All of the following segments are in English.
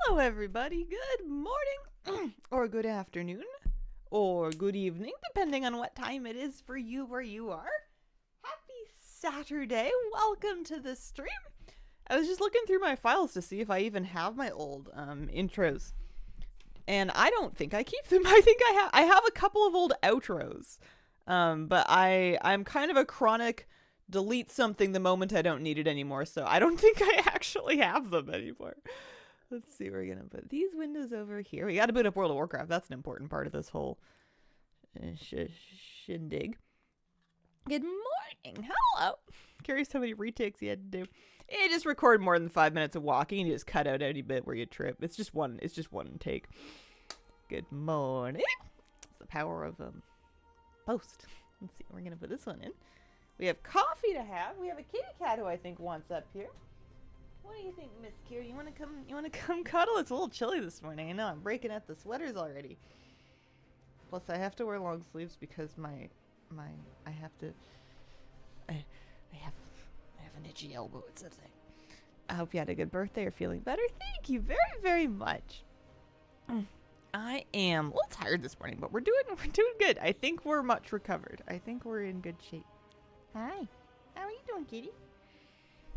Hello, everybody. Good morning, or good afternoon, or good evening, depending on what time it is for you where you are. Happy Saturday. Welcome to the stream. I was just looking through my files to see if I even have my old intros. And I don't think I keep them. I think I have a couple of old outros. But I'm kind of a chronic delete something the moment I don't need it anymore, so I don't think I actually have them anymore. Let's see, we're gonna put these windows over here. We gotta boot up World of Warcraft. That's an important part of this whole shindig. Good morning. Hello. Curious how many retakes you had to do. You just record more than 5 minutes of walking and you just cut out any bit where you trip. It's just one take. Good morning. It's the power of post. Let's see, we're gonna put this one in. We have coffee to have. We have a kitty cat who I think wants up here. What do you think, Miss Kira? You wanna come cuddle? It's a little chilly this morning. I know, I'm breaking out the sweaters already. Plus I have to wear long sleeves because I have an itchy elbow. It's a thing. I hope you had a good birthday or feeling better. Thank you very, very much. I am a little tired this morning, but we're doing good. I think we're much recovered. I think we're in good shape. Hi. How are you doing, kitty?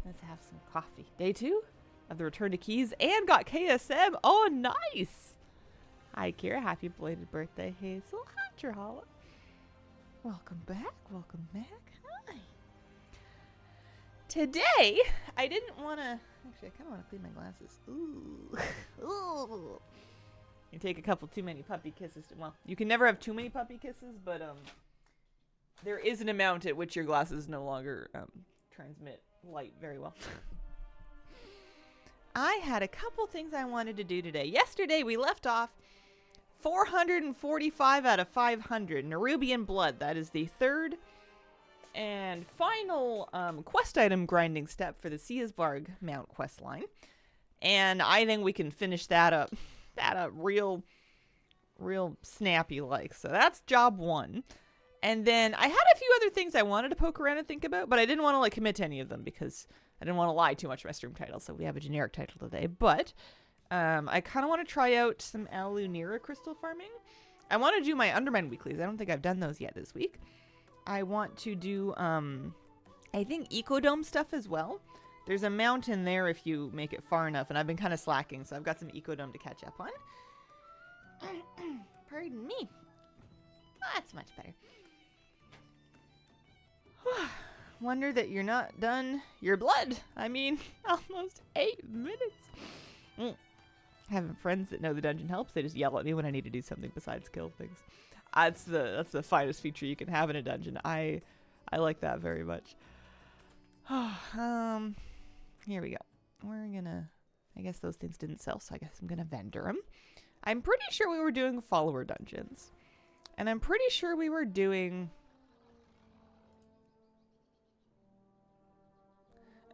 Let's have some coffee. Day 2 of the Return to Keys and got KSM. Oh, nice. Hi, Kira. Happy belated birthday, Hazel. Hi, Trahala. Welcome back. Welcome back. Hi. Today, I didn't want to... Actually, I kind of want to clean my glasses. Ooh. Ooh. You take a couple too many puppy kisses. Well, you can never have too many puppy kisses, but there is an amount at which your glasses no longer transmit light very well. I had a couple things I wanted to do today. Yesterday, we left off 445 out of 500. Nerubian Blood. That is the third and final quest item grinding step for the Siesbarg Mount quest line. And I think we can finish that up real snappy like. So that's job 1. And then I had a few other things I wanted to poke around and think about, but I didn't want to commit to any of them because I didn't want to lie too much to my stream title. So we have a generic title today. But I kind of want to try out some Alunira crystal farming. I want to do my Undermine weeklies. I don't think I've done those yet this week. I want to do, I think, Ecodome stuff as well. There's a mountain there if you make it far enough, and I've been kind of slacking, so I've got some Ecodome to catch up on. Pardon me. Oh, that's much better. Wonder that you're not done your blood. I mean, almost 8 minutes. Having friends that know the dungeon helps. They just yell at me when I need to do something besides kill things. That's the finest feature you can have in a dungeon. I like that very much. Here we go. We're gonna... I guess those things didn't sell, so I guess I'm gonna vendor them. I'm pretty sure we were doing follower dungeons. And I'm pretty sure we were doing...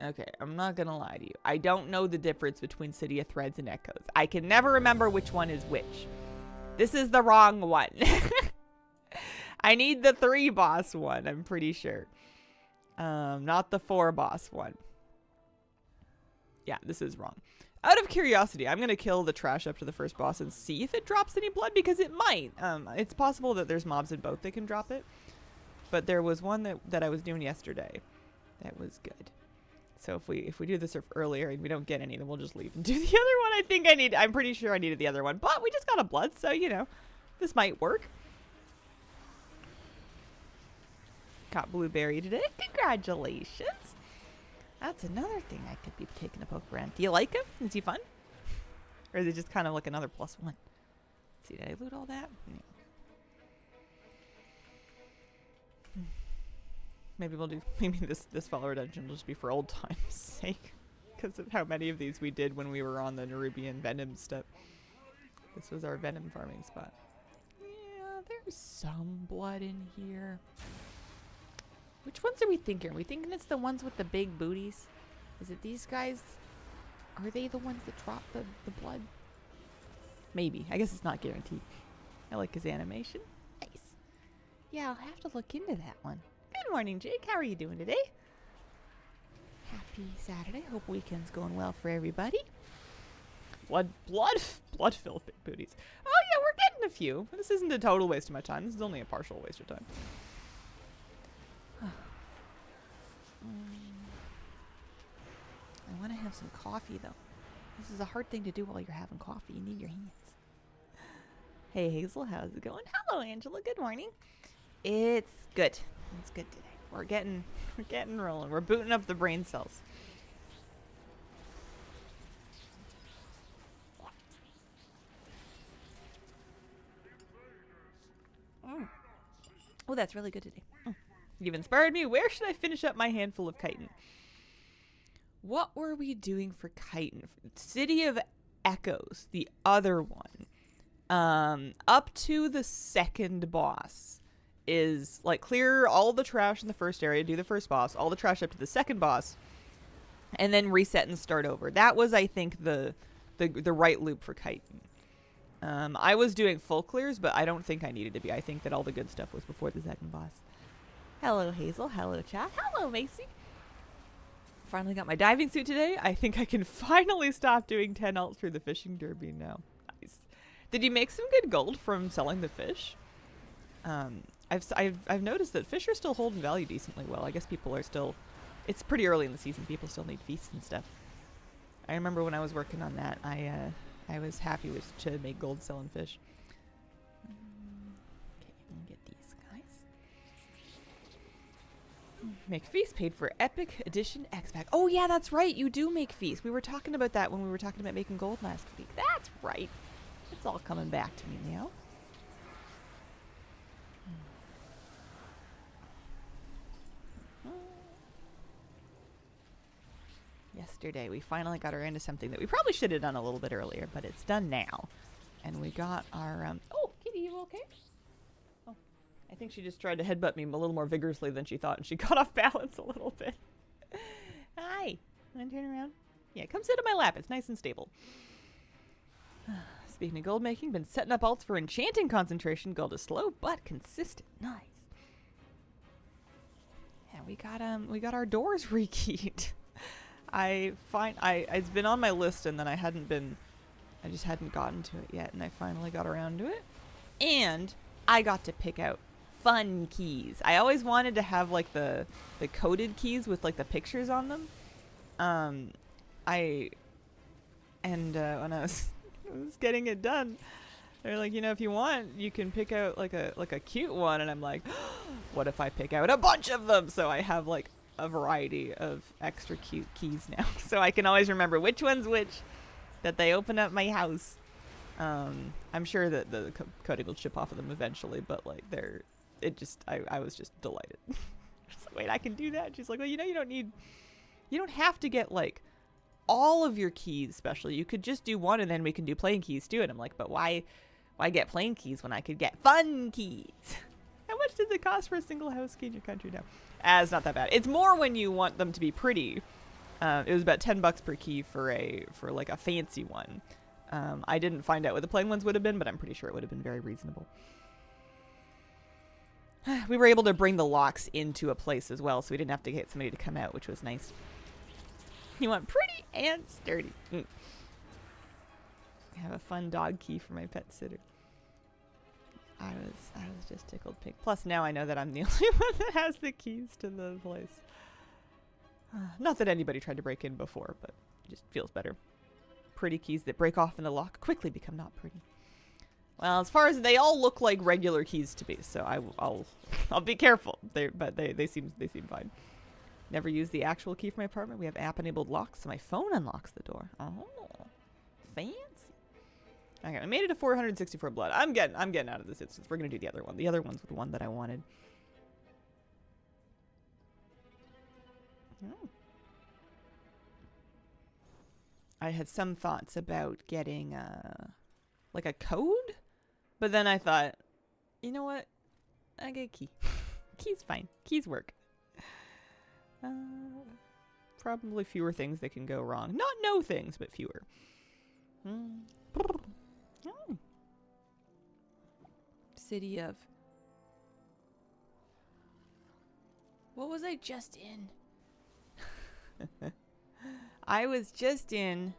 Okay, I'm not gonna lie to you. I don't know the difference between City of Threads and Echoes. I can never remember which one is which. This is the wrong one. I need the 3 boss one, I'm pretty sure. Not the 4 boss one. Yeah, this is wrong. Out of curiosity, I'm gonna kill the trash up to the first boss and see if it drops any blood, because it might. It's possible that there's mobs in both that can drop it. But there was one that I was doing yesterday that was good. So if we do this earlier and we don't get any, then we'll just leave and do the other one. I'm pretty sure I needed the other one, but we just got a blood, so you know, this might work. Got blueberry today. Congratulations. That's another thing I could be taking a poke around. Do you like him? Is he fun? Or is it just kind of like another +1? Let's see, did I loot all that? Yeah. Maybe this follower dungeon will just be for old time's sake. Because of how many of these we did when we were on the Nerubian Venom step. This was our Venom farming spot. Yeah, there's some blood in here. Which ones are we thinking? Are we thinking it's the ones with the big booties? Is it these guys? Are they the ones that drop the blood? Maybe. I guess it's not guaranteed. I like his animation. Nice. Yeah, I'll have to look into that one. Good morning, Jake. How are you doing today? Happy Saturday. Hope weekend's going well for everybody. blood-filled big booties. Oh yeah, we're getting a few. This isn't a total waste of my time. This is only a partial waste of time. I want to have some coffee though. This is a hard thing to do while you're having coffee. You need your hands. Hey Hazel, how's it going? Hello Angela, good morning. It's good. It's good today. We're getting rolling. We're booting up the brain cells. Oh, that's really good today. You've inspired me. Where should I finish up my handful of chitin? What were we doing for chitin? City of Echoes, the other one. Up to the second boss is like clear all the trash in the first area, do the first boss, all the trash up to the second boss, and then reset and start over. That was, I think, the right loop for chitin. I was doing full clears, but I don't think I needed to be. I think that all the good stuff was before the second boss. Hello, Hazel. Hello, chat. Hello, Macy. Finally got my diving suit today. I think I can finally stop doing 10 alts through the fishing derby now. Nice. Did you make some good gold from selling the fish? I've noticed that fish are still holding value decently well. I guess people are still... It's pretty early in the season. People still need feasts and stuff. I remember when I was working on that, I was happy to make gold selling fish. Okay, let me get these guys. Make feast paid for Epic Edition X-Pack. Oh yeah, that's right. You do make feast. We were talking about that when we were talking about making gold last week. That's right. It's all coming back to me now. Yesterday, we finally got her into something that we probably should have done a little bit earlier, but it's done now. And we got our, oh, Kitty, you okay? Oh, I think she just tried to headbutt me a little more vigorously than she thought, and she got off balance a little bit. Hi. Want to turn around? Yeah, come sit on my lap. It's nice and stable. Speaking of gold making, been setting up alts for enchanting concentration. Gold is slow, but consistent. Nice. Yeah, we got our doors rekeyed. It's been on my list and then I just hadn't gotten to it yet, and I finally got around to it. And I got to pick out fun keys. I always wanted to have like the coded keys with like the pictures on them. When I was getting it done, they're like, if you want, you can pick out like a cute one, and I'm like, what if I pick out a bunch of them? So I have like a variety of extra cute keys now, so I can always remember which one's which, that they open up my house. I'm sure that the coding will chip off of them eventually, but like I was just delighted. Just like, wait, I can do that? She's like, well, you don't have to get like all of your keys especially. You could just do one and then we can do plain keys too. And I'm like, but why get plain keys when I could get fun keys? How much does it cost for a single house key in your country now? It's not that bad. It's more when you want them to be pretty. It was about $10 per key for like a fancy one. I didn't find out what the plain ones would have been, but I'm pretty sure it would have been very reasonable. We were able to bring the locks into a place as well, so we didn't have to get somebody to come out, which was nice. You want pretty and sturdy. I have a fun dog key for my pet sitter. I was just tickled pink. Plus now I know that I'm the only one that has the keys to the place. Not that anybody tried to break in before, but it just feels better. Pretty keys that break off in the lock quickly become not pretty. Well, as far as they all look like regular keys to me, so I'll be careful. They seem fine. Never use the actual key for my apartment. We have app-enabled locks, so my phone unlocks the door. Oh, fancy. Okay, I made it to 464 blood. I'm getting out of this instance. We're gonna do the other one. The other one's the one that I wanted. Oh. I had some thoughts about getting like a code, but then I thought, you know what? I get a key. Key's fine. Keys work. Probably fewer things that can go wrong. Not no things, but fewer. Oh. City of... What was I just in? I was just in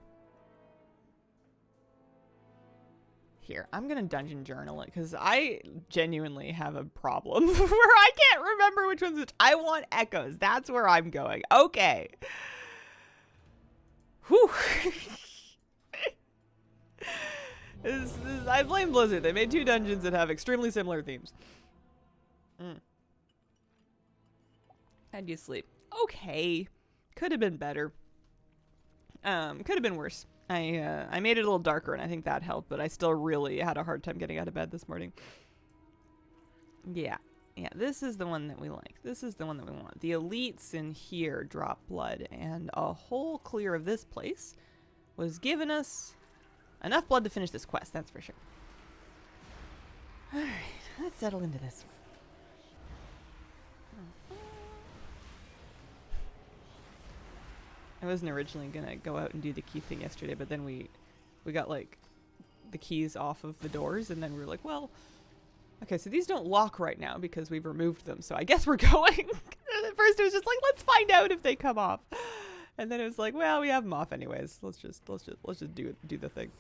Here, I'm gonna dungeon journal it because I genuinely have a problem where I can't remember which one's which. I want echoes. That's where I'm going. Okay. Whew. I blame Blizzard. They made 2 dungeons that have extremely similar themes. How'd you sleep? Okay. Could have been better. Could have been worse. I made it a little darker, and I think that helped, but I still really had a hard time getting out of bed this morning. Yeah. Yeah, this is the one that we like. This is the one that we want. The elites in here drop blood, and a whole clear of this place was giving us enough blood to finish this quest, that's for sure. Alright, let's settle into this one. I wasn't originally gonna go out and do the key thing yesterday, but then we got like the keys off of the doors, and then we were like, well, okay, so these don't lock right now because we've removed them, so I guess we're going. At first it was just like, let's find out if they come off, and then it was like, well, we have them off anyways. Let's just do the thing.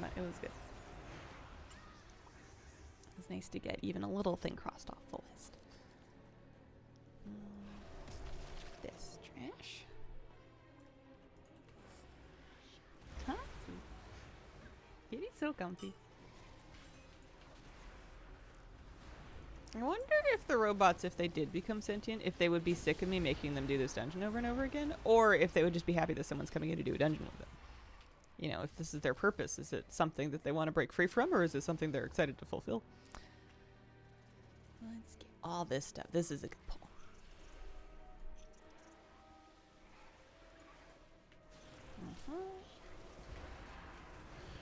But it was good. It's nice to get even a little thing crossed off the list. This trash. Comfy. Kitty's so comfy. I wonder if the robots, if they did become sentient, if they would be sick of me making them do this dungeon over and over again, or if they would just be happy that someone's coming in to do a dungeon with them. You know, if this is their purpose, is it something that they want to break free from, or is it something they're excited to fulfill? Let's get all this stuff. This is a good pull.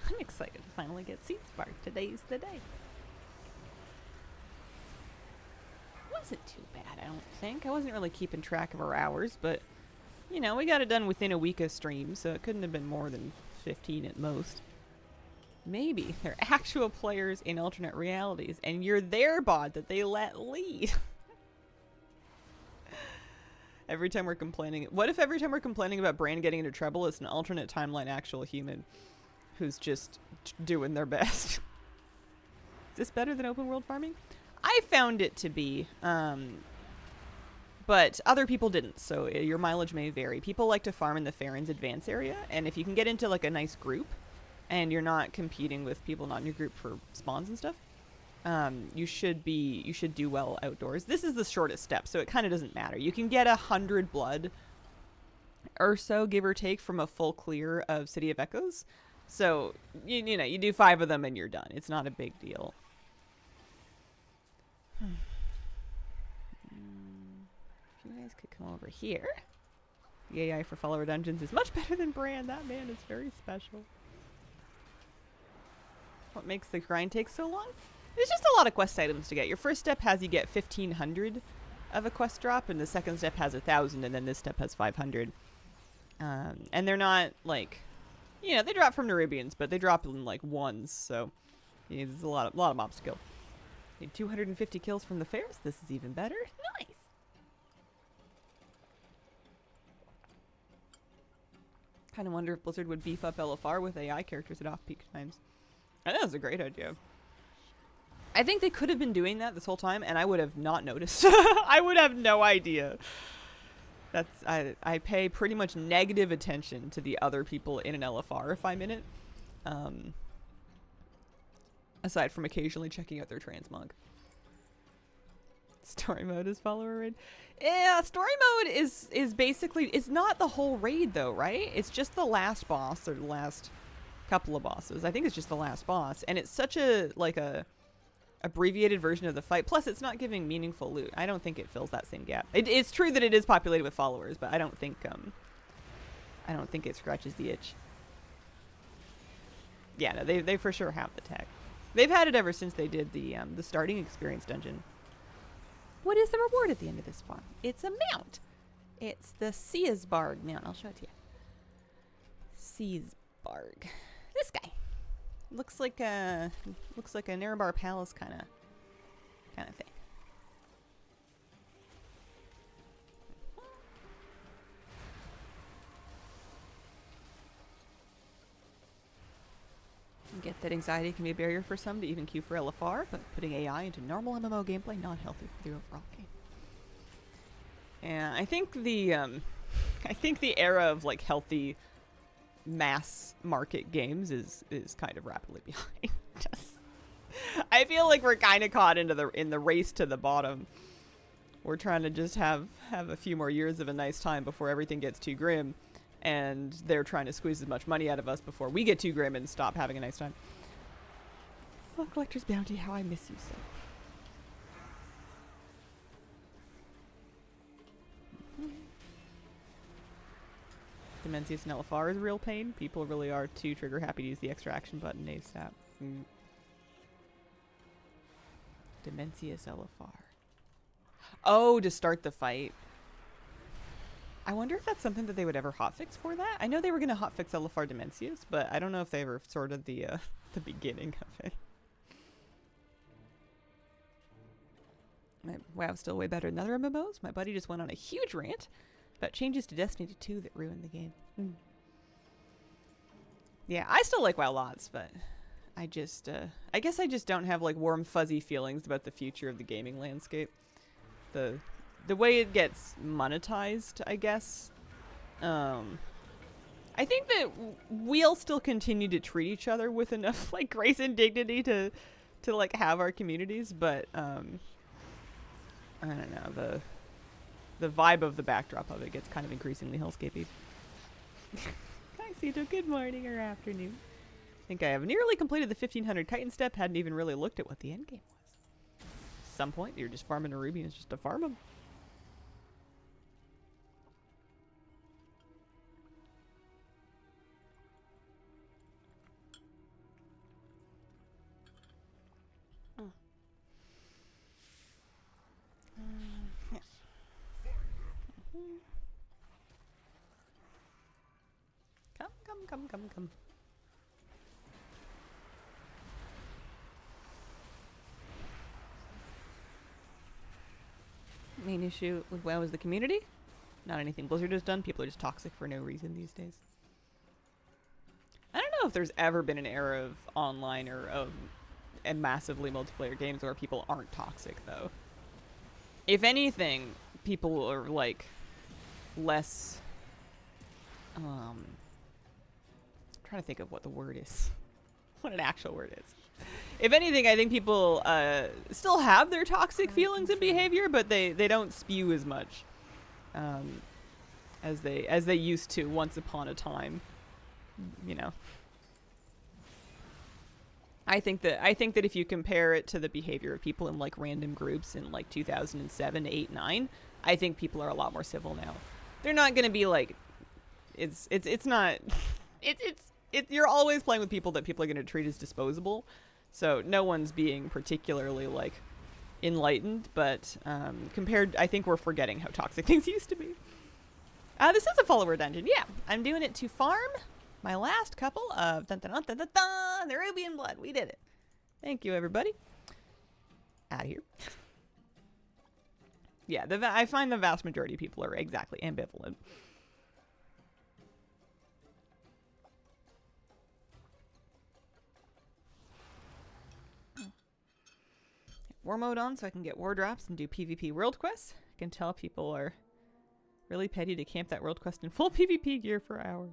I'm excited to finally get Siesbarg. Today's the day. Wasn't too bad, I don't think. I wasn't really keeping track of our hours, but, you know, we got it done within a week of stream, so it couldn't have been more than 15 at most. Maybe they're actual players in alternate realities, and you're their bot that they let lead. Every time we're complaining, what if every time we're complaining about Bran getting into trouble, it's an alternate timeline actual human who's just doing their best? Is this better than open world farming? I found it to be, but other people didn't, so your mileage may vary. People like to farm in the Farron's Advance area, and if you can get into like a nice group, and you're not competing with people not in your group for spawns and stuff, you should do well outdoors. This is the shortest step, so it kind of doesn't matter. You can get 100 blood or so, give or take, from a full clear of City of Echoes. So, you know, you do 5 of them and you're done. It's not a big deal. If you guys could come over here. The AI for follower dungeons is much better than Bran. That man is very special. What makes the grind take so long? There's just a lot of quest items to get. Your first step has you get 1,500 of a quest drop, and the second step has 1,000, and then this step has 500. And they're not like, you know, they drop from Nerubians, but they drop in like ones, so yeah, there's a lot of mobs to kill. Need 250 kills from the fairs. This is even better. Nice. Kind of wonder if Blizzard would beef up LFR with AI characters at off-peak times. I think that's a great idea. I think they could have been doing that this whole time, and I would have not noticed. I would have no idea. I pay pretty much negative attention to the other people in an LFR if I'm in it. Aside from occasionally checking out their transmog. Story mode is follower raid. Yeah, story mode is basically, it's not the whole raid though, right? It's just the last boss or the last couple of bosses. I think it's just the last boss, and it's such a abbreviated version of the fight. Plus, it's not giving meaningful loot. I don't think it fills that same gap. It's true that it is populated with followers, but I don't think it scratches the itch. Yeah, no, they for sure have the tech. They've had it ever since they did the starting experience dungeon. What is the reward at the end of this farm? It's a mount. It's the Siesbarg mount. I'll show it to you. Siesbarg. This guy looks like a Nerebar Palace kind of thing. get that anxiety can be a barrier for some to even queue for LFR, but putting AI into normal MMO gameplay not healthy for the overall game. And I think the era of like healthy mass market games is kind of rapidly behind us. I feel like we're kind of caught in the race to the bottom. We're trying to just have a few more years of a nice time before everything gets too grim, and they're trying to squeeze as much money out of us before we get too grim and stop having a nice time. Oh, Collector's Bounty, how I miss you so. Demencius and LFR is a real pain. People really are too trigger happy to use the extra action button ASAP. Demencius LFR. Oh, to start the fight. I wonder if that's something that they would ever hotfix for that. I know they were going to hotfix LFR Demencius, but I don't know if they ever sorted the beginning of it. WoW's still way better than other MMOs. My buddy just went on a huge rant about changes to Destiny 2 that ruined the game. Yeah, I still like WoW lots, but I just, I guess I just don't have like warm fuzzy feelings about the future of the gaming landscape. The way it gets monetized, I guess. I think that we'll still continue to treat each other with enough like grace and dignity to like have our communities, but I don't know, the vibe of the backdrop of it gets kind of increasingly hellscapey. Hi, Cito. Good morning or afternoon. I think I have nearly completed the 1500 chitin step. Hadn't even really looked at what the end game was. At some point, you're just farming a ruby and it's just to farm them. Come. Main issue with WoW is the community. Not anything Blizzard has done. People are just toxic for no reason these days. I don't know if there's ever been an era of online or of massively multiplayer games where people aren't toxic, though. If anything, people are like less trying to think of what the word is. What an actual word is. If anything, I think people still have their toxic feelings and behavior, but they don't spew as much as they used to once upon a time. You know. I think that if you compare it to the behavior of people in like random groups in like 2007, 8, 9, I think people are a lot more civil now. They're not going to be like it's not you're always playing with people that people are going to treat as disposable. So no one's being particularly like enlightened, but compared, I think we're forgetting how toxic things used to be. This is a follower dungeon. Yeah, I'm doing it to farm my last couple of the Ruby and Blood. We did it. Thank you, everybody. Out of here. Yeah, I find the vast majority of people are exactly ambivalent. War mode on so I can get war drops and do PvP world quests. I can tell people are really petty to camp that world quest in full PvP gear for hours.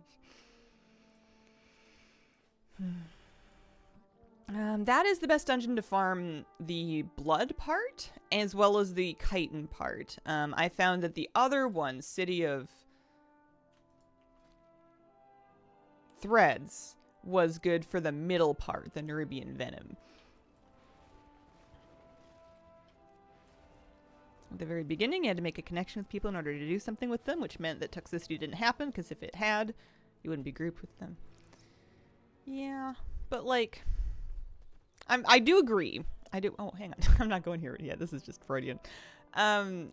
That is the best dungeon to farm the blood part as well as the chitin part. I found that the other one, City of Threads, was good for the middle part, the Nerubian Venom. At the very beginning, you had to make a connection with people in order to do something with them, which meant that toxicity didn't happen, because if it had, you wouldn't be grouped with them. Yeah, but like, I do agree. I do. Oh, hang on. I'm not going here yet. This is just Freudian. I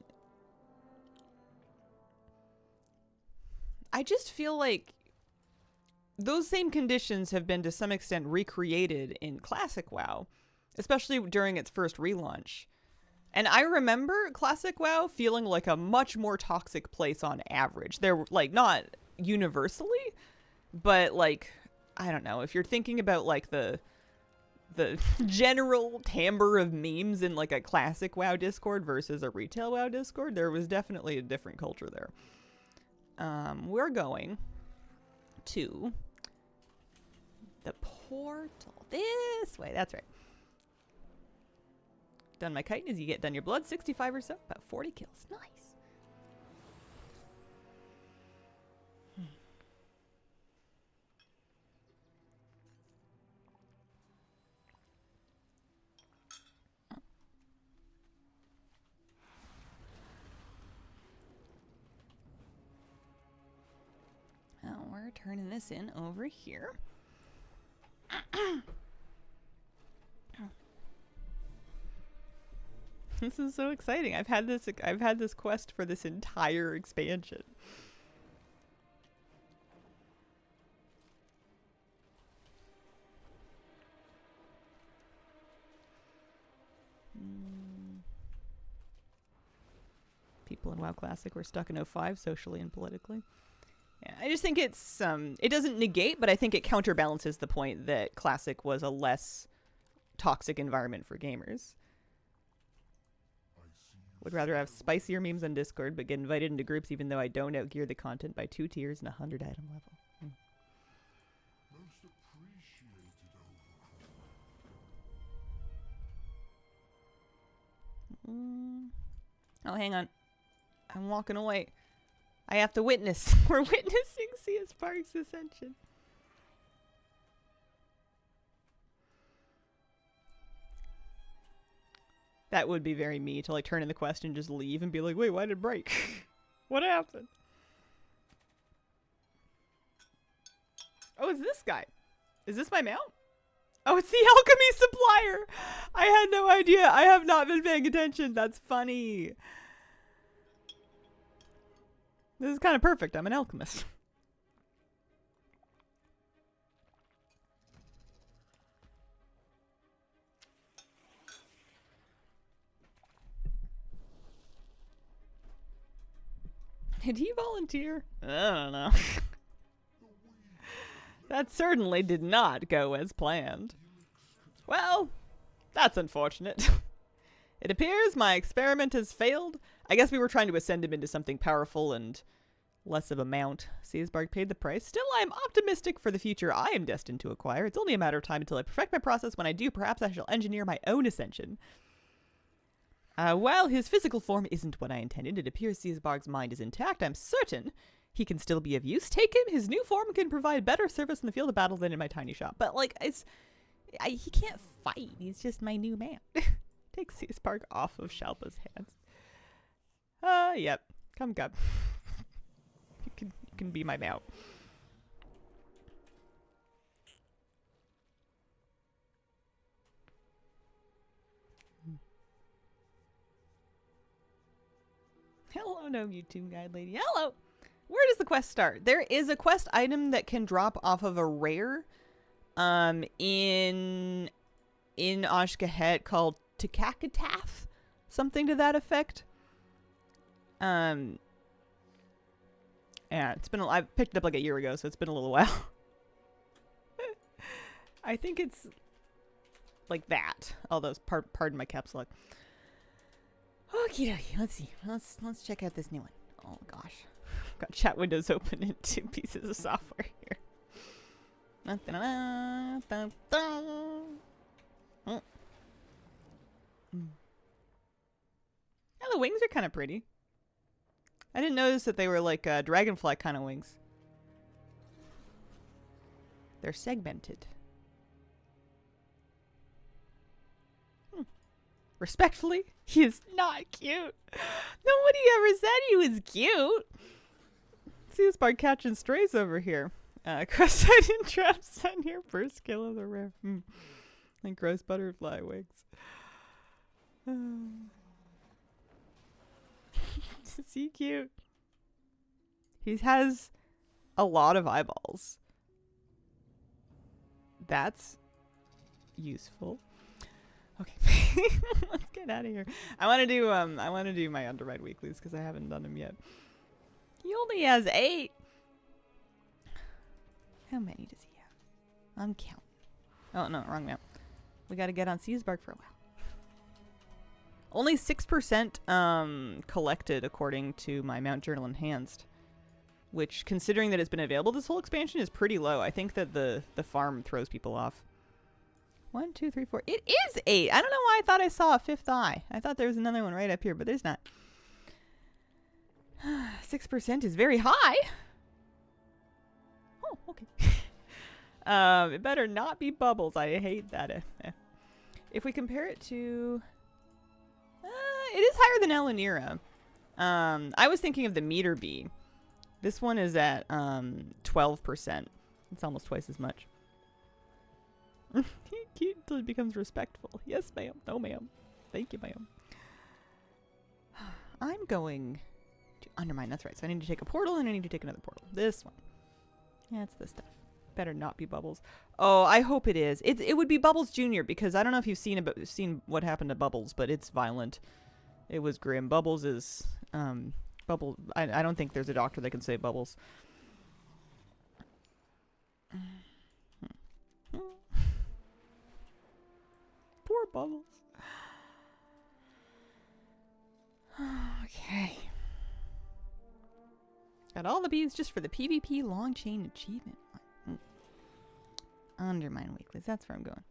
just feel like those same conditions have been to some extent recreated in classic WoW, especially during its first relaunch. And I remember classic WoW feeling like a much more toxic place on average. They're like not universally, but like, I don't know, if you're thinking about like the the general timbre of memes in like a classic WoW Discord versus a retail WoW Discord, there was definitely a different culture there. We're going to the portal this way. That's right. Done my chitin as you get done your blood, 65 or so, about 40 kills. Nice. Now we're turning this in over here. This is so exciting. I've had this quest for this entire expansion. People in WoW Classic were stuck in 05 socially and politically. Yeah, I just think it's it doesn't negate, but I think it counterbalances the point that Classic was a less toxic environment for gamers. Would rather have spicier memes on Discord, but get invited into groups even though I don't outgear the content by 2 tiers and 100 item level. Oh, hang on. I'm walking away. I have to witness. We're witnessing Siesbarg's ascension. That would be very me to like turn in the quest and just leave and be like, wait, why did it break? What happened? Oh, it's this guy. Is this my mount? Oh, it's the alchemy supplier. I had no idea. I have not been paying attention. That's funny. This is kind of perfect. I'm an alchemist. Did he volunteer? I don't know. That certainly did not go as planned. Well, that's unfortunate. It appears my experiment has failed. I guess we were trying to ascend him into something powerful and less of a mount. Siesbarg paid the price. Still, I am optimistic for the future I am destined to acquire. It's only a matter of time until I perfect my process. When I do, perhaps I shall engineer my own ascension. While his physical form isn't what I intended, it appears Siesbarg's mind is intact. I'm certain he can still be of use. Take him. His new form can provide better service in the field of battle than in my tiny shop. But, like, he can't fight. He's just my new man. Take Siesbarg off of Shalpa's hands. Yep. Come. You can be my mount. Hello, no YouTube guide lady. Hello! Where does the quest start? There is a quest item that can drop off of a rare in Ashkahet called Takakataf. Something to that effect. Yeah, it's been I picked it up like a year ago, so it's been a little while. I think it's like that. Although, pardon my caps lock. Okie dokie, let's see. Let's check out this new one. Oh gosh. I've got chat windows open in 2 pieces of software here. Oh. Yeah, the wings are kind of pretty. I didn't notice that they were like dragonfly kind of wings. They're segmented. Respectfully, he is not cute. Nobody ever said he was cute. Siesbarg catching strays over here. Cross-sided traps on your first kill of the rare. And gross butterfly wings. Is he cute? He has a lot of eyeballs. That's useful. Okay, let's get out of here. I want to do my Underride weeklies because I haven't done them yet. He only has 8. How many does he have? I'm counting. Oh no, wrong map. We got to get on Siesbarg for a while. Only 6% collected according to my Mount Journal Enhanced, which, considering that it's been available this whole expansion, is pretty low. I think that the farm throws people off. 1, 2, 3, 4. It is 8. I don't know why I thought I saw a 5th eye. I thought there was another one right up here, but there's not. 6% is very high. Oh, okay. It better not be bubbles. I hate that. If we compare it to... it is higher than Elenira. I was thinking of the meter bee. This one is at 12%. It's almost twice as much. Cute until it becomes respectful. Yes, ma'am. No, ma'am. Thank you, ma'am. I'm going to undermine. That's right. So I need to take a portal and I need to take another portal. This one. Yeah, it's this stuff. Better not be Bubbles. Oh, I hope it is. It would be Bubbles Jr. because I don't know if you've seen what happened to Bubbles, but it's violent. It was grim. Bubbles is Bubble. I don't think there's a doctor that can say Bubbles. Poor Bubbles. Okay. Got all the beads just for the PvP long chain achievement. Undermine weeklies. That's where I'm going.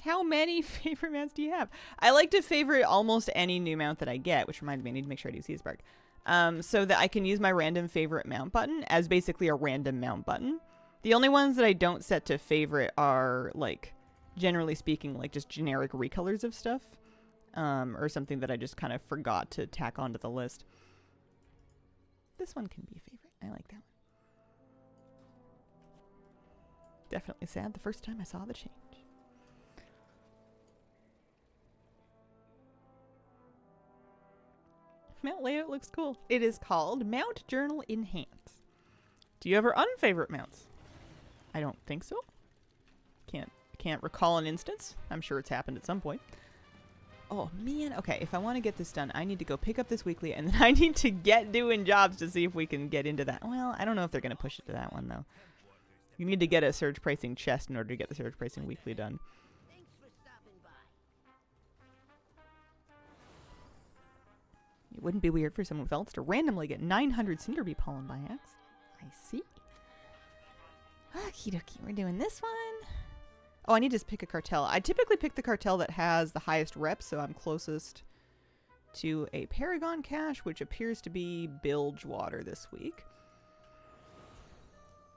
How many favorite mounts do you have? I like to favorite almost any new mount that I get, which reminds me I need to make sure I do Siesbarg. So that I can use my random favorite mount button as basically a random mount button. The only ones that I don't set to favorite are, like, generally speaking, like just generic recolors of stuff. Or something that I just kind of forgot to tack onto the list. This one can be a favorite. I like that one. Definitely sad the first time I saw the change. Mount layout looks cool. It is called Mount Journal Enhance. Do you ever unfavorite mounts? I don't think so. Can't recall an instance. I'm sure it's happened at some point. Oh man, okay, if I want to get this done, I need to go pick up this weekly and then I need to get doing jobs to see if we can get into that. Well, I don't know if they're going to push it to that one though. You need to get a surge pricing chest in order to get the surge pricing weekly done. It wouldn't be weird for someone else to randomly get 900 Cinderbee pollen by accident. I see. Okie dokie, we're doing this one. Oh, I need to pick a cartel. I typically pick the cartel that has the highest rep, so I'm closest to a Paragon cache, which appears to be Bilgewater this week.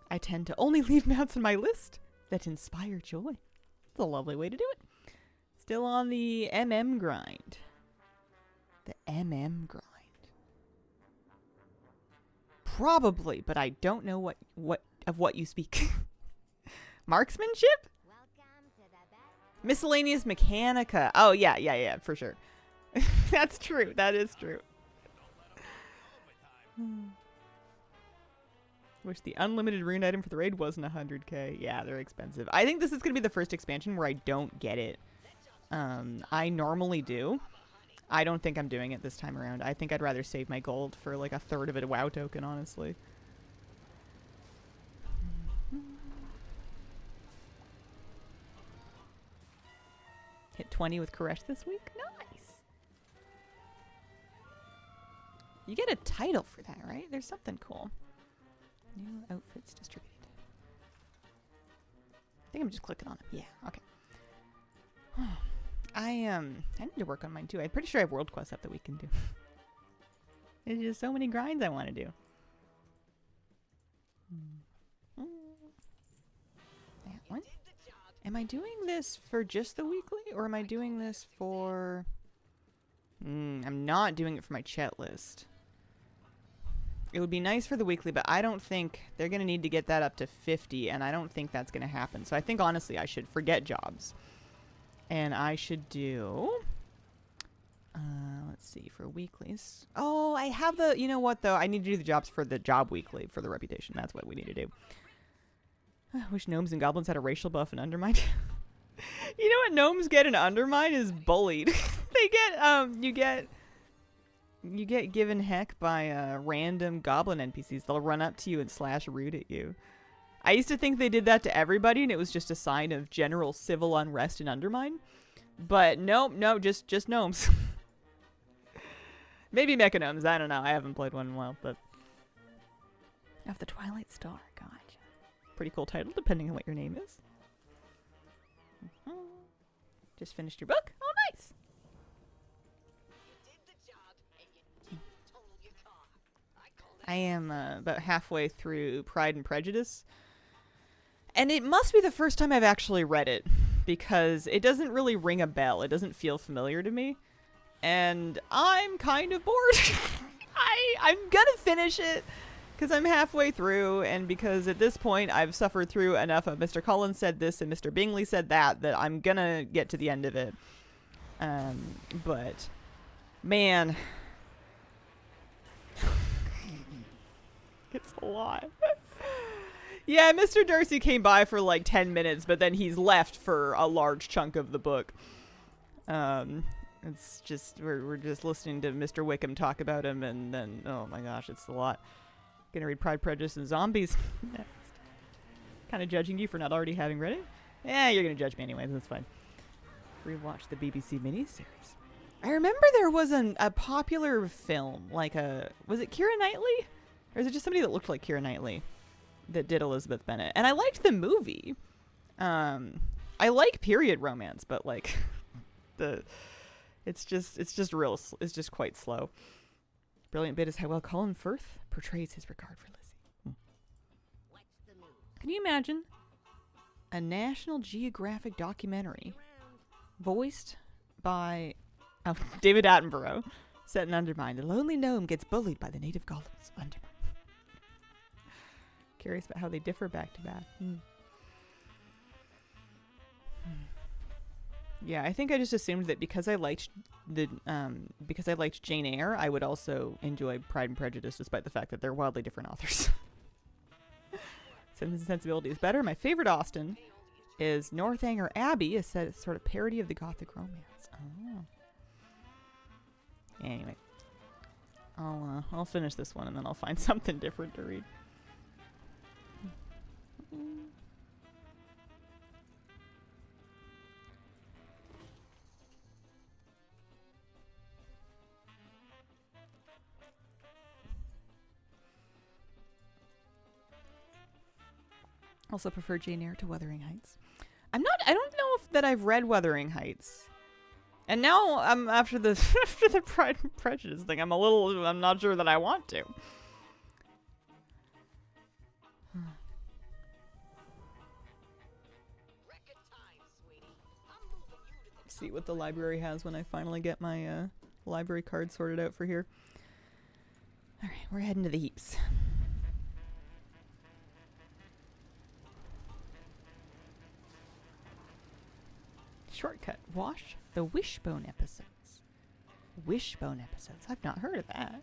I tend to only leave mounts on my list that inspire joy. It's a lovely way to do it. Still on the MM grind. The MM grind. Probably, but I don't know what you speak. Marksmanship? Miscellaneous Mechanica. Oh, yeah, for sure. That's true. That is true. Wish the unlimited rune item for the raid wasn't 100k. Yeah, they're expensive. I think this is going to be the first expansion where I don't get it. I normally do. I don't think I'm doing it this time around. I think I'd rather save my gold for like a third of a WoW token, honestly. Hit 20 with Koresh this week. Nice. You get a title for that, right? There's something cool. New outfits distributed. I think I'm just clicking on it. Yeah, okay. I need to work on mine too. I'm pretty sure I have world quests up that we can do. There's just so many grinds I want to do. That one. Am I doing this for just the weekly, or am I doing this for... I'm not doing it for my chat list. It would be nice for the weekly, but I don't think they're going to need to get that up to 50, and I don't think that's going to happen. So I think, honestly, I should forget jobs. And I should do... let's see, for weeklies. Oh, I have the... You know what, though? I need to do the jobs for the job weekly, for the reputation. That's what we need to do. I wish gnomes and goblins had a racial buff and undermined. You know what gnomes get in undermine is bullied. They get, you get given heck by random goblin NPCs. They'll run up to you and slash root at you. I used to think they did that to everybody and it was just a sign of general civil unrest and undermine. But nope, no, just gnomes. Maybe mechagnomes. I don't know. I haven't played one in a while, but of the Twilight Star. Gotcha. Pretty cool title, depending on what your name is. Just finished your book. Oh, nice. I am about halfway through Pride and Prejudice. And it must be the first time I've actually read it, because it doesn't really ring a bell. It doesn't feel familiar to me. And I'm kind of bored. I'm gonna finish it, because I'm halfway through, and because at this point I've suffered through enough of Mr. Collins said this and Mr. Bingley said that I'm gonna get to the end of it. But, man... it's a lot. Yeah, Mr. Darcy came by for like 10 minutes, but then he's left for a large chunk of the book. It's just, we're just listening to Mr. Wickham talk about him, and then, oh my gosh, it's a lot. Gonna read Pride, Prejudice, and Zombies next. Kind of judging you for not already having read it. Yeah, you're gonna judge me anyway, that's fine. Rewatch the BBC miniseries. I remember there was a popular film, like was it Keira Knightley? Or is it just somebody that looked like Keira Knightley that did Elizabeth Bennet? And I liked the movie. I like period romance, but like it's just quite slow. Brilliant bit is how well Colin Firth portrays his regard for Lizzie. Can you imagine a National Geographic documentary voiced by David Attenborough, set in Undermine? The lonely gnome gets bullied by the native golems of Undermine. Curious about how they differ back to back. Yeah, I think I just assumed that because I liked Jane Eyre, I would also enjoy Pride and Prejudice, despite the fact that they're wildly different authors. Sense and Sensibility is better. My favorite Austen is Northanger Abbey, a sort of parody of the Gothic romance. Oh. Anyway, I'll finish this one and then I'll find something different to read. Also prefer Jane Eyre to Wuthering Heights. I don't know if that I've read Wuthering Heights. And now I'm after the Pride and Prejudice thing. I'm not sure that I want to. See what the library has when I finally get my library card sorted out for here. All right, we're heading to the heaps. Shortcut. Watch the Wishbone episodes. Wishbone episodes. I've not heard of that.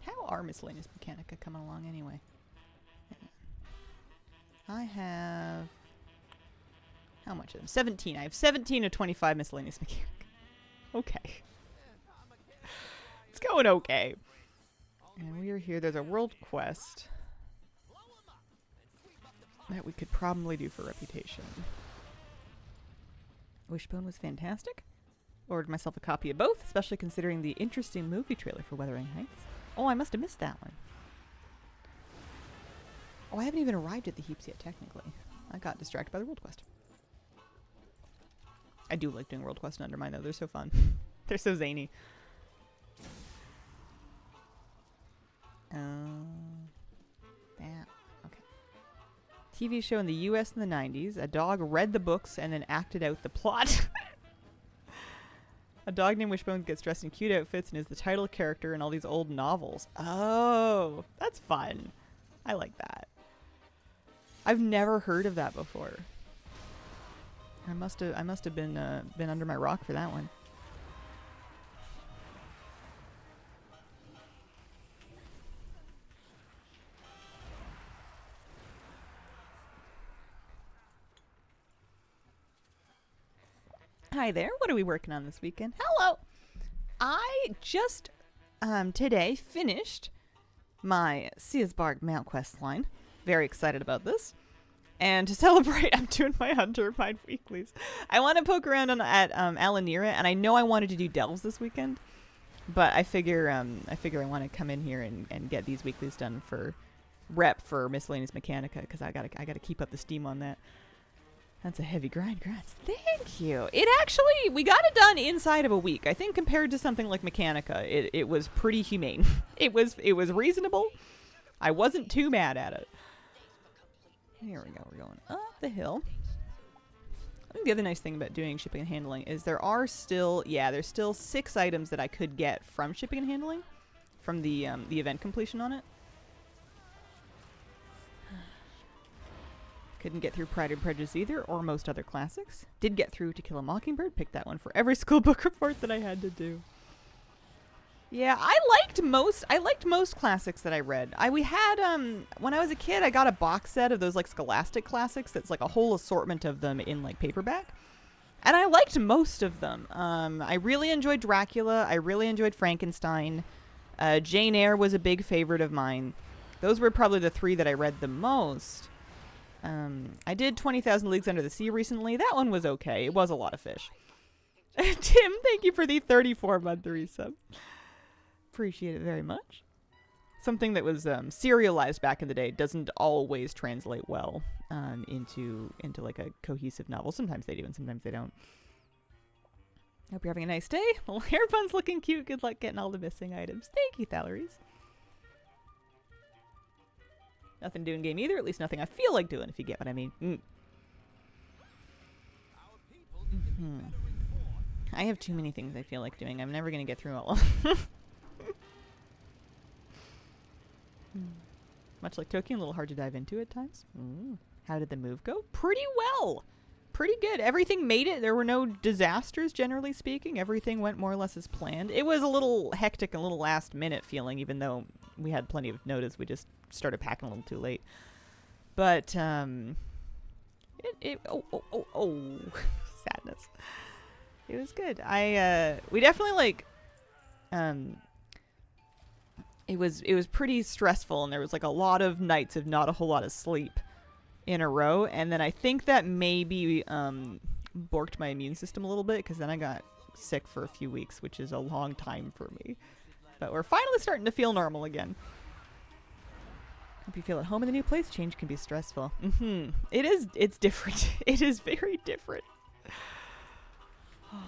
How are Miscellaneous Mechanica coming along anyway? I have... how much of them? 17. I have 17 of 25 Miscellaneous Mechanica. Okay. It's going okay. And we are here. There's a world quest that we could probably do for reputation. Wishbone was fantastic. Ordered myself a copy of both, especially considering the interesting movie trailer for Wuthering Heights. Oh, I must have missed that one. Oh, I haven't even arrived at the heaps yet, technically. I got distracted by the world quest. I do like doing world quests in Undermine, though. They're so fun. They're so zany. That. Okay. TV show in the US in the 90s. A dog read the books and then acted out the plot. A dog named Wishbone gets dressed in cute outfits and is the title character in all these old novels. Oh, that's fun. I like that. I've never heard of that before. I must have been under my rock for that one. Hi there. What are we working on this weekend? Hello. I just today finished my Siesbarg Mount quest line. Very excited about this. And to celebrate, I'm doing my Hunter Mind weeklies. I want to poke around at Alanira, and I know I wanted to do delves this weekend, but I figure I want to come in here and get these weeklies done for rep for Miscellaneous Mechanica, because I gotta keep up the steam on that. That's a heavy grind, Grats. Thank you. It actually, we got it done inside of a week. I think compared to something like Mechanica, it was pretty humane. It was reasonable. I wasn't too mad at it. Here we go. We're going up the hill. I think the other nice thing about doing shipping and handling is there's still 6 items that I could get from shipping and handling, from the event completion on it. Couldn't get through Pride and Prejudice either, or most other classics. Did get through To Kill a Mockingbird. Picked that one for every school book report that I had to do. Yeah, I liked most classics that I read. We had when I was a kid, I got a box set of those like Scholastic classics. That's like a whole assortment of them in like paperback, and I liked most of them. I really enjoyed Dracula. I really enjoyed Frankenstein. Jane Eyre was a big favorite of mine. Those were probably the 3 that I read the most. I did 20,000 Leagues Under the Sea recently. That one was okay. It was a lot of fish. Tim, thank you for the 34-month resub. Appreciate it very much. Something that was serialized back in the day doesn't always translate well into like a cohesive novel. Sometimes they do and sometimes they don't. Hope you're having a nice day. Little hair bun's looking cute. Good luck getting all the missing items. Thank you, Thaleries. Nothing doing game either, at least nothing I feel like doing, if you get what I mean. I have too many things I feel like doing. I'm never going to get through all of them. Much like Tokyo, a little hard to dive into at times. How did the move go? Pretty well. Pretty good. Everything made it. There were no disasters, generally speaking. Everything went more or less as planned. It was a little hectic, a little last minute feeling, even though we had plenty of notice. We just started packing a little too late. But, sadness. It was good. We definitely like, it was pretty stressful, and there was like a lot of nights of not a whole lot of sleep in a row, and then I think that maybe borked my immune system a little bit, because then I got sick for a few weeks, which is a long time for me. But we're finally starting to feel normal again. Hope you feel at home in the new place. Change can be stressful. It's different. It is very different.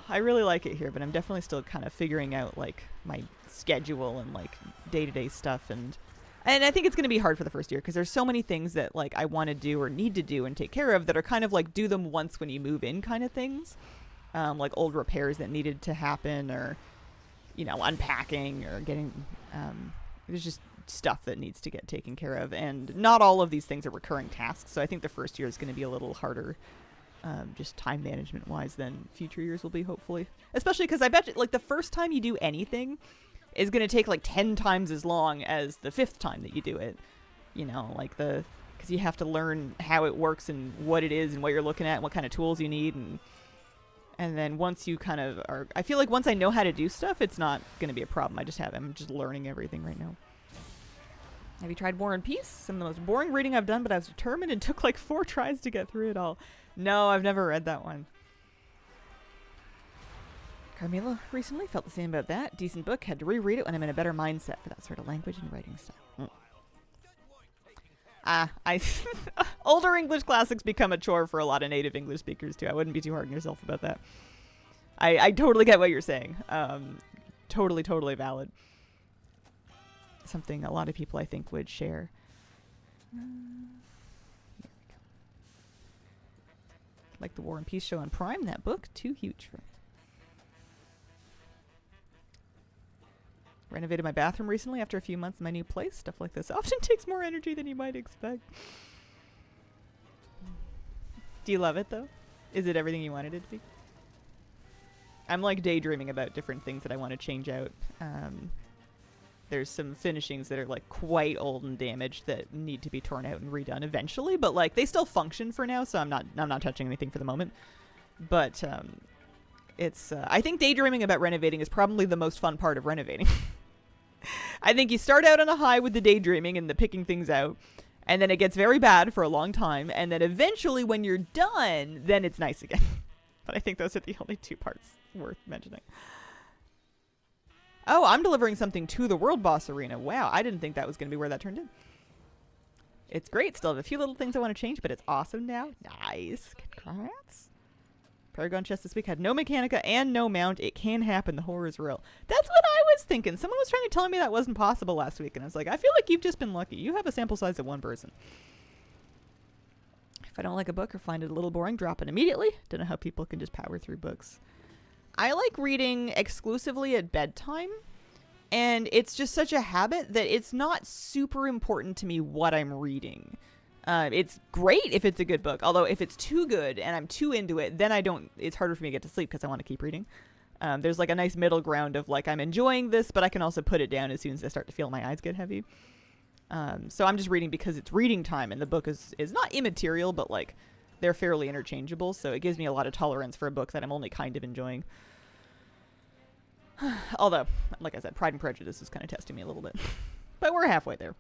I really like it here, but I'm definitely still kind of figuring out like my schedule and like day-to-day stuff, and I think it's going to be hard for the first year, because there's so many things that like I want to do or need to do and take care of that are kind of like do them once when you move in kind of things, like old repairs that needed to happen, or unpacking, or getting there's just stuff that needs to get taken care of, and not all of these things are recurring tasks, so I think the first year is going to be a little harder, just time management wise, than future years will be, hopefully, especially because I bet you, like the first time you do anything is going to take like 10 times as long as the 5th time that you do it, like because you have to learn how it works and what it is and what you're looking at and what kind of tools you need, and then once you kind of are, I feel like once I know how to do stuff, it's not going to be a problem. I'm just learning everything right now. Have you tried War and Peace? Some of the most boring reading I've done, but I was determined and took like 4 tries to get through it all. No, I've never read that one. Carmela recently felt the same about that. Decent book. Had to reread it when I'm in a better mindset for that sort of language and writing style. Older English classics become a chore for a lot of native English speakers too. I wouldn't be too hard on yourself about that. I totally get what you're saying. Totally valid. Something a lot of people I think would share. Here we go. Like the War and Peace show on Prime. That book, too huge for me. Renovated my bathroom recently after a few months in my new place. Stuff like this often takes more energy than you might expect. Do you love it, though? Is it everything you wanted it to be? I'm like daydreaming about different things that I want to change out. There's some finishings that are like quite old and damaged that need to be torn out and redone eventually, but like they still function for now, so I'm not touching anything for the moment. But it's I think daydreaming about renovating is probably the most fun part of renovating. I think you start out on a high with the daydreaming and the picking things out, and then it gets very bad for a long time, and then eventually when you're done, then it's nice again. But I think those are the only two parts worth mentioning. Oh, I'm delivering something to the World Boss Arena. Wow, I didn't think that was going to be where that turned in. It's great. Still have a few little things I want to change, but it's awesome now. Nice. Congrats. Paragon chest this week had no Mechanica and no mount. It can happen. The horror is real. That's what I was thinking. Someone was trying to tell me that wasn't possible last week, and I was like, I feel like you've just been lucky. You have a sample size of one person. If I don't like a book or find it a little boring, drop it immediately. Don't know how people can just power through books. I like reading exclusively at bedtime, and it's just such a habit that it's not super important to me what I'm reading. It's great if it's a good book, although if it's too good and I'm too into it, then it's harder for me to get to sleep because I want to keep reading. There's like a nice middle ground of like, I'm enjoying this, but I can also put it down as soon as I start to feel my eyes get heavy. So I'm just reading because it's reading time, and the book is not immaterial, but like they're fairly interchangeable, so it gives me a lot of tolerance for a book that I'm only kind of enjoying. Although, like I said, Pride and Prejudice is kind of testing me a little bit. But we're halfway there.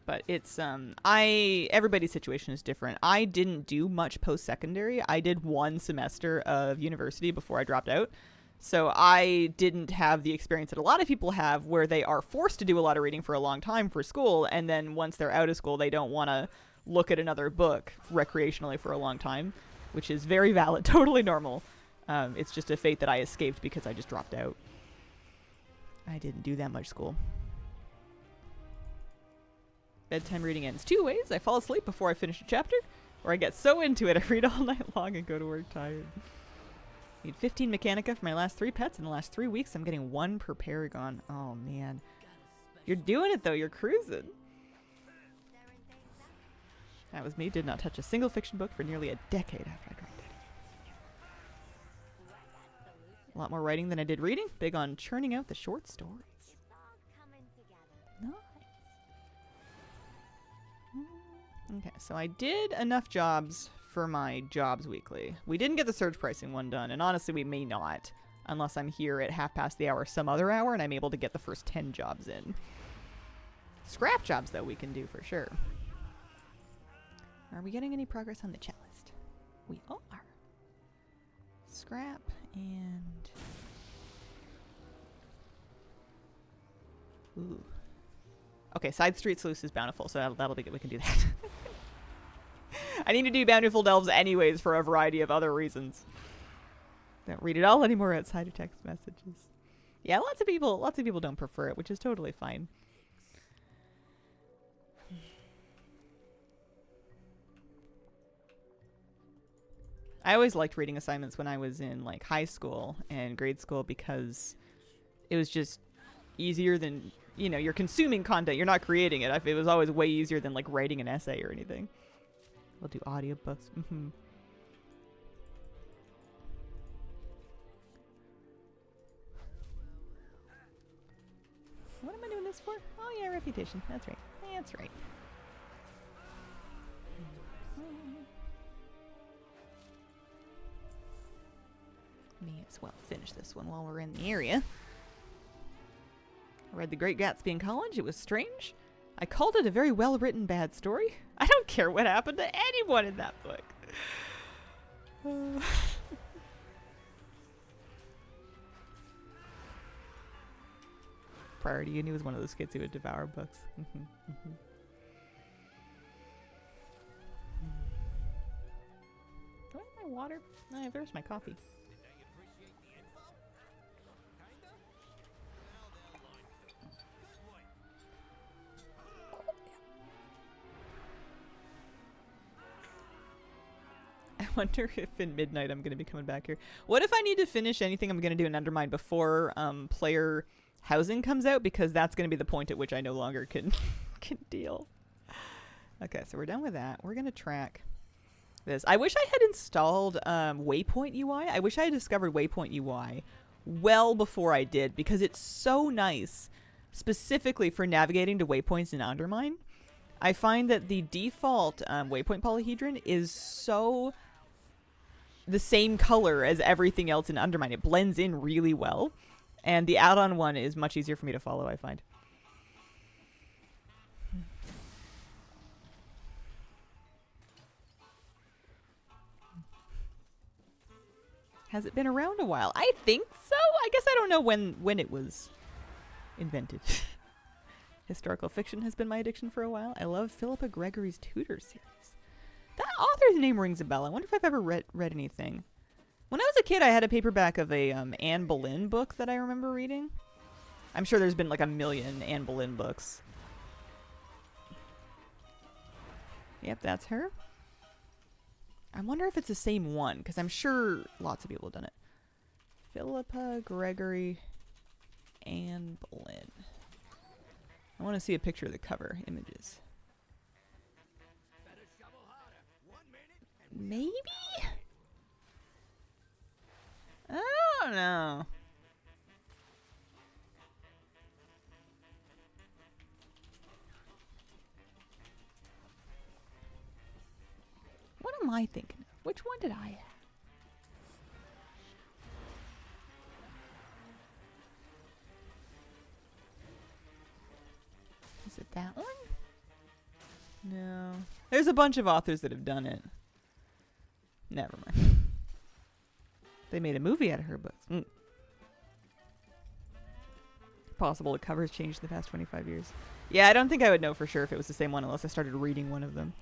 But it's, everybody's situation is different. I didn't do much post-secondary. I did one semester of university before I dropped out. So I didn't have the experience that a lot of people have where they are forced to do a lot of reading for a long time for school, and then once they're out of school, they don't want to look at another book recreationally for a long time, which is very valid, totally normal. It's just a fate that I escaped because I just dropped out. I didn't do that much school. Bedtime reading ends two ways. I fall asleep before I finish a chapter, or I get so into it I read all night long and go to work tired. Need 15 Mechanica for my last 3 pets. In the last 3 weeks, I'm getting 1 per Paragon. Oh, man. You're doing it, though. You're cruising. That was me. Did not touch a single fiction book for nearly a decade after I dropped it. A lot more writing than I did reading. Big on churning out the short stories. Nice. Okay, so I did enough jobs for my jobs weekly. We didn't get the surge pricing one done, and honestly we may not, unless I'm here at 1/2 some other hour and I'm able to get the first 10 jobs in. Scrap jobs, though, we can do for sure. Are we getting any progress on the checklist? We are. Scrap and... Ooh. Okay, Side Street Sluice is bountiful, so that'll be good. We can do that. I need to do Bountiful Delves anyways for a variety of other reasons. Don't read it all anymore outside of text messages. Yeah, lots of people don't prefer it, which is totally fine. I always liked reading assignments when I was in like high school and grade school because it was just easier than, you know, you're consuming content, you're not creating it. It was always way easier than like writing an essay or anything. We'll do audiobooks. What am I doing this for? Oh yeah, reputation. That's right. That's right. May as well finish this one while we're in the area. I read The Great Gatsby in college. It was strange. I called it a very well-written bad story. I don't care what happened to anyone in that book. Prior to uni was one of those kids who would devour books. Do I have my water? No, there's my coffee. I wonder if in midnight I'm going to be coming back here. What if I need to finish anything I'm going to do in Undermine before player housing comes out? Because that's going to be the point at which I no longer can deal. Okay, so we're done with that. We're going to track this. I wish I had installed Waypoint UI. I wish I had discovered Waypoint UI well before I did, because it's so nice specifically for navigating to waypoints in Undermine. I find that the default waypoint polyhedron is so the same color as everything else in Undermine. It blends in really well. And the add-on one is much easier for me to follow, I find. Has it been around a while? I think so. I guess I don't know when it was invented. Historical fiction has been my addiction for a while. I love Philippa Gregory's Tudor series. That author's name rings a bell. I wonder if I've ever read anything. When I was a kid, I had a paperback of a Anne Boleyn book that I remember reading. I'm sure there's been like a million Anne Boleyn books. Yep, that's her. I wonder if it's the same one, because I'm sure lots of people have done it. Philippa Gregory, Anne Boleyn. I want to see a picture of the cover images. Maybe? I don't know. What am I thinking of? Which one did I have? Is it that one? No. There's a bunch of authors that have done it. Never mind. They made a movie out of her books. Possible the covers changed in the past 25 years. Yeah, I don't think I would know for sure if it was the same one unless I started reading one of them.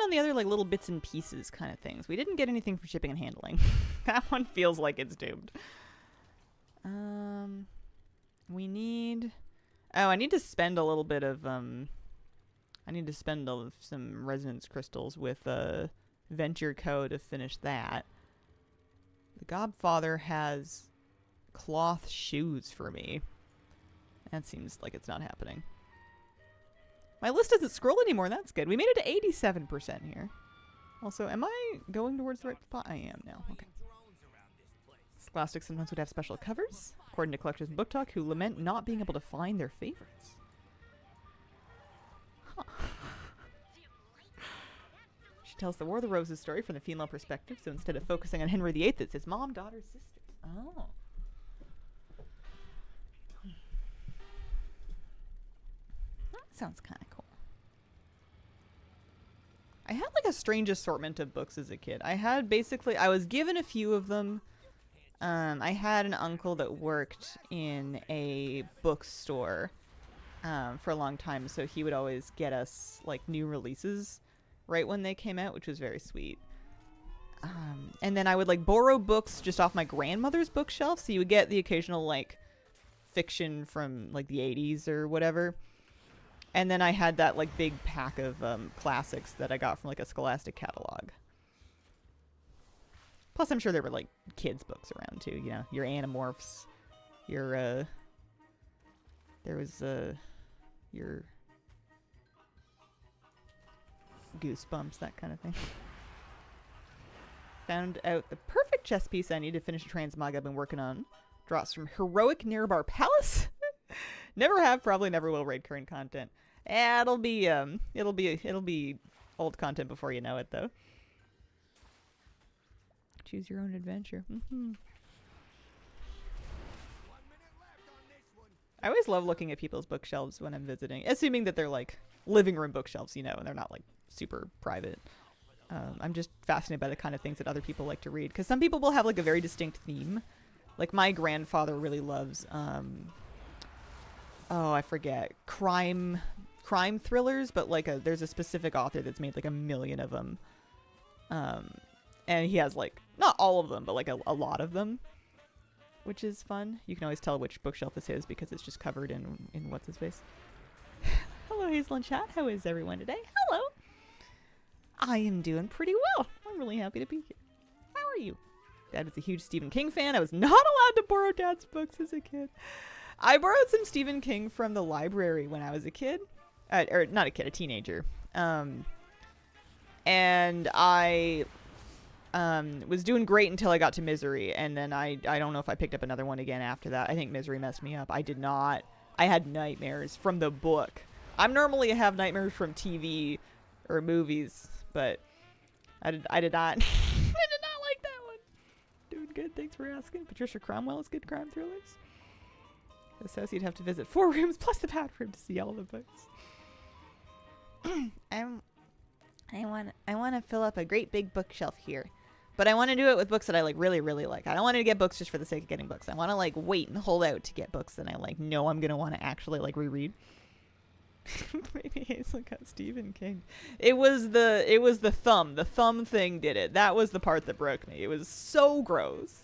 On the other like little bits and pieces kind of things. We didn't get anything for shipping and handling. That one feels like it's doomed. We need... Oh, I need to spend a little bit of... I need to spend some resonance crystals with Venture Co. to finish that. The Godfather has cloth shoes for me. That seems like it's not happening. My list doesn't scroll anymore. That's good. We made it to 87% here. Also, am I going towards the right spot? I am now. Okay. Scholastic sometimes would have special covers, according to collectors in Book Talk, who lament not being able to find their favorites. Huh. She tells the War of the Roses story from the female perspective, so instead of focusing on Henry VIII, it's his mom, daughter, sisters. Oh. Sounds kind of cool. I had like a strange assortment of books as a kid. I was given a few of them. I had an uncle that worked in a bookstore for a long time, so he would always get us like new releases right when they came out, which was very sweet. And then I would like borrow books just off my grandmother's bookshelf, so you would get the occasional like fiction from like the 80s or whatever. And then I had that like big pack of classics that I got from like a Scholastic catalog. Plus, I'm sure there were like kids' books around too. You know, your Animorphs, your there was your Goosebumps, that kind of thing. Found out the perfect chess piece I need to finish a transmog I've been working on. Drops from Heroic Nirabar Palace. Never have, probably never will raid current content. It'll be old content before you know it, though. Choose your own adventure. I always love looking at people's bookshelves when I'm visiting, assuming that they're like living room bookshelves, you know, and they're not like super private. I'm just fascinated by the kind of things that other people like to read, because some people will have like a very distinct theme. Like my grandfather really loves, I forget, crime thrillers, but like there's a specific author that's made like a million of them. And he has like, not all of them, but like a lot of them, which is fun. You can always tell which bookshelf is his because it's just covered in what's his face. Hello, Hazel and chat. How is everyone today? Hello. I am doing pretty well. I'm really happy to be here. How are you? Dad is a huge Stephen King fan. I was not allowed to borrow Dad's books as a kid. I borrowed some Stephen King from the library when I was a kid. or not a kid, a teenager. And I was doing great until I got to Misery, and then I don't know if I picked up another one again after that. I think Misery messed me up. I did not. I had nightmares from the book. I'm normally have nightmares from TV or movies, but I did not. I did not like that one. Doing good. Thanks for asking. Patricia Cromwell is good crime thrillers. It says you'd have to visit 4 rooms plus the bathroom to see all the books. I want to fill up a great big bookshelf here. But I want to do it with books that I like really, really like. I don't want to get books just for the sake of getting books. I want to like wait and hold out to get books that I like know I'm going to want to actually like reread. Maybe Hazel got Stephen King. It was the thumb. The thumb thing did it. That was the part that broke me. It was so gross.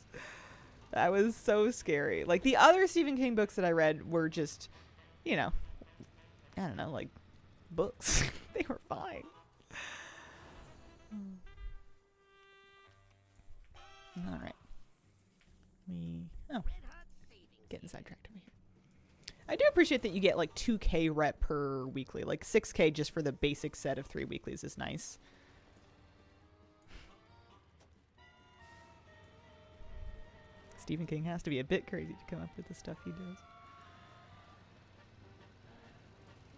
That was so scary. Like the other Stephen King books that I read were just, you know, I don't know, like books. They were fine. All right. Getting sidetracked over here. I do appreciate that you get like 2K rep per weekly. Like 6K just for the basic set of 3 weeklies is nice. Stephen King has to be a bit crazy to come up with the stuff he does.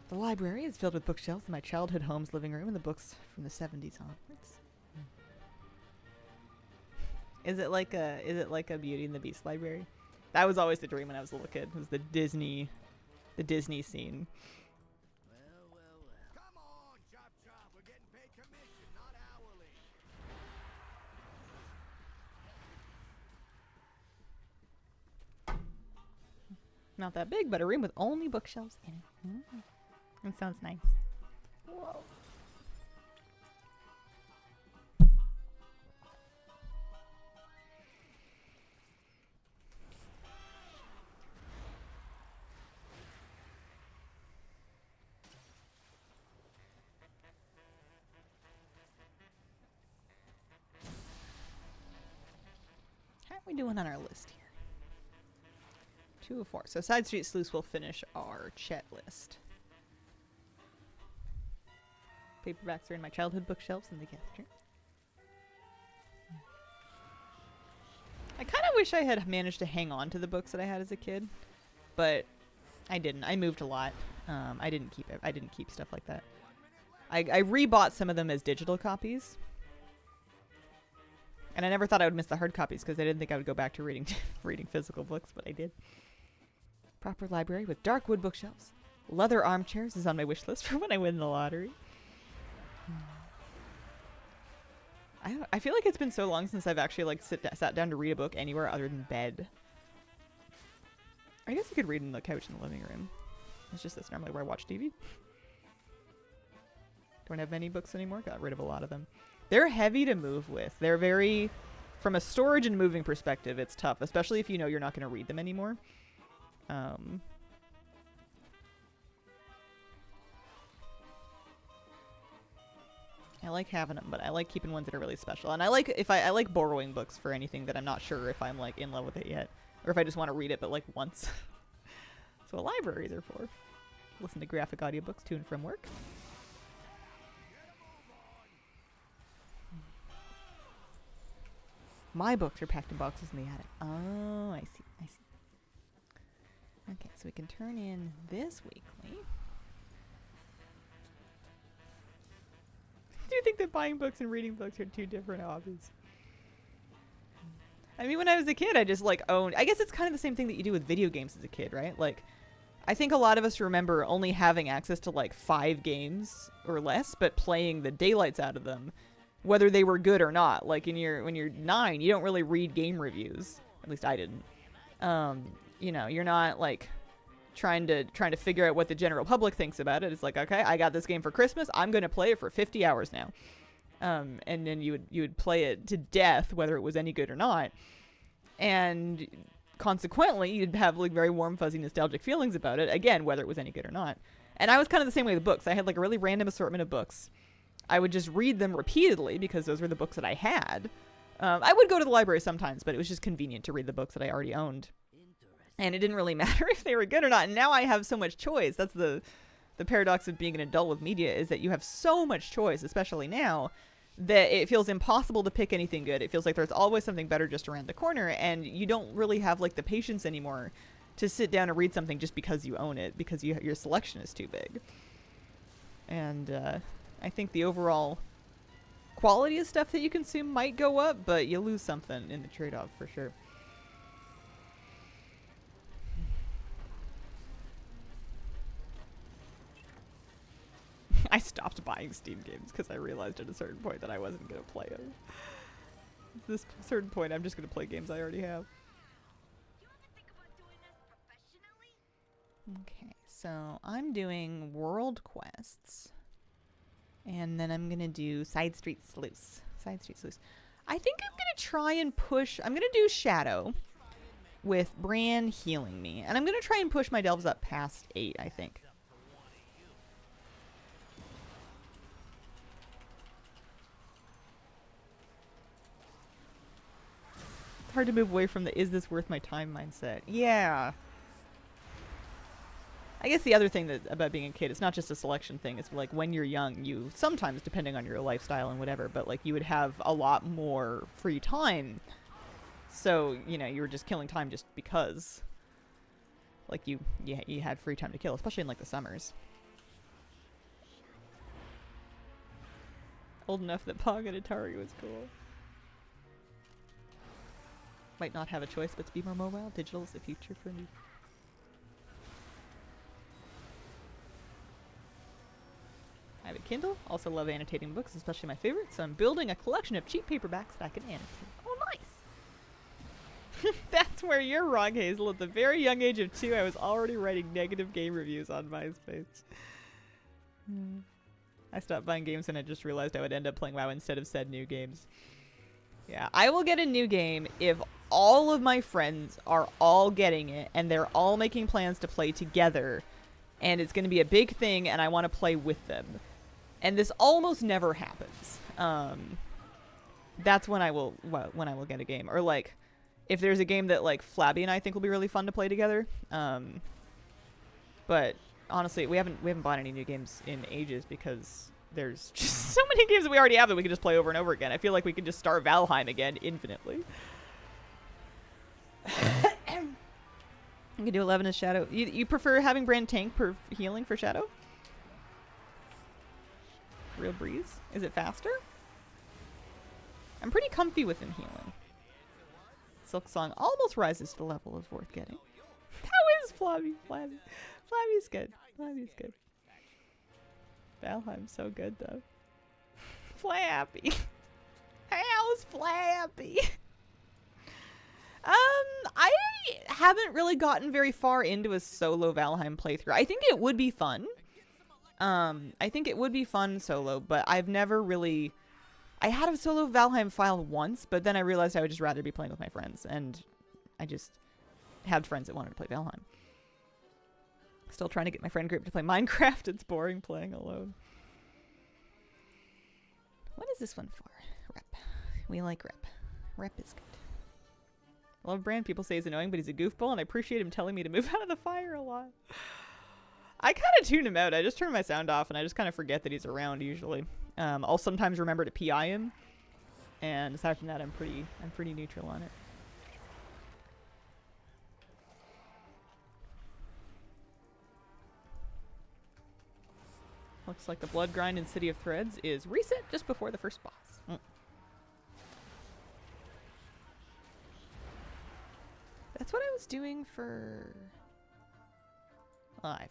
The library is filled with bookshelves in my childhood home's living room and the books from the 70s onwards. Is it like a Beauty and the Beast library? That was always the dream when I was a little kid. Was the Disney scene. Well. Come on, chop. We're getting paid commission, not hourly. Not that big, but a room with only bookshelves in it. That sounds nice. Whoa. How are we doing on our list here? 2 of 4. So Side Street Sleuths will finish our Chet list. Paperbacks are in my childhood bookshelves in the guest room. I kind of wish I had managed to hang on to the books that I had as a kid, but I didn't. I moved a lot. I didn't keep it. I didn't keep stuff like that. I rebought some of them as digital copies. And I never thought I would miss the hard copies because I didn't think I would go back to reading physical books, but I did. Proper library with dark wood bookshelves. Leather armchairs is on my wish list for when I win the lottery. I feel like it's been so long since I've actually like sat down to read a book anywhere other than bed. I guess you could read on the couch in the living room. It's just that's normally where I watch TV. Don't have many books anymore. Got rid of a lot of them. They're heavy to move with. They're very, from a storage and moving perspective, it's tough, especially if you know you're not going to read them anymore. I like having them, but I like keeping ones that are really special. And I like borrowing books for anything that I'm not sure if I'm like in love with it yet, or if I just want to read it, but like once. So a library are for. Listen to graphic audiobooks to and from work. My books are packed in boxes in the attic. Oh, I see. Okay, so we can turn in this weekly. Do you think that buying books and reading books are 2 different hobbies? I mean, when I was a kid, I just like owned... I guess it's kind of the same thing that you do with video games as a kid, right? Like, I think a lot of us remember only having access to like 5 games or less, but playing the daylights out of them, whether they were good or not. Like when you're 9, you don't really read game reviews. At least I didn't. You know, you're not like trying to figure out what the general public thinks about it. It's like, okay, I got this game for Christmas. I'm going to play it for 50 hours now. And then you would play it to death, whether it was any good or not. And consequently, you'd have like very warm, fuzzy, nostalgic feelings about it. Again, whether it was any good or not. And I was kind of the same way with books. I had like a really random assortment of books. I would just read them repeatedly because those were the books that I had. I would go to the library sometimes, but it was just convenient to read the books that I already owned. And it didn't really matter if they were good or not. And now I have so much choice. That's the the paradox of being an adult with media is that you have so much choice, especially now, that it feels impossible to pick anything good. It feels like there's always something better just around the corner, and you don't really have like the patience anymore to sit down and read something just because you own it, because your selection is too big. And I think the overall quality of stuff that you consume might go up, but you lose something in the trade-off for sure. I stopped buying Steam games because I realized at a certain point that I wasn't going to play them. At this certain point, I'm just going to play games I already have. Okay, so I'm doing world quests. And then I'm going to do Side Street Sleuths. Side Street Sleuths. I think I'm going to try and push... I'm going to do Shadow with Bran healing me. And I'm going to try and push my delves up past 8, I think. It's hard to move away from the is this worth my time mindset. Yeah. I guess the other thing that about being a kid, it's not just a selection thing. It's like when you're young, you sometimes, depending on your lifestyle and whatever, but like you would have a lot more free time. So, you know, you were just killing time just because. Like you had free time to kill, especially in like the summers. Old enough that Pog and Atari was cool. Might not have a choice but to be more mobile. Digital is the future for me. I have a Kindle. Also love annotating books, especially my favorites. So I'm building a collection of cheap paperbacks that I can annotate. Oh, nice! That's where you're wrong, Hazel. At the very young age of 2, I was already writing negative game reviews on MySpace. I stopped buying games and I just realized I would end up playing WoW instead of said new games. Yeah, I will get a new game if all of my friends are all getting it and they're all making plans to play together. And it's going to be a big thing and I want to play with them. And this almost never happens. That's when I will get a game. Or like, if there's a game that like Flabby and I think will be really fun to play together. But honestly, we haven't bought any new games in ages because there's just so many games that we already have that we can just play over and over again. I feel like we could just start Valheim again infinitely. You can do 11 as Shadow. You prefer having Bran tank per healing for Shadow? Real breeze? Is it faster? I'm pretty comfy with him healing. Silk Song almost rises to the level of worth getting. How is Flabby? Flabby's good. Flabby's good. Valheim's so good though. Flappy. How's Flappy? I haven't really gotten very far into a solo Valheim playthrough. I think it would be fun. I think it would be fun solo, but I've never really... I had a solo Valheim file once, but then I realized I would just rather be playing with my friends, and I just had friends that wanted to play Valheim. Still trying to get my friend group to play Minecraft. It's boring playing alone. What is this one for? Rep. We like Rep. Rep is good. Love Bran. People say he's annoying, but he's a goofball, and I appreciate him telling me to move out of the fire a lot. I kind of tune him out. I just turn my sound off, and I just kind of forget that he's around usually. I'll sometimes remember to PI him, and aside from that, I'm pretty neutral on it. Looks like the blood grind in City of Threads is reset just before the first boss. That's what I was doing for... Oh, I forget.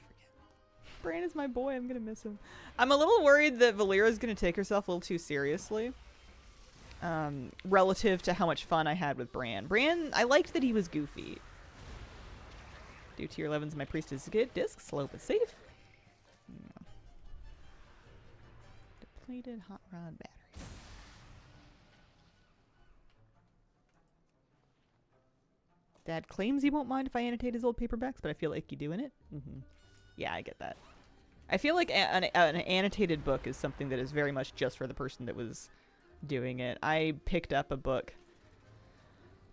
Bran is my boy. I'm going to miss him. I'm a little worried that Valera's going to take herself a little too seriously. Relative to how much fun I had with Bran. Bran, I liked that he was goofy. Do tier 11s, my priest is good. Disc, slow but safe. No. Depleted hot rod batteries. Dad claims he won't mind if I annotate his old paperbacks, but I feel like you do in it. Yeah, I get that. I feel like an annotated book is something that is very much just for the person that was doing it. I picked up a book.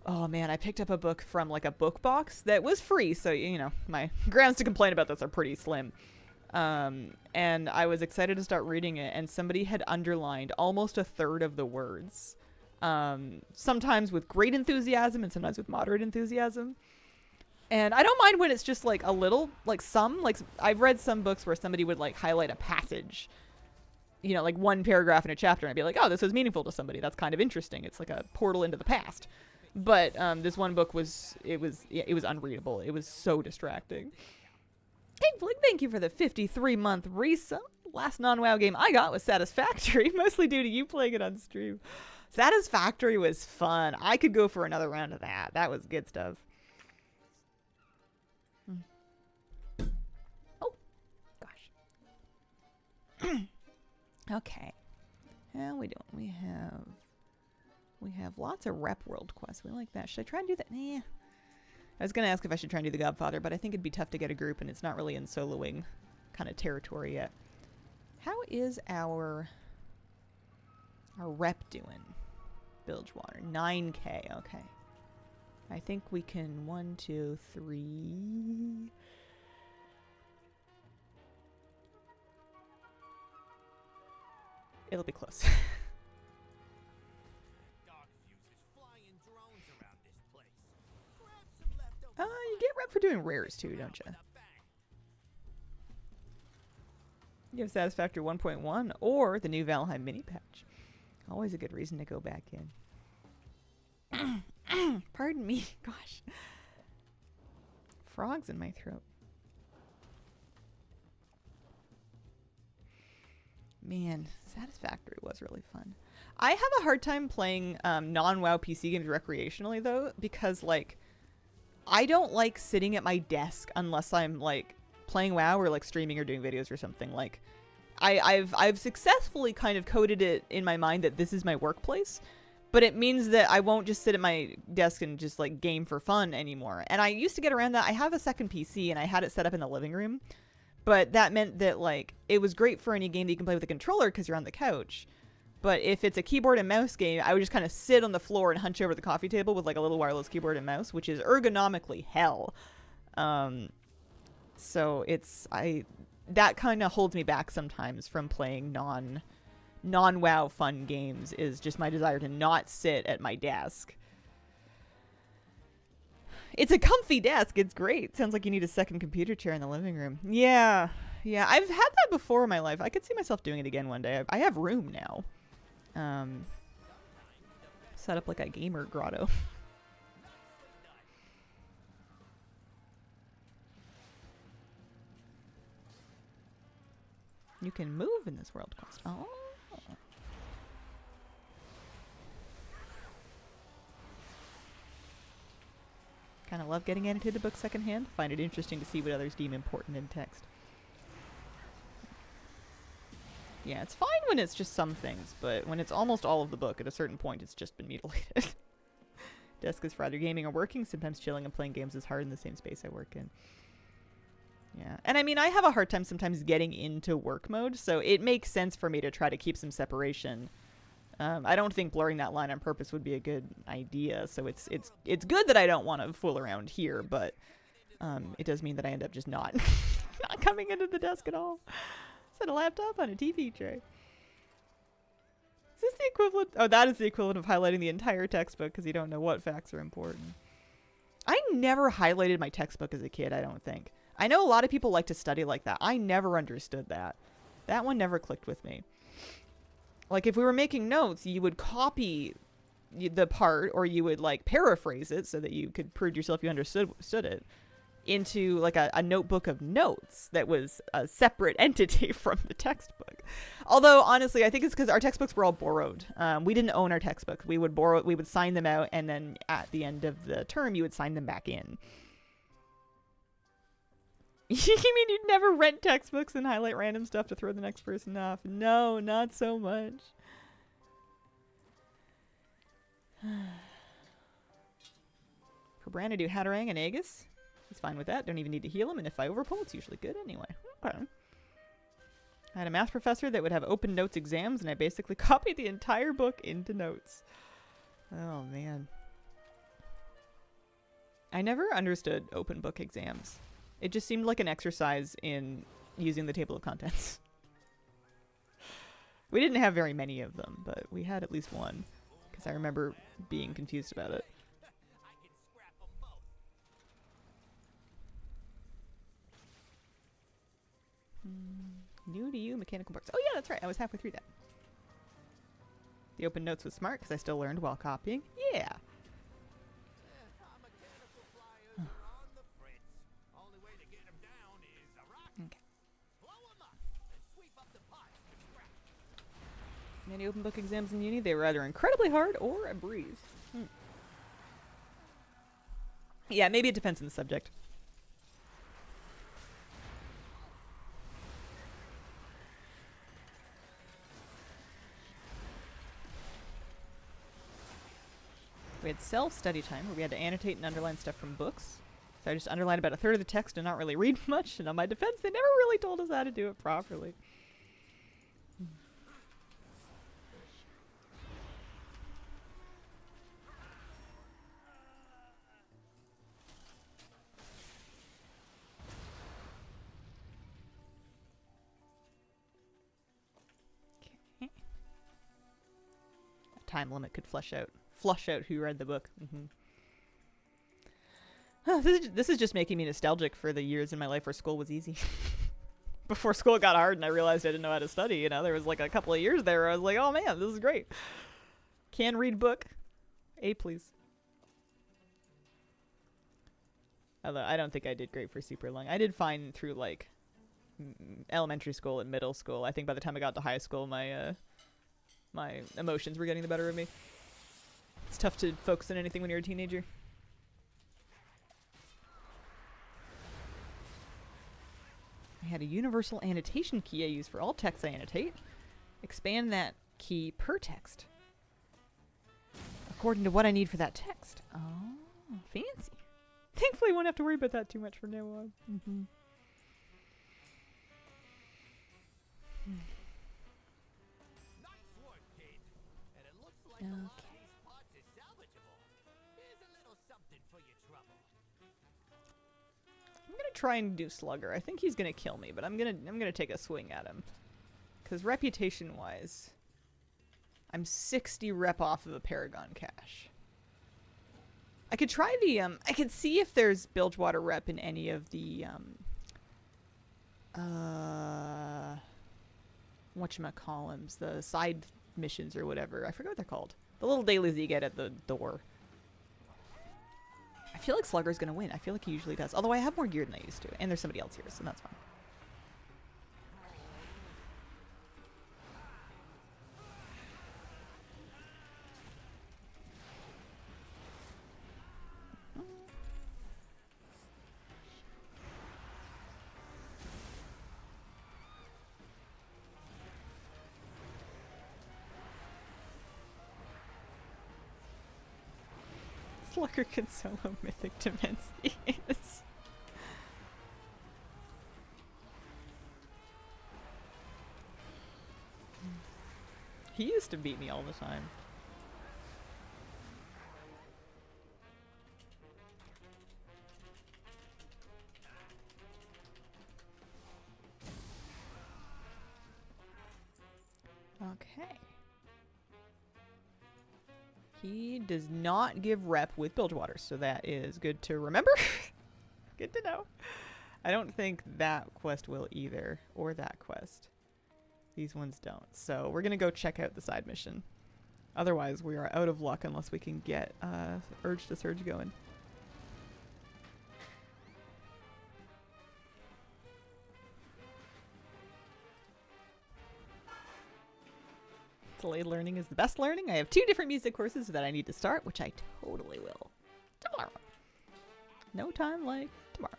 Oh man, I picked up a book from like a book box that was free, so you know, my grounds to complain about this are pretty slim. And I was excited to start reading it, and somebody had underlined almost a third of the words. Sometimes with great enthusiasm and sometimes with moderate enthusiasm. And I don't mind when it's just like a little, like I've read some books where somebody would like highlight a passage, you know, like one paragraph in a chapter, and I'd be like, oh, this was meaningful to somebody. That's kind of interesting. It's like a portal into the past. But this one book was unreadable. It was so distracting. Hey, Blake, thank you for the 53-month resub. Last non-WoW game I got was Satisfactory, mostly due to you playing it on stream. Satisfactory was fun. I could go for another round of that. That was good stuff. Oh, gosh. Okay. How we doing? We have lots of rep world quests. We like that. Should I try and do that? Nah. I was going to ask if I should try and do the Godfather, but I think it'd be tough to get a group, and it's not really in soloing kind of territory yet. How is our rep doing? Bilgewater. 9K. Okay. I think we can 1, 2, 3. It'll be close. You get rep for doing rares too, don't you? You have Satisfactory 1.1 or the new Valheim mini patch. Always a good reason to go back in. Pardon me. Gosh. Frogs in my throat. Man, Satisfactory was really fun. I have a hard time playing non-WoW PC games recreationally, though, because, like, I don't like sitting at my desk unless I'm, like, playing WoW or, like, streaming or doing videos or something. Like, I've successfully kind of coded it in my mind that this is my workplace, but it means that I won't just sit at my desk and just, like, game for fun anymore. And I used to get around that. I have a second PC, and I had it set up in the living room. But that meant that, like, it was great for any game that you can play with a controller because you're on the couch. But if it's a keyboard and mouse game, I would just kind of sit on the floor and hunch over the coffee table with, like, a little wireless keyboard and mouse, which is ergonomically hell. So that kind of holds me back sometimes from playing non-WoW fun games, is just my desire to not sit at my desk. It's a comfy desk. It's great. Sounds like you need a second computer chair in the living room. Yeah. I've had that before in my life. I could see myself doing it again one day. I have room now. Set up like a gamer grotto. You can move in this world quest. Oh. Kind of love getting annotated books secondhand. Find it interesting to see what others deem important in text. Yeah, it's fine when it's just some things, but when it's almost all of the book, at a certain point, it's just been mutilated. Desk is for either gaming or working. Sometimes chilling and playing games is hard in the same space I work in. Yeah, and I mean, I have a hard time sometimes getting into work mode, so it makes sense for me to try to keep some separation. I don't think blurring that line on purpose would be a good idea, so it's good that I don't want to fool around here, but it does mean that I end up just not coming into the desk at all. Set a laptop on a TV tray. Is this the equivalent? Oh, that is the equivalent of highlighting the entire textbook because you don't know what facts are important. I never highlighted my textbook as a kid, I don't think. I know a lot of people like to study like that. I never understood that. That one never clicked with me. Like, if we were making notes, you would copy the part, or you would, like, paraphrase it so that you could prove yourself you understood it into, like, a notebook of notes that was a separate entity from the textbook. Although, honestly, I think it's because our textbooks were all borrowed. We didn't own our textbooks. We would sign them out, and then at the end of the term, you would sign them back in. You mean you'd never rent textbooks and highlight random stuff to throw the next person off? No, not so much. For Bran, I do Hatterang and Aegis. He's fine with that. Don't even need to heal him, and if I overpull, it's usually good anyway. Okay. I had a math professor that would have open notes exams, and I basically copied the entire book into notes. Oh, man. I never understood open book exams. It just seemed like an exercise in using the table of contents. We didn't have very many of them, but we had at least one. Because I remember being confused about it. New to you, mechanical parts. Oh yeah, that's right. I was halfway through that. The open notes was smart because I still learned while copying. Yeah. Okay. Many open book exams in uni, they were either incredibly hard or a breeze. Yeah, maybe it depends on the subject. We had self-study time where we had to annotate and underline stuff from books. So I just underlined about a third of the text and not really read much. And on my defense, they never really told us how to do it properly. Okay. A time limit could flush out who read the book. This is just making me nostalgic for the years in my life where school was easy. Before school got hard and I realized I didn't know how to study, you know, there was like a couple of years there where I was like, oh man, this is great. Can read book. A please. Although I don't think I did great for super long. I did fine through like elementary school and middle school. I think by the time I got to high school, my my emotions were getting the better of me. It's tough to focus on anything when you're a teenager. I had a universal annotation key I use for all texts I annotate. Expand that key per text according to what I need for that text. Oh, fancy. Thankfully, I won't have to worry about that too much from now on. Nice work, kid. And it looks like a lot of these parts are salvageable. Here's a little something for your trouble. I'm gonna try and do Slugger. I think he's gonna kill me, but I'm gonna take a swing at him. Cause reputation wise, I'm 60 rep off of a Paragon cache. I could try the I could see if there's Bilgewater rep in any of the whatchamacallums, the side missions or whatever. I forget what they're called. The little dailies you get at the door. I feel like Slugger's gonna win. I feel like he usually does. Although I have more gear than I used to. And there's somebody else here, so that's fine. Slugger can solo Mythic Dimensions. He used to beat me all the time. Okay. He does not give rep with Bilgewater, so that is good to remember. Good to know. I don't think that quest will either, or that quest. These ones don't. So we're going to go check out the side mission. Otherwise, we are out of luck unless we can get Urge to Surge going. Delayed learning is the best learning. I have 2 different music courses that I need to start, which I totally will. Tomorrow. No time like tomorrow.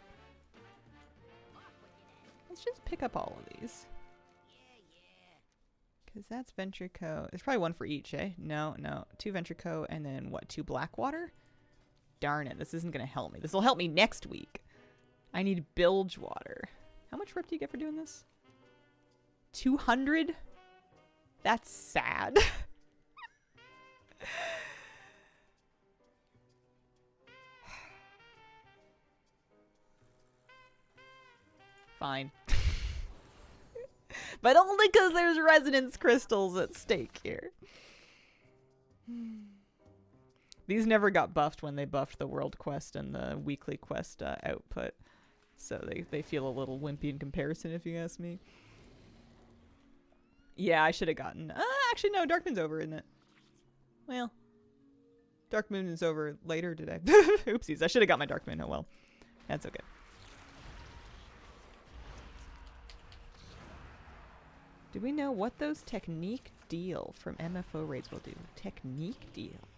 Let's just pick up all of these. Because that's Venture Co. There's probably one for each, eh? No. 2 Venture Co. and then what? 2 Blackwater? Darn it. This isn't going to help me. This will help me next week. I need Bilgewater. How much rep do you get for doing this? 200? That's sad. Fine. But only because there's resonance crystals at stake here. These never got buffed when they buffed the world quest and the weekly quest output. So they feel a little wimpy in comparison, if you ask me. Yeah, I should have gotten... actually, no, Dark Moon's over, isn't it? Well, Dark Moon is over later today. Oopsies, I should have got my Dark Moon. Oh, well. That's okay. Do we know what those Technique Deal from MFO raids will do? Technique Deal?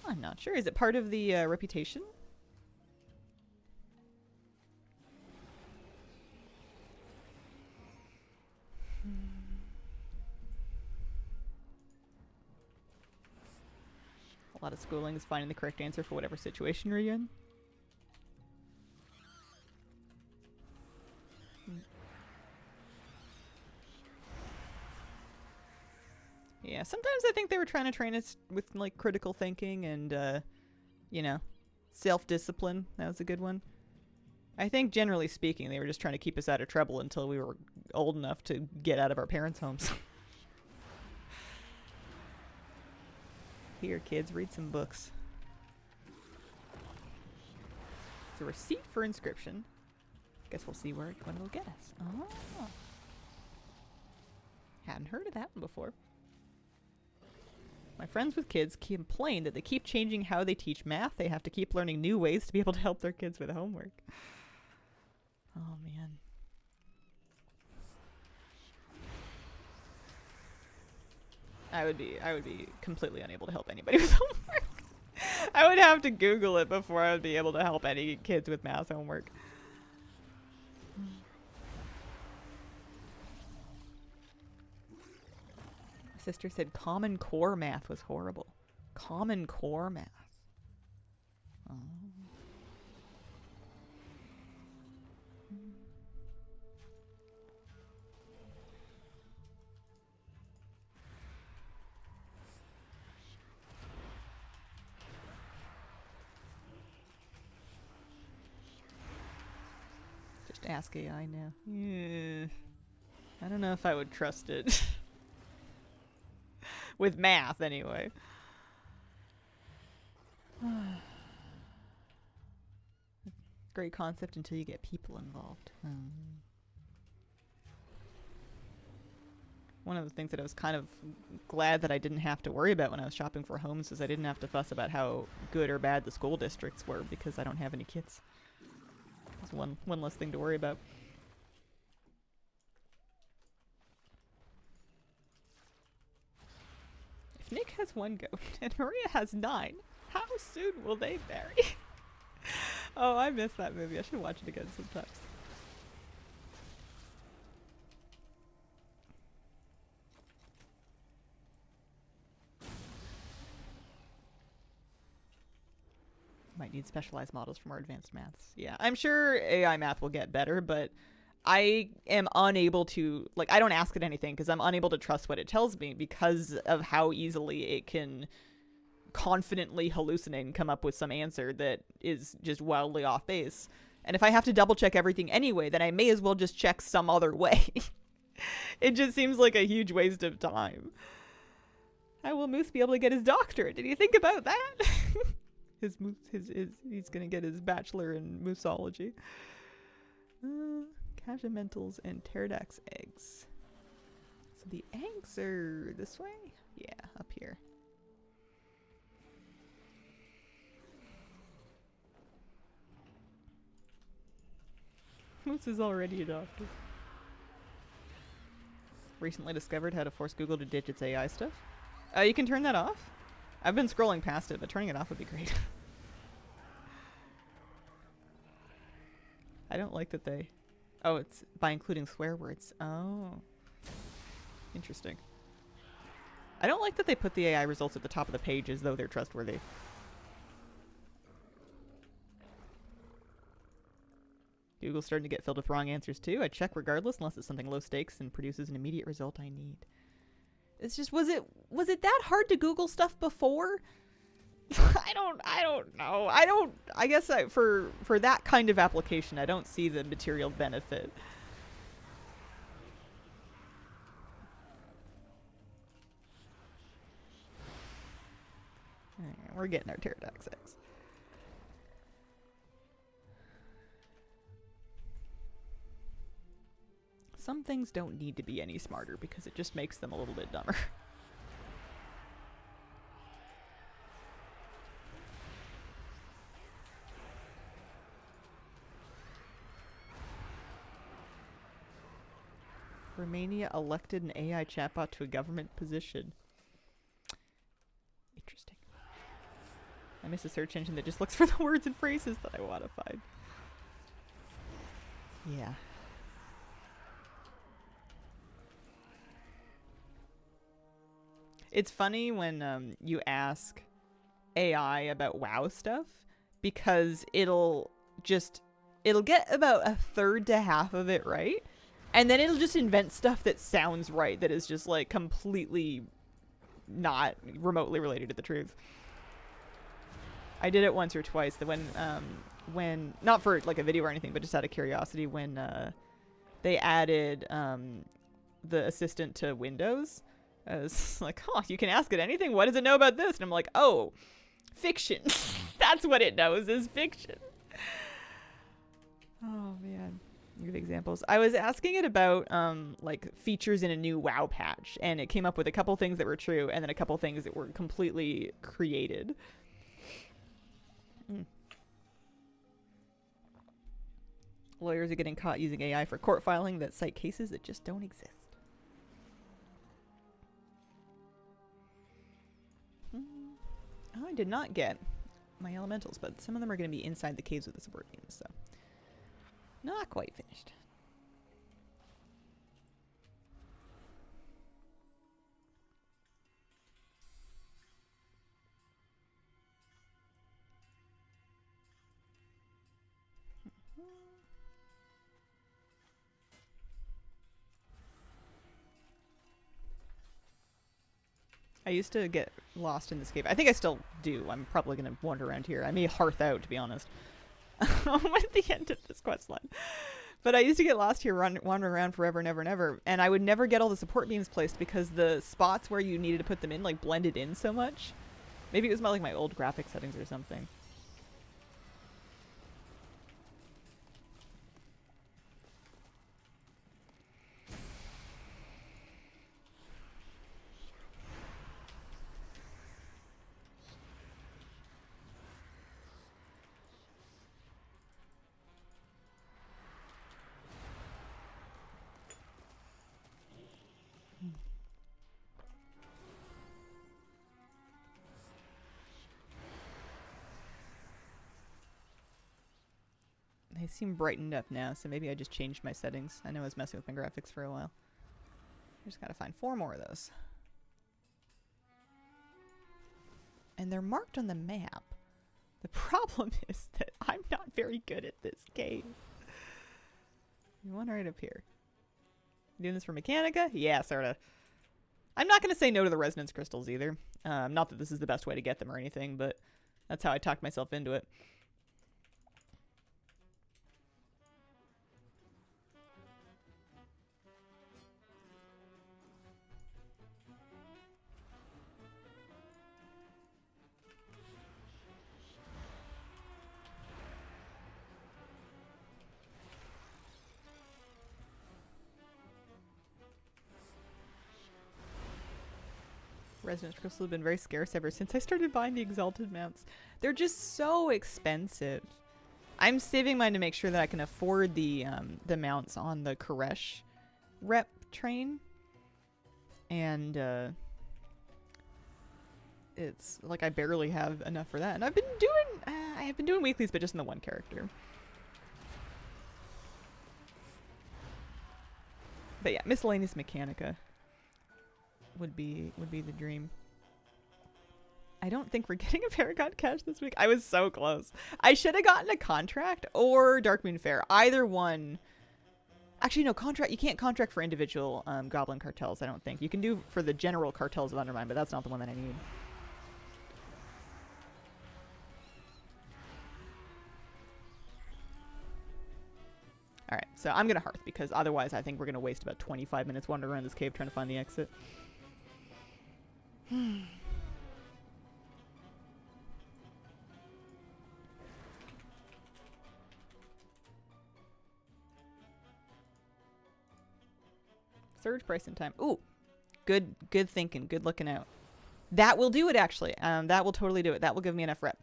I'm not sure. Is it part of the reputation? A lot of schooling is finding the correct answer for whatever situation you're in. Yeah, sometimes I think they were trying to train us with, like, critical thinking and, you know, self-discipline. That was a good one. I think, generally speaking, they were just trying to keep us out of trouble until we were old enough to get out of our parents' homes. Here, kids, read some books. It's a receipt for inscription. Guess we'll see when it'll get us. Oh. Hadn't heard of that one before. My friends with kids complain that they keep changing how they teach math. They have to keep learning new ways to be able to help their kids with homework. Oh, man. I would be completely unable to help anybody with homework. I would have to Google it before I would be able to help any kids with math homework. My sister said Common Core math was horrible. Common Core math. Oh. Ask AI now. Yeah. I don't know if I would trust it. With math, anyway. Great concept until you get people involved. One of the things that I was kind of glad that I didn't have to worry about when I was shopping for homes is I didn't have to fuss about how good or bad the school districts were because I don't have any kids. One less thing to worry about. If Nick has 1 goat and Maria has 9, how soon will they marry? Oh, I missed that movie. I should watch it again sometimes. Might need specialized models for more advanced maths. Yeah, I'm sure AI math will get better, but I am unable to, like, I don't ask it anything because I'm unable to trust what it tells me because of how easily it can confidently hallucinate and come up with some answer that is just wildly off base. And if I have to double check everything anyway, then I may as well just check some other way. It just seems like a huge waste of time. How will Moose be able to get his doctorate? Did you think about that? He's gonna get his bachelor in moosology. Cajamentals and pterodax eggs. So the eggs are this way? Yeah, up here. Moose is already a doctor. Recently discovered how to force Google to ditch its AI stuff. You can turn that off? I've been scrolling past it, but turning it off would be great. I don't like that they... Oh, it's by including swear words. Oh. Interesting. I don't like that they put the AI results at the top of the page as though they're trustworthy. Google's starting to get filled with wrong answers too. I check regardless unless it's something low stakes and produces an immediate result I need. It's just, was it that hard to Google stuff before? I don't know. I guess for that kind of application, I don't see the material benefit. We're getting our pterodactyls. Some things don't need to be any smarter because it just makes them a little bit dumber. Romania elected an AI chatbot to a government position. Interesting. I miss a search engine that just looks for the words and phrases that I want to find. Yeah. It's funny when you ask AI about WoW stuff because it'll get about a third to half of it right. And then it'll just invent stuff that sounds right that is just like completely not remotely related to the truth. I did it once or twice. When not for like a video or anything, but just out of curiosity, when they added the assistant to Windows, I was like, "Oh, you can ask it anything. What does it know about this?" And I'm like, "Oh, fiction. That's what it knows is fiction." Oh man. Give examples. I was asking it about like features in a new WoW patch, and it came up with a couple things that were true, and then a couple things that were completely created. Lawyers are getting caught using AI for court filing that cite cases that just don't exist. Oh, I did not get my elementals, but some of them are going to be inside the caves with the support beams, so not quite finished. I used to get lost in this cave. I think I still do. I'm probably going to wander around here. I may hearth out, to be honest. I'm at the end of this quest line. But I used to get lost here, wander around forever and ever and ever. And I would never get all the support beams placed because the spots where you needed to put them in like blended in so much. Maybe it was like my old graphic settings or something. They seem brightened up now, so maybe I just changed my settings. I know I was messing with my graphics for a while. I just gotta find 4 more of those. And they're marked on the map. The problem is that I'm not very good at this game. One right up here. Doing this for Mechanica? Yeah, sorta. I'm not gonna say no to the resonance crystals either. Not that this is the best way to get them or anything, but that's how I talked myself into it. Resonance crystals have been very scarce ever since I started buying the exalted mounts. They're just so expensive. I'm saving mine to make sure that I can afford the mounts on the Koresh rep train. And it's like I barely have enough for that. And I've been doing weeklies, but just in the one character. But yeah, miscellaneous Mechanica would be the dream. I don't think we're getting a Paragon cache this week. I was so close. I should have gotten a contract or Darkmoon Fair. Either one. Actually, no, contract. You can't contract for individual goblin cartels, I don't think. You can do for the general cartels of Undermine, but that's not the one that I need. Alright, so I'm going to hearth because otherwise I think we're going to waste about 25 minutes wandering around this cave trying to find the exit. Surge price in time. Ooh, good thinking. Good looking out. That will do it, actually. That will totally do it. That will give me enough rep.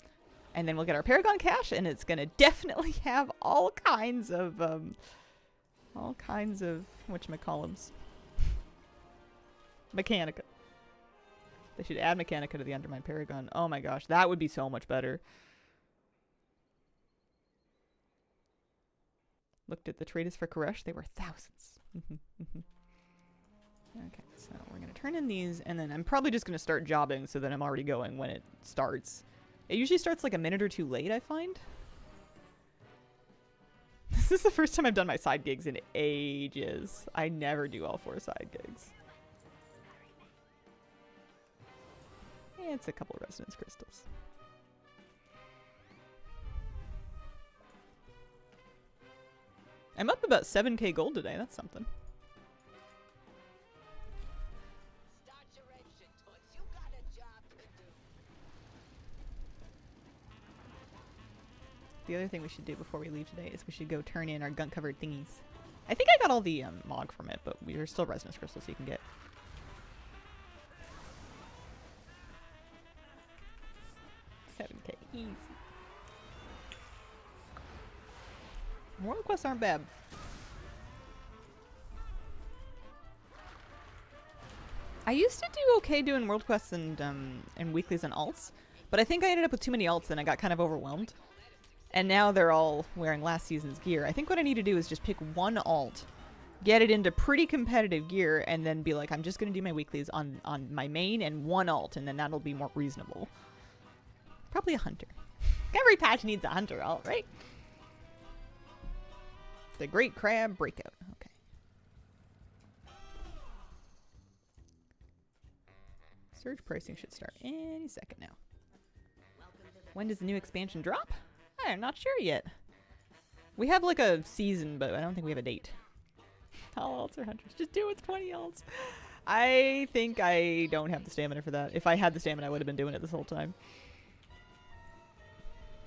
And then we'll get our Paragon cash, and it's going to definitely have all kinds of whatchamacallums. Mechanica. They should add Mechanica to the Undermine Paragon. Oh my gosh, that would be so much better. Looked at the traders for Koresh. They were thousands. Okay, so we're going to turn in these, and then I'm probably just going to start jobbing so that I'm already going when it starts. It usually starts like a minute or two late, I find. This is the first time I've done my side gigs in ages. I never do all 4 side gigs. It's a couple of resonance crystals. I'm up about 7k gold today. That's something. Start your engine, Toots. You got a job to do. The other thing we should do before we leave today is we should go turn in our gunk-covered thingies. I think I got all the mog from it, but there's still resonance crystals you can get. 7k, easy. World quests aren't bad. I used to do okay doing world quests and weeklies and alts, but I think I ended up with too many alts and I got kind of overwhelmed. And now they're all wearing last season's gear. I think what I need to do is just pick one alt, get it into pretty competitive gear, and then be like, I'm just going to do my weeklies on my main and one alt, and then that'll be more reasonable. Probably a hunter. Every patch needs a hunter alt, right? The Great Crab Breakout. Okay. Surge pricing should start any second now. When does the new expansion drop? I'm not sure yet. We have like a season, but I don't think we have a date. All alts are hunters. Just do it with 20 alts. I think I don't have the stamina for that. If I had the stamina, I would have been doing it this whole time.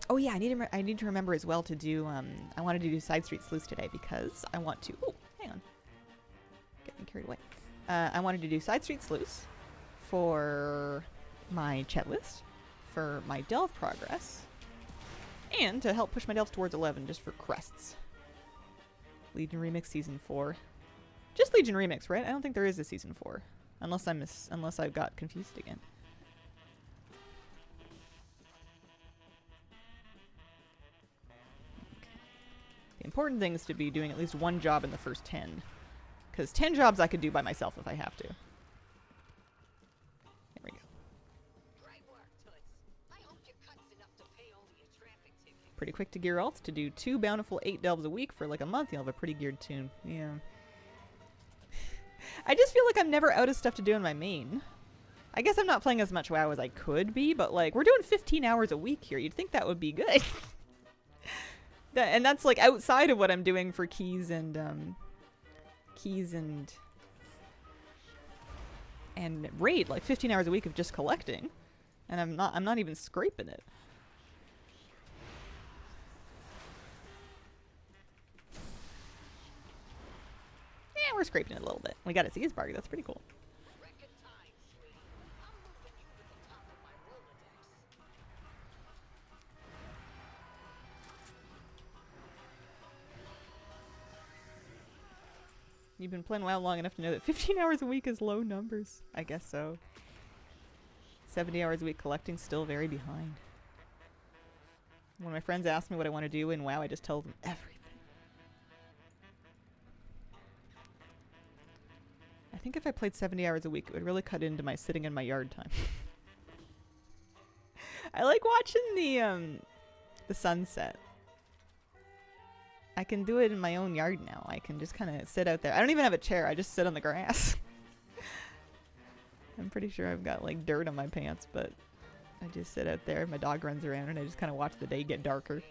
Oh yeah, I need to remember as well to do, I wanted to do Side Street Sleuths today because I want to, oh, hang on. Getting carried away. I wanted to do Side Street Sleuths for my chat list, for my delve progress, and to help push my delves towards 11 just for crests. Legion Remix Season 4. Just Legion Remix, right? I don't think there is a Season 4. Unless I got confused again. The important thing is to be doing at least one job in the first 10. Because 10 jobs I could do by myself if I have to. There we go. Great work, Toots. I hope your cut's enough to pay all your traffic tickets. Pretty quick to gear alts. To do 2 bountiful 8 delves a week for like a month, you'll have a pretty geared tune. Yeah. I just feel like I'm never out of stuff to do in my main. I guess I'm not playing as much WoW as I could be, but like, we're doing 15 hours a week here. You'd think that would be good. And that's like outside of what I'm doing for keys and raid, like 15 hours a week of just collecting, and I'm not even scraping it. Yeah, we're scraping it a little bit. We got a Siesbarg. That's pretty cool. Record time, sweetie. I'm moving you to the top of my Rolodex. You've been playing WoW long enough to know that 15 hours a week is low numbers. I guess so. 70 hours a week collecting, still very behind. When my friends ask me what I want to do in WoW, I just tell them everything. I think if I played 70 hours a week, it would really cut into my sitting in my yard time. I like watching the sunset. I can do it in my own yard now. I can just kind of sit out there. I don't even have a chair. I just sit on the grass. I'm pretty sure I've got like dirt on my pants, but I just sit out there. My dog runs around and I just kind of watch the day get darker.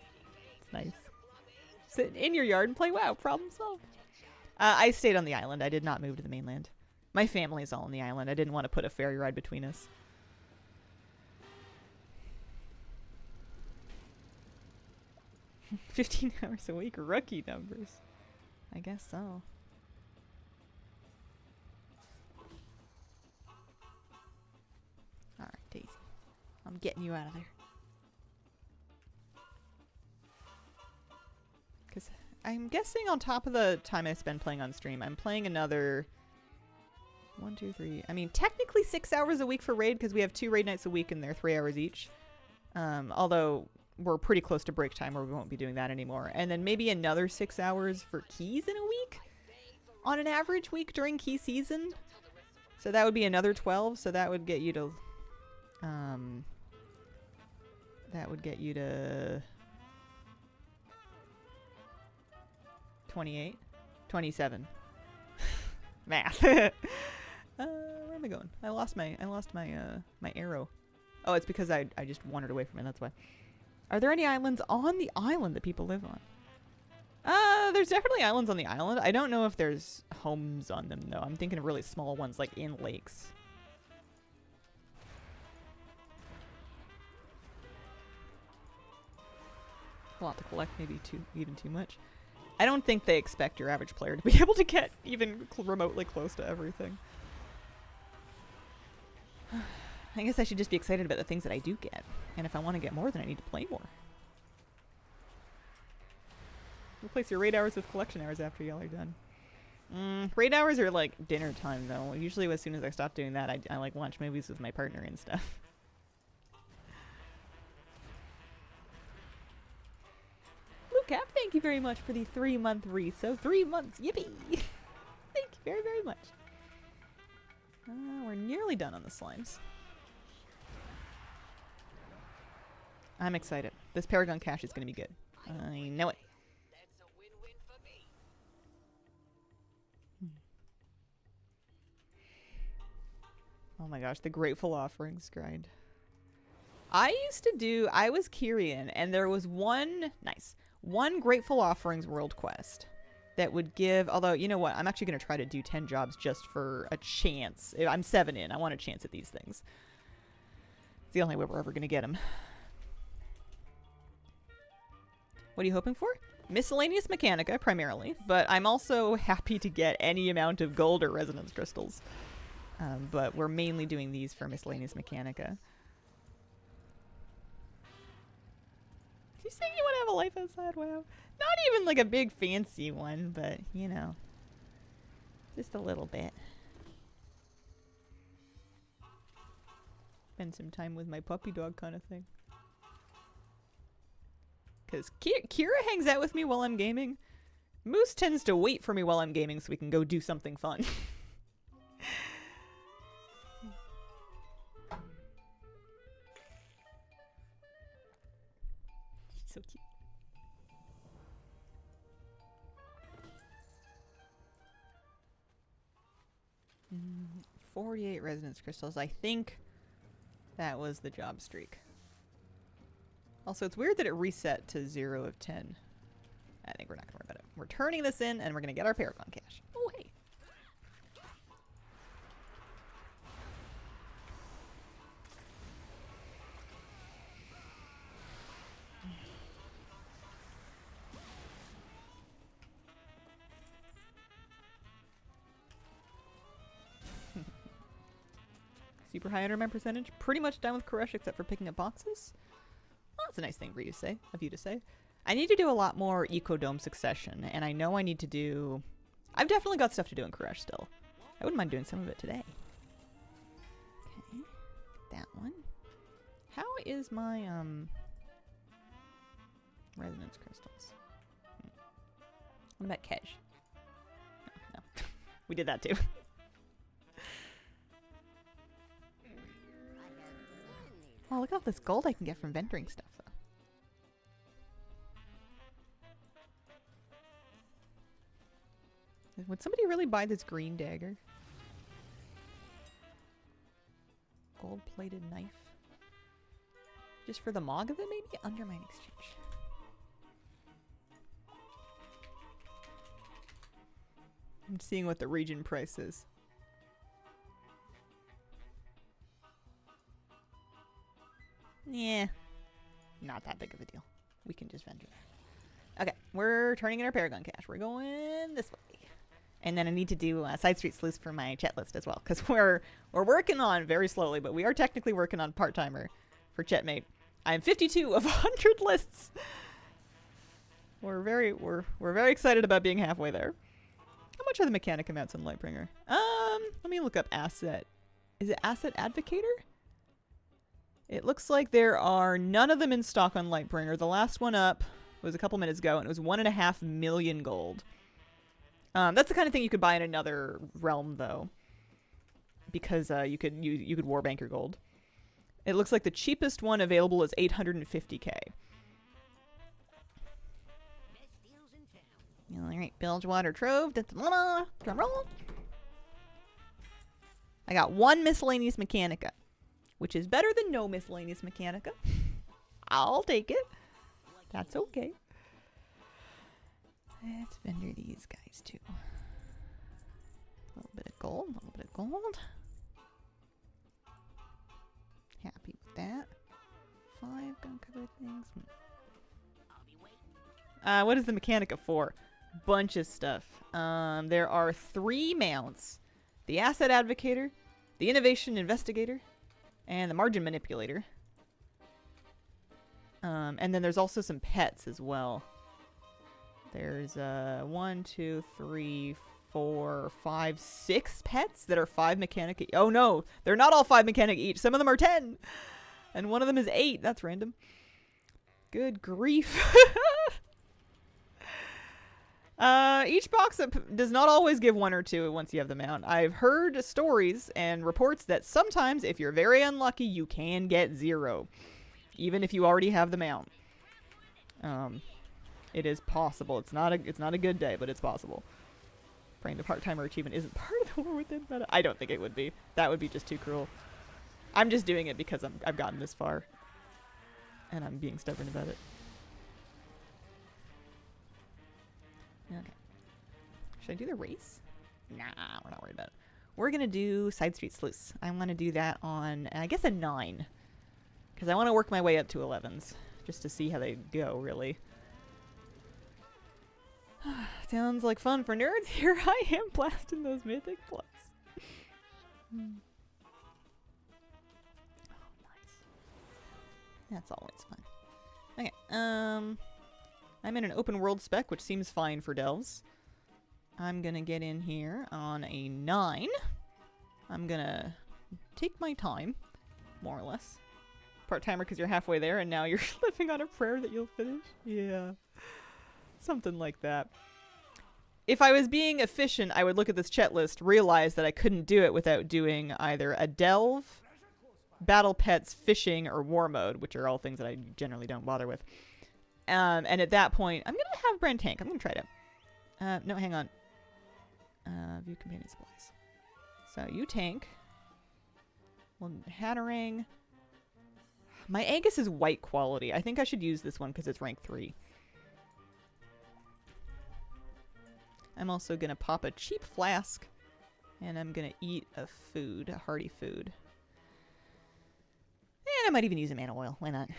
It's nice. Sit in your yard and play WoW. Problem solved. I stayed on the island. I did not move to the mainland. My family's all on the island. I didn't want to put a ferry ride between us. $15 hours a week, rookie numbers. I guess so. I'm getting you out of there. Because I'm guessing on top of the time I spend playing on stream, I'm playing another 1, 2, 3. I mean, technically 6 hours a week for raid because we have 2 raid nights a week and they're 3 hours each. Although we're pretty close to break time where we won't be doing that anymore. And then maybe another 6 hours for keys in a week on an average week during key season. So that would be another 12. So that would get you to, that would get you to 28, 27. Math. Where am I going? I lost my my arrow. Oh, it's because I just wandered away from it. That's why. Are there any islands on the island that people live on? There's definitely islands on the island. I don't know if there's homes on them though. I'm thinking of really small ones like in lakes. A lot to collect, maybe even too much. I don't think they expect your average player to be able to get even remotely close to everything. I guess I should just be excited about the things that I do get. And if I want to get more, then I need to play more. Replace your raid hours with collection hours after y'all are done. Raid hours are like dinner time though. Usually as soon as I stop doing that, I like watch movies with my partner and stuff. Blue Cap, thank you very much for the 3-month reso. 3 months, yippee! Thank you very, very much. We're nearly done on the slimes. I'm excited. This Paragon cache is going to be good. I know it. That's a win-win for me. Oh my gosh, the Grateful Offerings grind. I was Kyrian, and there was one Grateful Offerings world quest that would give, although, you know what, I'm actually going to try to do 10 jobs just for a chance. I'm 7 in, I want a chance at these things. It's the only way we're ever going to get them. What are you hoping for? Miscellaneous Mechanica, primarily, but I'm also happy to get any amount of gold or resonance crystals. But we're mainly doing these for Miscellaneous Mechanica. You saying you want to have a life outside? Wow. Not even like a big fancy one, but, you know, just a little bit. Spend some time with my puppy dog kind of thing. Because Kira hangs out with me while I'm gaming. Moose tends to wait for me while I'm gaming so we can go do something fun. She's so cute. Mm, 48 resonance crystals. I think that was the job streak. Also, it's weird that it reset to 0 of 10. I think we're not going to worry about it. We're turning this in, and we're going to get our Paragon cache. Oh, hey. Super high enderman percentage. Pretty much done with Koresh except for picking up boxes. Well, that's a nice thing for you to say, of you to say. I need to do a lot more Ecodome Succession, and I know I need to do... I've definitely got stuff to do in Koresh still. I wouldn't mind doing some of it today. Okay, that one. How is my, resonance crystals? What about Kej? No. We did that too. Oh, look at all this gold I can get from vendoring stuff, though. Would somebody really buy this green dagger? Gold-plated knife? Just for the mog of it, maybe? Undermine exchange. I'm seeing what the region price is. Yeah, not that big of a deal. We can just vendor that. Okay, we're turning in our Paragon cache. We're going this way. And then I need to do side street sleuths for my chat list as well, because we're working on, very slowly, but we are technically working on part-timer for Chetmate. I'm 52 of 100 lists. We're very excited about being halfway there. How much are the mechanic amounts on Lightbringer? Let me look up asset. Is it asset advocator? It looks like there are none of them in stock on Lightbringer. The last one up was a couple minutes ago, and it was 1.5 million gold. That's the kind of thing you could buy in another realm, though, because you could warbank your gold. It looks like the cheapest one available is 850k. All right, Bilgewater Trove. Drum roll. I got 1 miscellaneous Mechanica, which is better than no miscellaneous Mechanica. I'll take it. That's okay. Let's vendor these guys too. A little bit of gold, a little bit of gold. Happy with that. 5 gun cover things. What is the Mechanica for? Bunch of stuff. There are 3 mounts. The Asset Advocator, the Innovation Investigator, and the Margin Manipulator. And then there's also some pets as well. There's 1, 2, 3, 4, 5, 6 pets that are 5 Mechanica. Oh no, they're not all 5 Mechanica each. Some of them are 10. And one of them is 8. That's random. Good grief. Each box does not always give 1 or 2 once you have the mount. I've heard stories and reports that sometimes, if you're very unlucky, you can get 0. Even if you already have the mount. It is possible. It's not a good day, but it's possible. Praying the part-timer achievement isn't part of the War Within meta. I don't think it would be. That would be just too cruel. I'm just doing it because I've gotten this far. And I'm being stubborn about it. Okay. Should I do the race? Nah, we're not worried about it. We're going to do Side Street Sluice. I want to do that on, I guess, a 9. Because I want to work my way up to 11s. Just to see how they go, really. Sounds like fun for nerds. Here I am blasting those mythic plus. Oh, nice. That's always fun. Okay, I'm in an open world spec, which seems fine for delves. I'm gonna get in here on a 9. I'm gonna take my time, more or less. Part-timer because you're halfway there and now you're living on a prayer that you'll finish. Yeah. Something like that. If I was being efficient, I would look at this chat list, realize that I couldn't do it without doing either a delve, battle pets, fishing, or war mode, which are all things that I generally don't bother with. And at that point, I'm going to have Brand Tank. I'm going to try it out. No, hang on. View companion supplies. So you tank. Well, Hatterang. My Agus is white quality. I think I should use this one because it's rank 3. I'm also going to pop a cheap flask. And I'm going to eat a food, a hearty food. And I might even use a mana oil. Why not?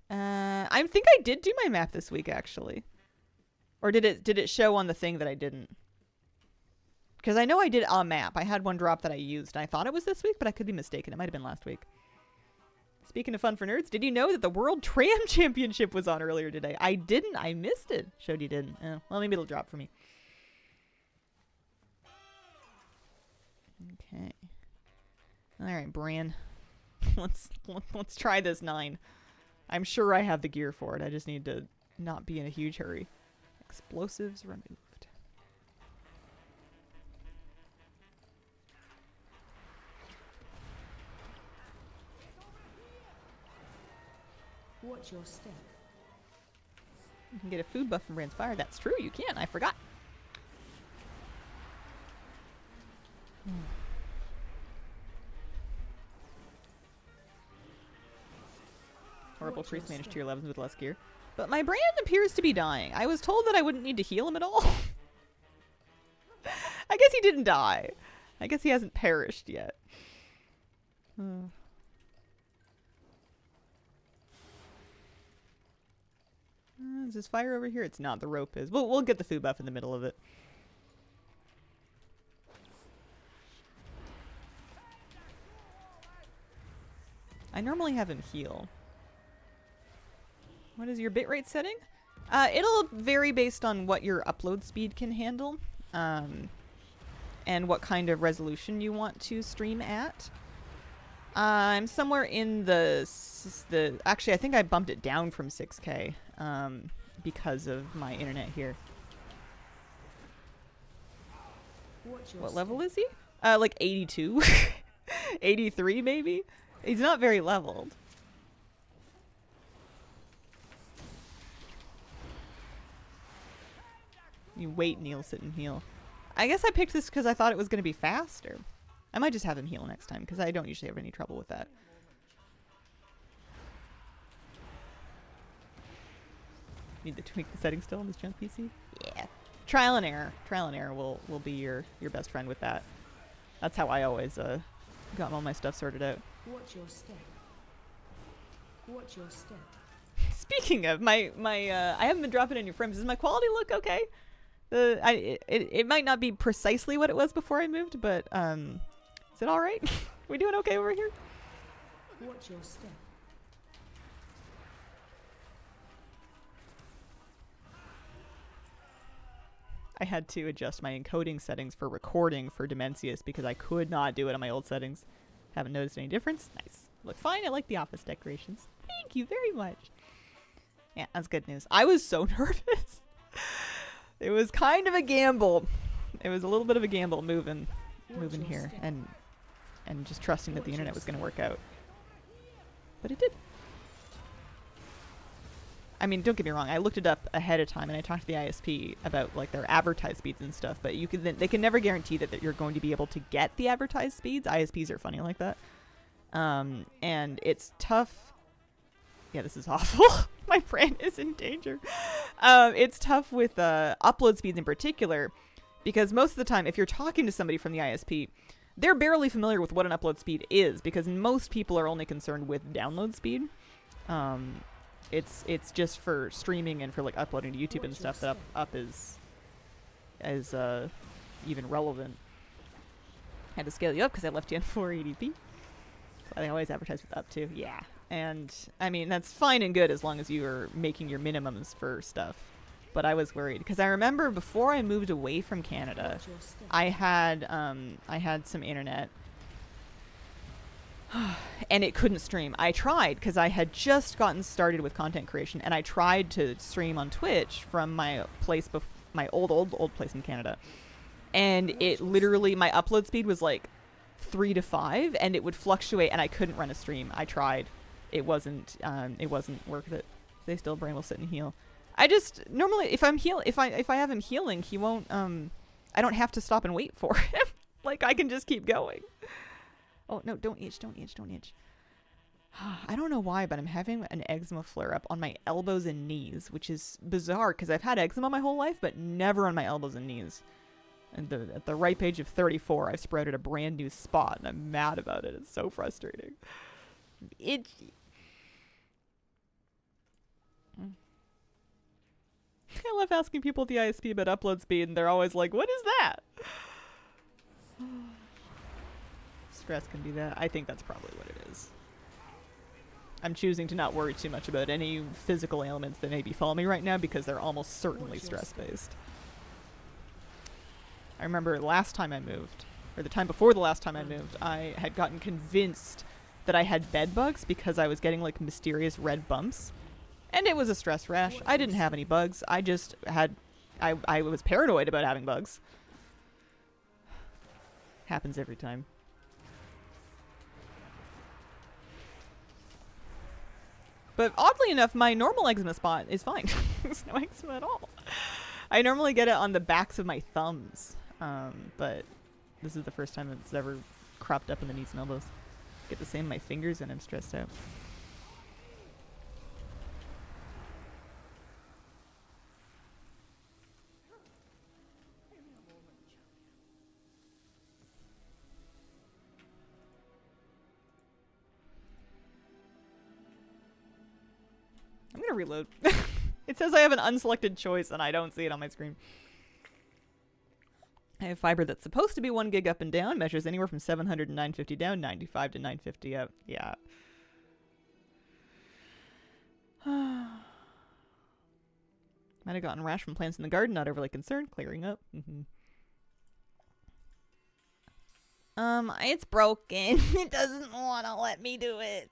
I think I did do my map this week, actually. Or did it show on the thing that I didn't? Because I know I did a map. I had one drop that I used. And I thought it was this week, but I could be mistaken. It might have been last week. Speaking of fun for nerds, did you know that the World Tram Championship was on earlier today? I didn't. I missed it. Showed you didn't. Well, maybe it'll drop for me. Okay. All right, Bran. let's try this 9. I'm sure I have the gear for it. I just need to not be in a huge hurry. Explosives removed. Watch your step. You can get a food buff from Brand's Fire. That's true, you can. I forgot. Horrible priest managed tier 11s with less gear. But my Brand appears to be dying. I was told that I wouldn't need to heal him at all. I guess he didn't die. I guess he hasn't perished yet. Is this fire over here? It's not. The rope is. We'll get the food buff in the middle of it. I normally have him heal. What is your bitrate setting? It'll vary based on what your upload speed can handle, and what kind of resolution you want to stream at. I'm somewhere in the actually, I think I bumped it down from 6K because of my internet here. What level is he? Like 82, 83 maybe. He's not very leveled. You wait, Neil, sit and heal. I guess I picked this because I thought it was going to be faster. I might just have him heal next time because I don't usually have any trouble with that. Need to tweak the settings still on this junk PC? Yeah. Trial and error. Trial and error will be your best friend with that. That's how I always got all my stuff sorted out. Watch your step. Watch your step. Speaking of my I haven't been dropping in your frames. Does my quality look okay? It might not be precisely what it was before I moved, but is it all right? We doing okay over here? Watch your step. I had to adjust my encoding settings for recording for Demencius because I could not do it on my old settings. Haven't noticed any difference. Nice. Look fine. I like the office decorations. Thank you very much. Yeah, that's good news. I was so nervous. It was kind of a gamble. It was a little bit of a gamble moving here and just trusting that the internet was going to work out. But it did. I mean, don't get me wrong. I looked it up ahead of time and I talked to the ISP about like their advertised speeds and stuff. But they can never guarantee that you're going to be able to get the advertised speeds. ISPs are funny like that, and it's tough. Yeah, this is awful. My brain is in danger. It's tough with upload speeds in particular because most of the time, if you're talking to somebody from the ISP, they're barely familiar with what an upload speed is because most people are only concerned with download speed. It's just for streaming and for like uploading to YouTube and stuff that up is even relevant. Had to scale you up because I left you in 480p. So I always advertise with up too. Yeah, and I mean that's fine and good as long as you are making your minimums for stuff. But I was worried because I remember before I moved away from Canada, I had some internet. And it couldn't stream. I tried because I had just gotten started with content creation, and I tried to stream on Twitch from my place, my old place in Canada, and it literally my upload speed was like 3 to 5, and it would fluctuate, and I couldn't run a stream. I tried, it wasn't worth it. They still brain will sit and heal. I just normally if I have him healing, he won't. I don't have to stop and wait for him. Like I can just keep going. Oh, no, don't itch, don't itch, don't itch. I don't know why, but I'm having an eczema flare-up on my elbows and knees, which is bizarre because I've had eczema my whole life, but never on my elbows and knees. And at the ripe age of 34, I've sprouted a brand new spot, and I'm mad about it. It's so frustrating. Itchy. I love asking people at the ISP about upload speed, and they're always like, what is that? Stress can be that. I think that's probably what it is. I'm choosing to not worry too much about any physical ailments that may befall me right now because they're almost certainly stress-based. I remember last time I moved, or the time before the last time I moved, I had gotten convinced that I had bed bugs because I was getting like mysterious red bumps. And it was a stress rash. I didn't have any bugs. I just had... I was paranoid about having bugs. Happens every time. But oddly enough, my normal eczema spot is fine. There's no eczema at all. I normally get it on the backs of my thumbs. But this is the first time it's ever cropped up in the knees and elbows. Get the same in my fingers and I'm stressed out. I'm gonna reload. It says I have an unselected choice and I don't see it on my screen. I have fiber that's supposed to be 1 gig up and down, measures anywhere from 700 to 950 down, 95 to 950 up. Yeah. Might have gotten rash from plants in the garden, not overly concerned. Clearing up. It's broken. It doesn't want to let me do it.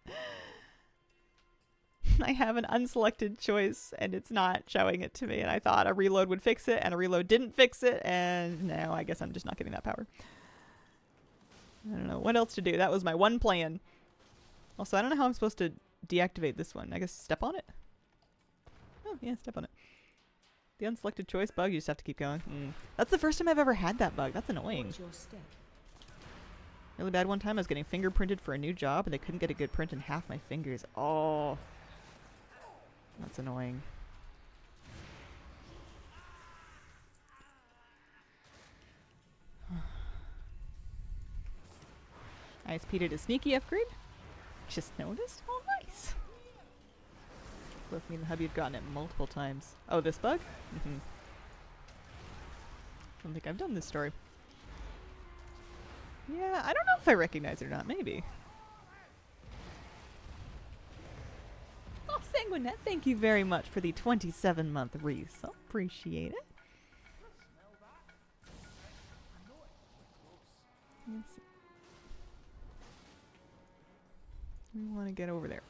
I have an unselected choice and it's not showing it to me, and I thought a reload would fix it and a reload didn't fix it, and now I guess I'm just not getting that power. I don't know what else to do. That was my one plan. Also, I don't know how I'm supposed to deactivate this one. I guess step on it? Oh, yeah, step on it. The unselected choice bug, you just have to keep going. That's the first time I've ever had that bug. That's annoying. Watch your step. Really bad one time. I was getting fingerprinted for a new job and they couldn't get a good print in half my fingers. Oh. That's annoying. ISP did a sneaky upgrade. Just noticed. Oh, nice. Both me and the hubby have gotten it multiple times. Oh, this bug? Don't think I've done this story. Yeah, I don't know if I recognize it or not. Maybe. Oh, Sanguinette, thank you very much for the 27-month resub. Appreciate it. Let's see. We want to get over there.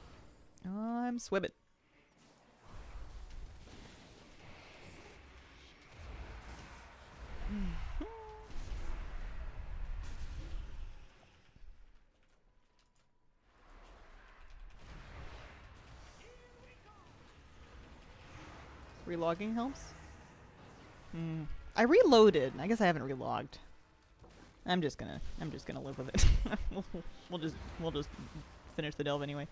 I'm swimming. Relogging helps? I reloaded. I guess I haven't relogged. I'm just gonna live with it. we'll just finish the delve anyway.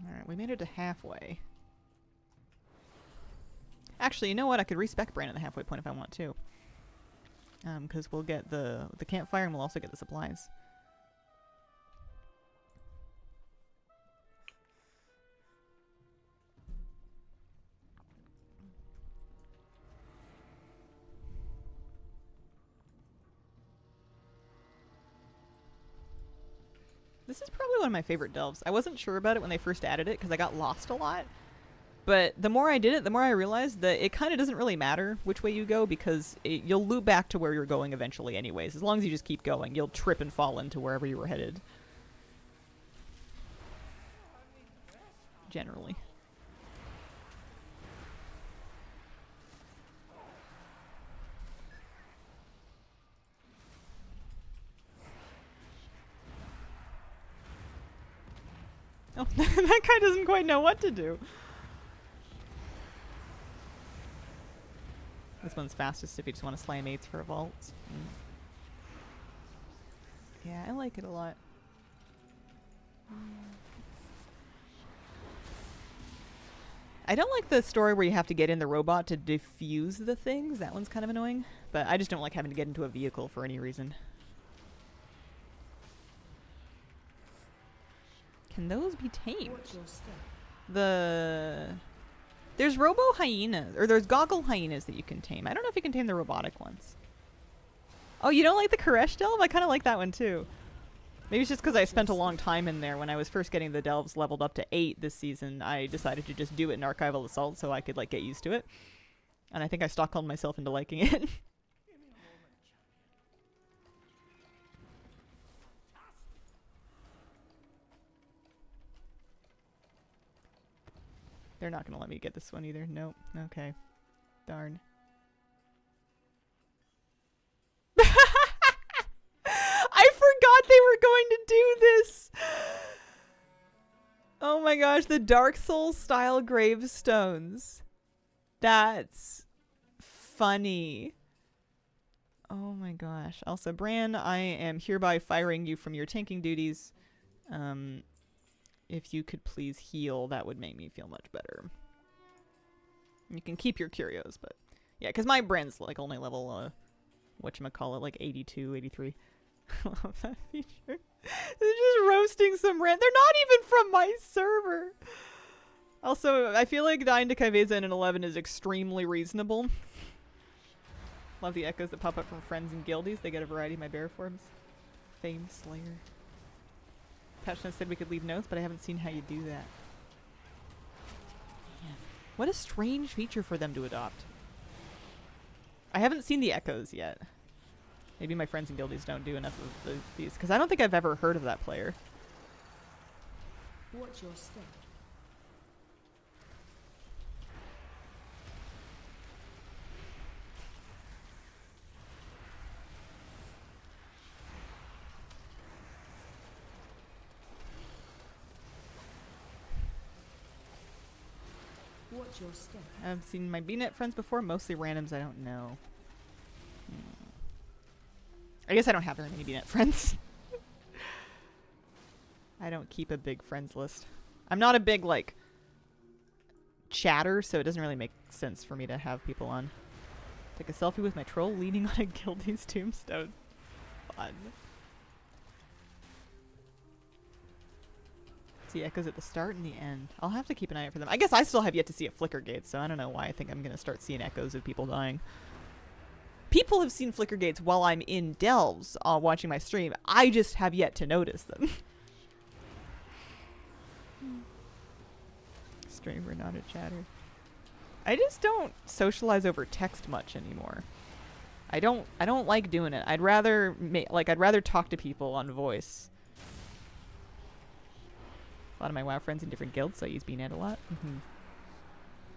Alright, we made it to halfway. Actually, you know what? I could respec Bran at the halfway point if I want to. Because we'll get the campfire and we'll also get the supplies. This is probably one of my favorite delves. I wasn't sure about it when they first added it because I got lost a lot. But the more I did it, the more I realized that it kind of doesn't really matter which way you go because you'll loop back to where you're going eventually anyways. As long as you just keep going, you'll trip and fall into wherever you were headed. Generally. Oh, that guy doesn't quite know what to do. This one's fastest if you just want to slam 8s for a vault. Yeah, I like it a lot. I don't like the story where you have to get in the robot to defuse the things. That one's kind of annoying. But I just don't like having to get into a vehicle for any reason. Can those be tamed? Watch your step. There's robo hyenas, or there's goggle hyenas that you can tame. I don't know if you can tame the robotic ones. Oh, you don't like the Koresh delve? I kind of like that one too. Maybe it's just because I spent a long time in there. When I was first getting the delves leveled up to 8 this season, I decided to just do it in Archival Assault so I could like get used to it. And I think I Stockholmed myself into liking it. They're not gonna let me get this one either. Nope. Okay. Darn. I forgot they were going to do this! Oh my gosh, the Dark Souls style gravestones. That's funny. Oh my gosh. Also, Bran, I am hereby firing you from your tanking duties. If you could please heal, that would make me feel much better. You can keep your curios, but yeah, because my Bran's like only level, whatchamacallit, like 82, 83. I love that feature. They're just roasting some rant. They're not even from my server. Also, I feel like dying to Kaiveza in an 11 is extremely reasonable. Love the echoes that pop up from friends and guildies. They get a variety of my bear forms. Fame Slayer. Patchnote said we could leave notes, but I haven't seen how you do that. Yeah. What a strange feature for them to adopt. I haven't seen the echoes yet. Maybe my friends and guildies don't do enough of these, because I don't think I've ever heard of that player. Watch your step. Watch your step. I've seen my BNet friends before, mostly randoms I don't know. I guess I don't have very many BNet friends. I don't keep a big friends list. I'm not a big, like, chatter, so it doesn't really make sense for me to have people on. Take a selfie with my troll leaning on a guildie's tombstone. Fun. See echoes at the start and the end. I'll have to keep an eye out for them. I guess I still have yet to see a flicker gate, so I don't know why I think I'm going to start seeing echoes of people dying. People have seen flicker gates while I'm in delves watching my stream. I just have yet to notice them. Streamer, not a chatter. I just don't socialize over text much anymore. I don't like doing it. I'd rather I'd rather talk to people on voice. A lot of my WoW friends in different guilds, so I use BNet a lot.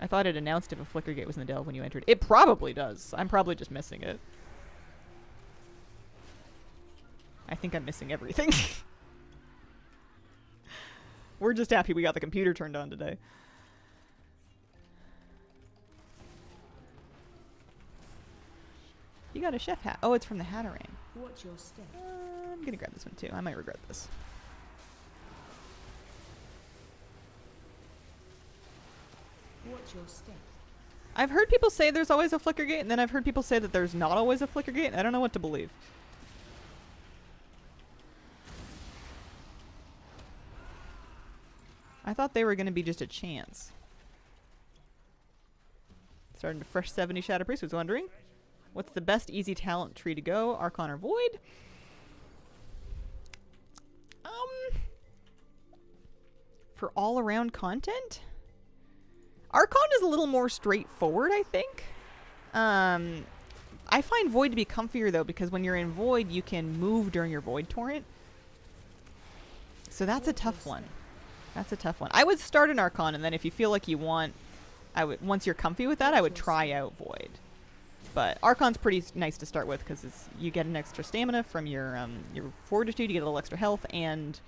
I thought it announced if a flicker gate was in the delve when you entered. It probably does. I'm probably just missing it. I think I'm missing everything. We're just happy we got the computer turned on today. You got a chef hat. Oh, it's from the Hatterang. Watch your step. I'm gonna grab this one too. I might regret this. Watch your step. I've heard people say there's always a flicker gate, and then I've heard people say that there's not always a flicker gate. I don't know what to believe. I thought they were going to be just a chance. Starting to fresh 70 Shadow Priest was wondering, what's the best easy talent tree to go? Archon or Void? For all around content? Archon is a little more straightforward, I think. I find Void to be comfier, though, because when you're in Void, you can move during your Void Torrent. So that's a tough one. That's a tough one. I would start an Archon, and then if you feel like you want... once you're comfy with that, I would try out Void. But Archon's pretty nice to start with, because you get an extra stamina from your Fortitude, you get a little extra health, and,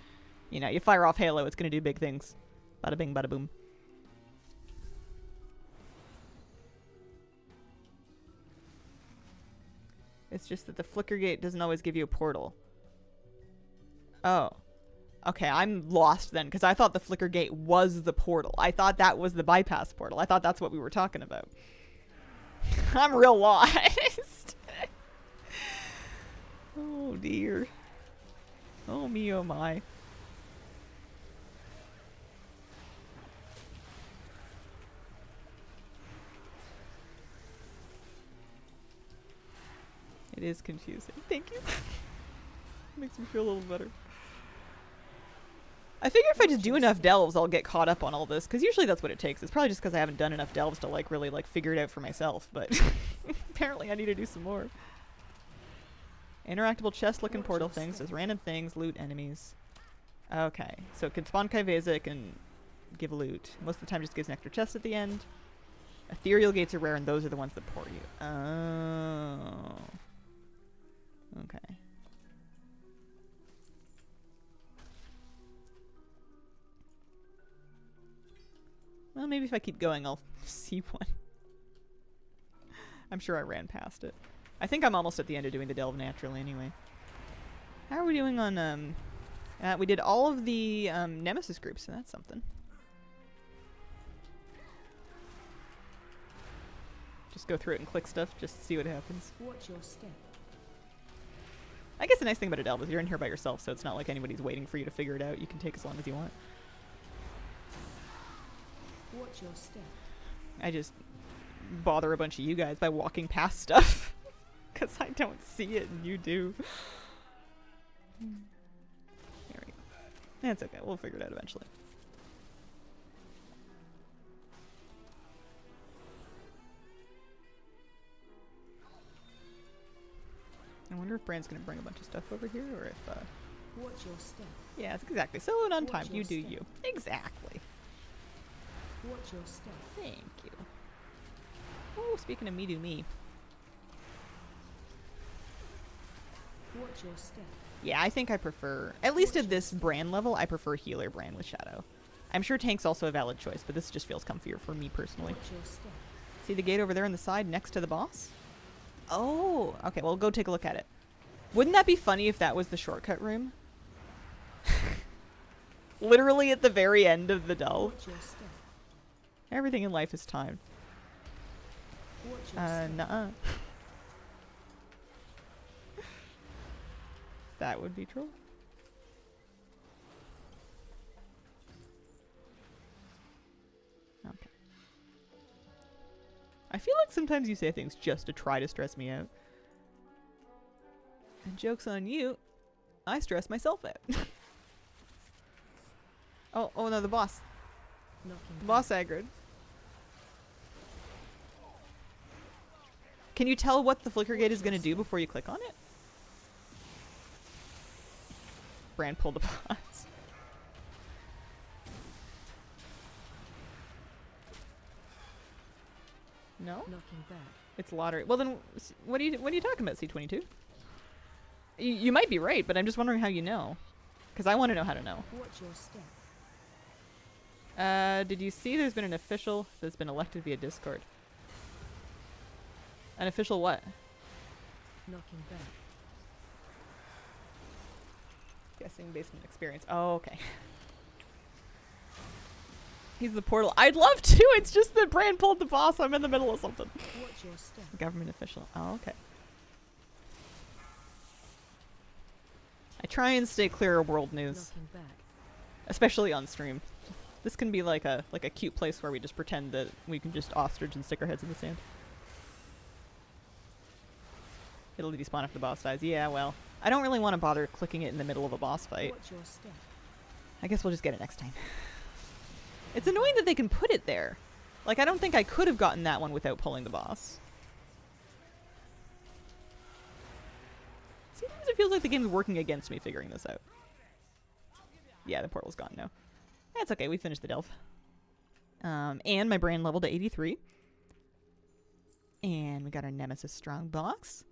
you know, you fire off Halo, it's going to do big things. Bada bing, bada boom. It's just that the flicker gate doesn't always give you a portal. Oh. Okay, I'm lost then, because I thought the flicker gate was the portal. I thought that was the bypass portal. I thought that's what we were talking about. I'm real lost. Oh, dear. Oh, me, oh, my. It is confusing. Thank you. Makes me feel a little better. I figure if I just do enough delves, I'll get caught up on all this, because usually that's what it takes. It's probably just because I haven't done enough delves to, like, really, like, figure it out for myself, but apparently I need to do some more. Interactable chest-looking portal things. There's random things, loot enemies. Okay, so it can spawn Kaiveza, it can give loot. Most of the time it just gives an extra chest at the end. Ethereal gates are rare, and those are the ones that port you. Oh. Okay. Well, maybe if I keep going, I'll see one. I'm sure I ran past it. I think I'm almost at the end of doing the delve naturally anyway. How are we doing on, we did all of the, Nemesis groups, so that's something. Just go through it and click stuff, just to see what happens. Watch your step. I guess the nice thing about a delve is you're in here by yourself, so it's not like anybody's waiting for you to figure it out. You can take as long as you want. Watch your step. I just bother a bunch of you guys by walking past stuff. Because I don't see it and you do. There we go. That's okay. We'll figure it out eventually. I wonder if Bran's gonna bring a bunch of stuff over here, or if, Watch your step. yeah, it's exactly. So and on Watch time. your You do step. you. Exactly. Watch your step. Thank you. Oh, speaking of me do me. Watch your step. Yeah, I think I prefer, at least at this Bran level, I prefer healer Bran with Shadow. I'm sure tank's also a valid choice, but this just feels comfier for me personally. Watch your step. See the gate over there on the side next to the boss? Oh, okay, well, go take a look at it. Wouldn't that be funny if that was the shortcut room? Literally at the very end of the delve. Watch your step. Everything in life is timed. Watch your step. Nuh-uh. That would be true. Okay. I feel like sometimes you say things just to try to stress me out. And joke's on you, I stress myself out. Oh no, the boss. Knocking The boss aggroed. Can you tell what the flicker gate is going to do before you click on it? Bran pulled the boss. No? knocking back. It's lottery. Well then, what are you talking about, C22? You might be right, but I'm just wondering how you know. Because I want to know how to know. Watch your step. Did you see there's been an official that's been elected via Discord? An official what? Knocking back. Guessing basement experience. Oh, okay. He's the portal. I'd love to. It's just that Bran pulled the boss. I'm in the middle of something. Watch your step. Government official. Oh, okay. I try and stay clear of world news, Knocking back. especially on stream. This can be like a cute place where we just pretend that we can just ostrich and stick our heads in the sand. It'll despawn if the boss dies. Yeah, well, I don't really want to bother clicking it in the middle of a boss fight. Watch your step. I guess we'll just get it next time. It's annoying that they can put it there. Like, I don't think I could have gotten that one without pulling the boss. Sometimes it feels like the game's working against me figuring this out. Yeah, the portal's gone now. That's okay, we finished the delve. And my Bran leveled to 83. And we got our Nemesis strong box.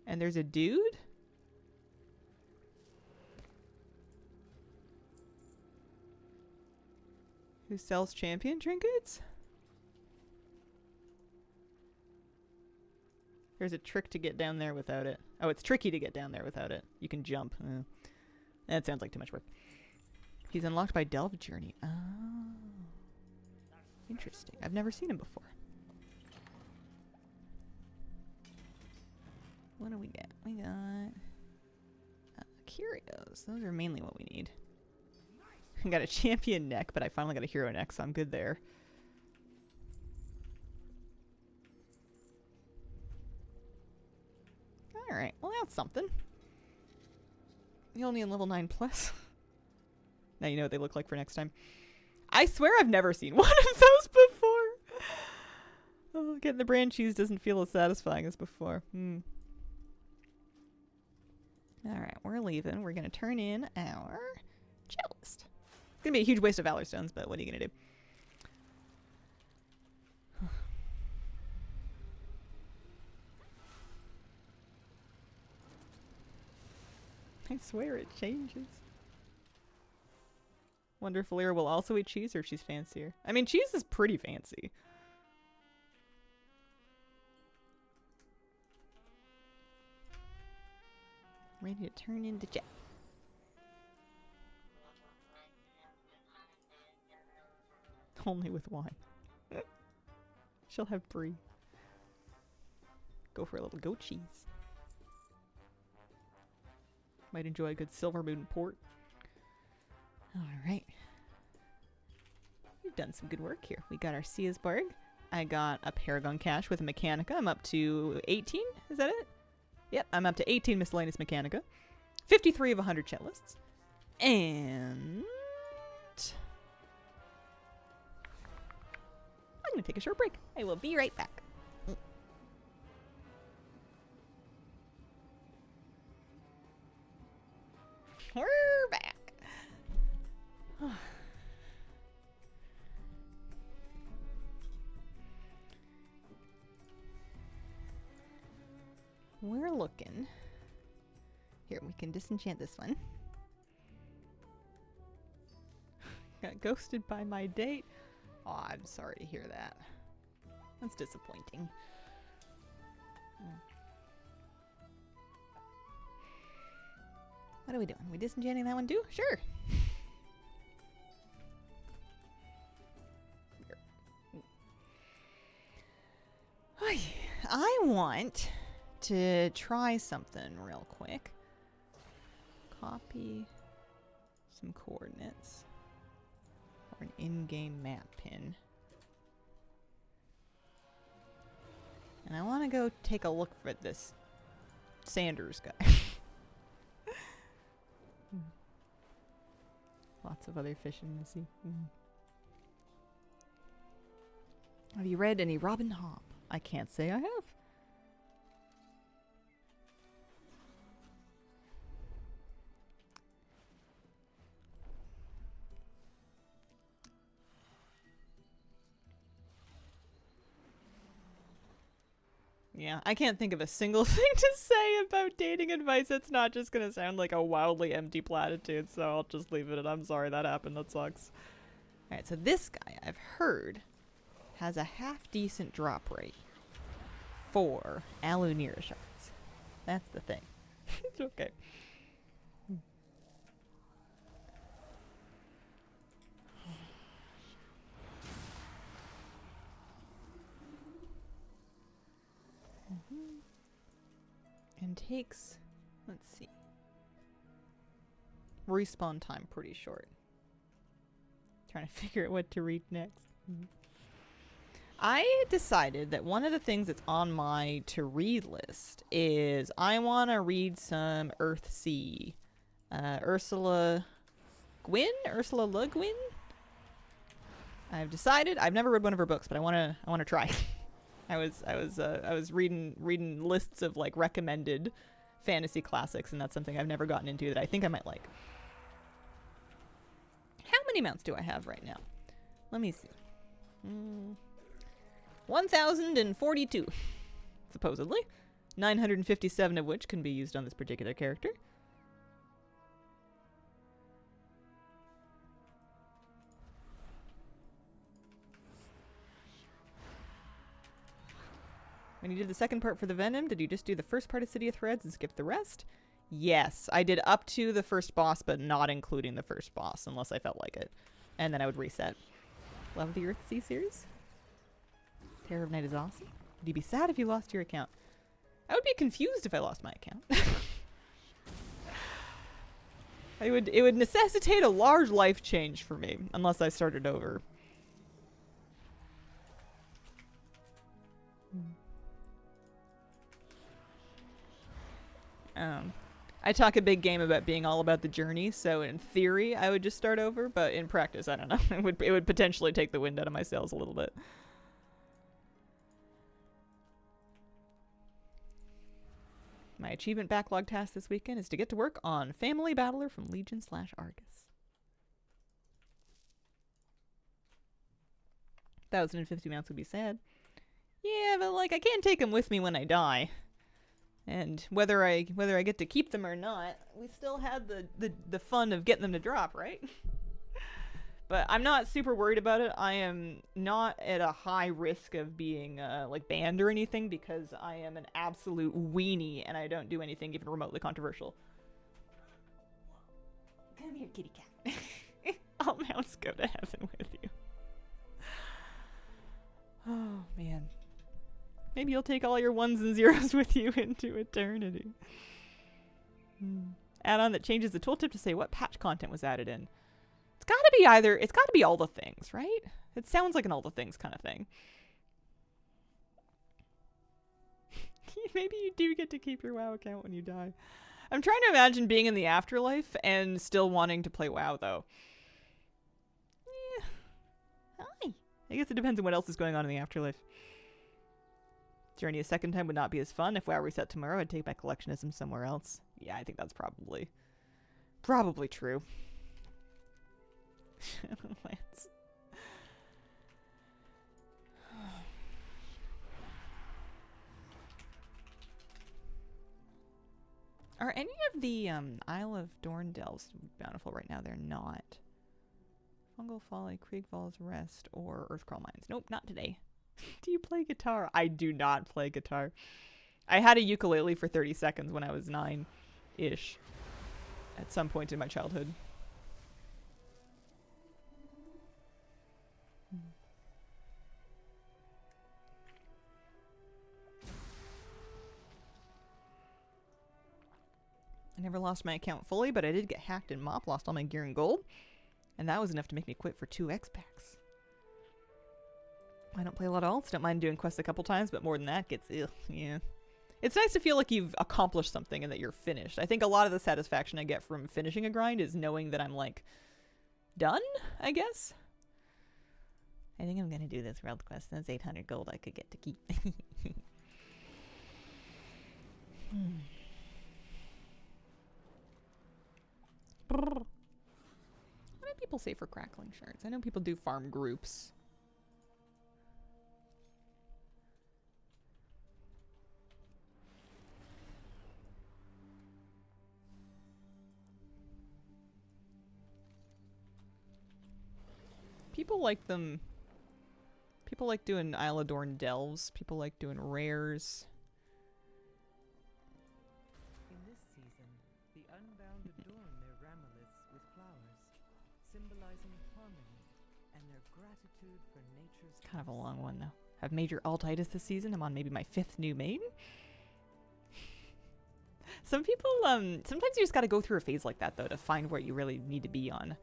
And there's a dude. Who sells champion trinkets? There's a trick to get down there without it. Oh, it's tricky to get down there without it. You can jump. That sounds like too much work. He's unlocked by Delve Journey. Oh. Interesting. I've never seen him before. What do we get? We got curios. Those are mainly what we need. I got a champion neck, but I finally got a hero neck, so I'm good there. Alright, well that's something. You only in level 9 plus. Now you know what they look like for next time. I swear I've never seen one of those before. Oh, getting the Bran cheese doesn't feel as satisfying as before. Alright, we're leaving. We're going to turn in our cellist. It's going to be a huge waste of Valor Stones, but what are you going to do? I swear it changes. Wonder if Lyra will also eat cheese or if she's fancier. I mean, cheese is pretty fancy. Ready to turn into jet. Only with wine. She'll have brie. Go for a little goat cheese. Might enjoy a good Silver Moon port. Alright. We've done some good work here. We got our Siesbarg. I got a Paragon Cache with a Mechanica. I'm up to 18? Is that it? Yep, I'm up to 18 miscellaneous Mechanica. 53 of 100 checklists. And I'm going to take a short break. I will be right back. We're back. We're looking. Here, we can disenchant this one. Got ghosted by my date. Oh, I'm sorry to hear that. That's disappointing. What are we doing? We disenchanting that one too? Sure. I want to try something real quick. Copy some coordinates. Or an in-game map pin. And I want to go take a look for this Sanders guy. Lots of other fish in the sea. Have you read any Robin Hobb? I can't say I have. Yeah, I can't think of a single thing to say about dating advice. It's not just gonna sound like a wildly empty platitude, so I'll just leave it at I'm sorry that happened, that sucks. Alright, so this guy, I've heard, has a half-decent drop rate for Alunira shards. That's the thing. It's okay. And takes, let's see, respawn time pretty short. Trying to figure out what to read next. I decided that one of the things that's on my to-read list is I want to read some Earthsea. Ursula Le Guin? I've decided, I've never read one of her books, but I want to try. I was reading lists of like recommended fantasy classics, and that's something I've never gotten into that I think I might like. How many mounts do I have right now? Let me see. 1,042, supposedly. 957 of which can be used on this particular character. When you did the second part for the Venom, did you just do the first part of City of Threads and skip the rest? Yes, I did up to the first boss, but not including the first boss, unless I felt like it. And then I would reset. Love the Earthsea series. Terror of Night is awesome. Would you be sad if you lost your account? I would be confused if I lost my account. It would necessitate a large life change for me, unless I started over. I talk a big game about being all about the journey, so in theory I would just start over, but in practice, I don't know. It would potentially take the wind out of my sails a little bit. My achievement backlog task this weekend is to get to work on Family Battler from Legion/Argus. 1,050 mounts would be sad. Yeah, but like I can't take them with me when I die. And whether I get to keep them or not, we still had the fun of getting them to drop, right? But I'm not super worried about it. I am not at a high risk of being like banned or anything because I am an absolute weenie and I don't do anything even remotely controversial. Come here, kitty cat. All mounts go to heaven with you. Oh man. Maybe you'll take all your ones and zeros with you into eternity. Add-on that changes the tooltip to say what patch content was added in. It's gotta be all the things, right? It sounds like an all the things kind of thing. Maybe you do get to keep your WoW account when you die. I'm trying to imagine being in the afterlife and still wanting to play WoW, though. Yeah. Hi. I guess it depends on what else is going on in the afterlife. Journey a second time would not be as fun. If WoW reset tomorrow, I'd take my collectionism somewhere else. Yeah, I think that's probably Probably true. Lance. Are any of the Isle of Dorn delves bountiful right now? They're not. Fungal Folly, Krieg Falls Rest, or Earthcrawl Mines. Nope, not today. Do you play guitar? I do not play guitar. I had a ukulele for 30 seconds when I was 9-ish. At some point in my childhood. I never lost my account fully, but I did get hacked and mop, lost all my gear and gold. And that was enough to make me quit for 2 X-Packs. I don't play a lot of alts, don't mind doing quests a couple times, but more than that gets, ugh, yeah. It's nice to feel like you've accomplished something and that you're finished. I think a lot of the satisfaction I get from finishing a grind is knowing that I'm, like, done, I guess. I think I'm gonna do this world quest. That's 800 gold I could get to keep. What do people say for crackling shards? I know people do farm groups. People like them. People like doing Isle of Dorn delves. People like doing rares. In this season, the Unbound adorn their ramoliths with flowers, symbolizing harmony and their gratitude for nature's Kind of a long one, though. I've major altitis this season. I'm on maybe my 5th new main. Some people, sometimes you just gotta go through a phase like that, though, to find where you really need to be on.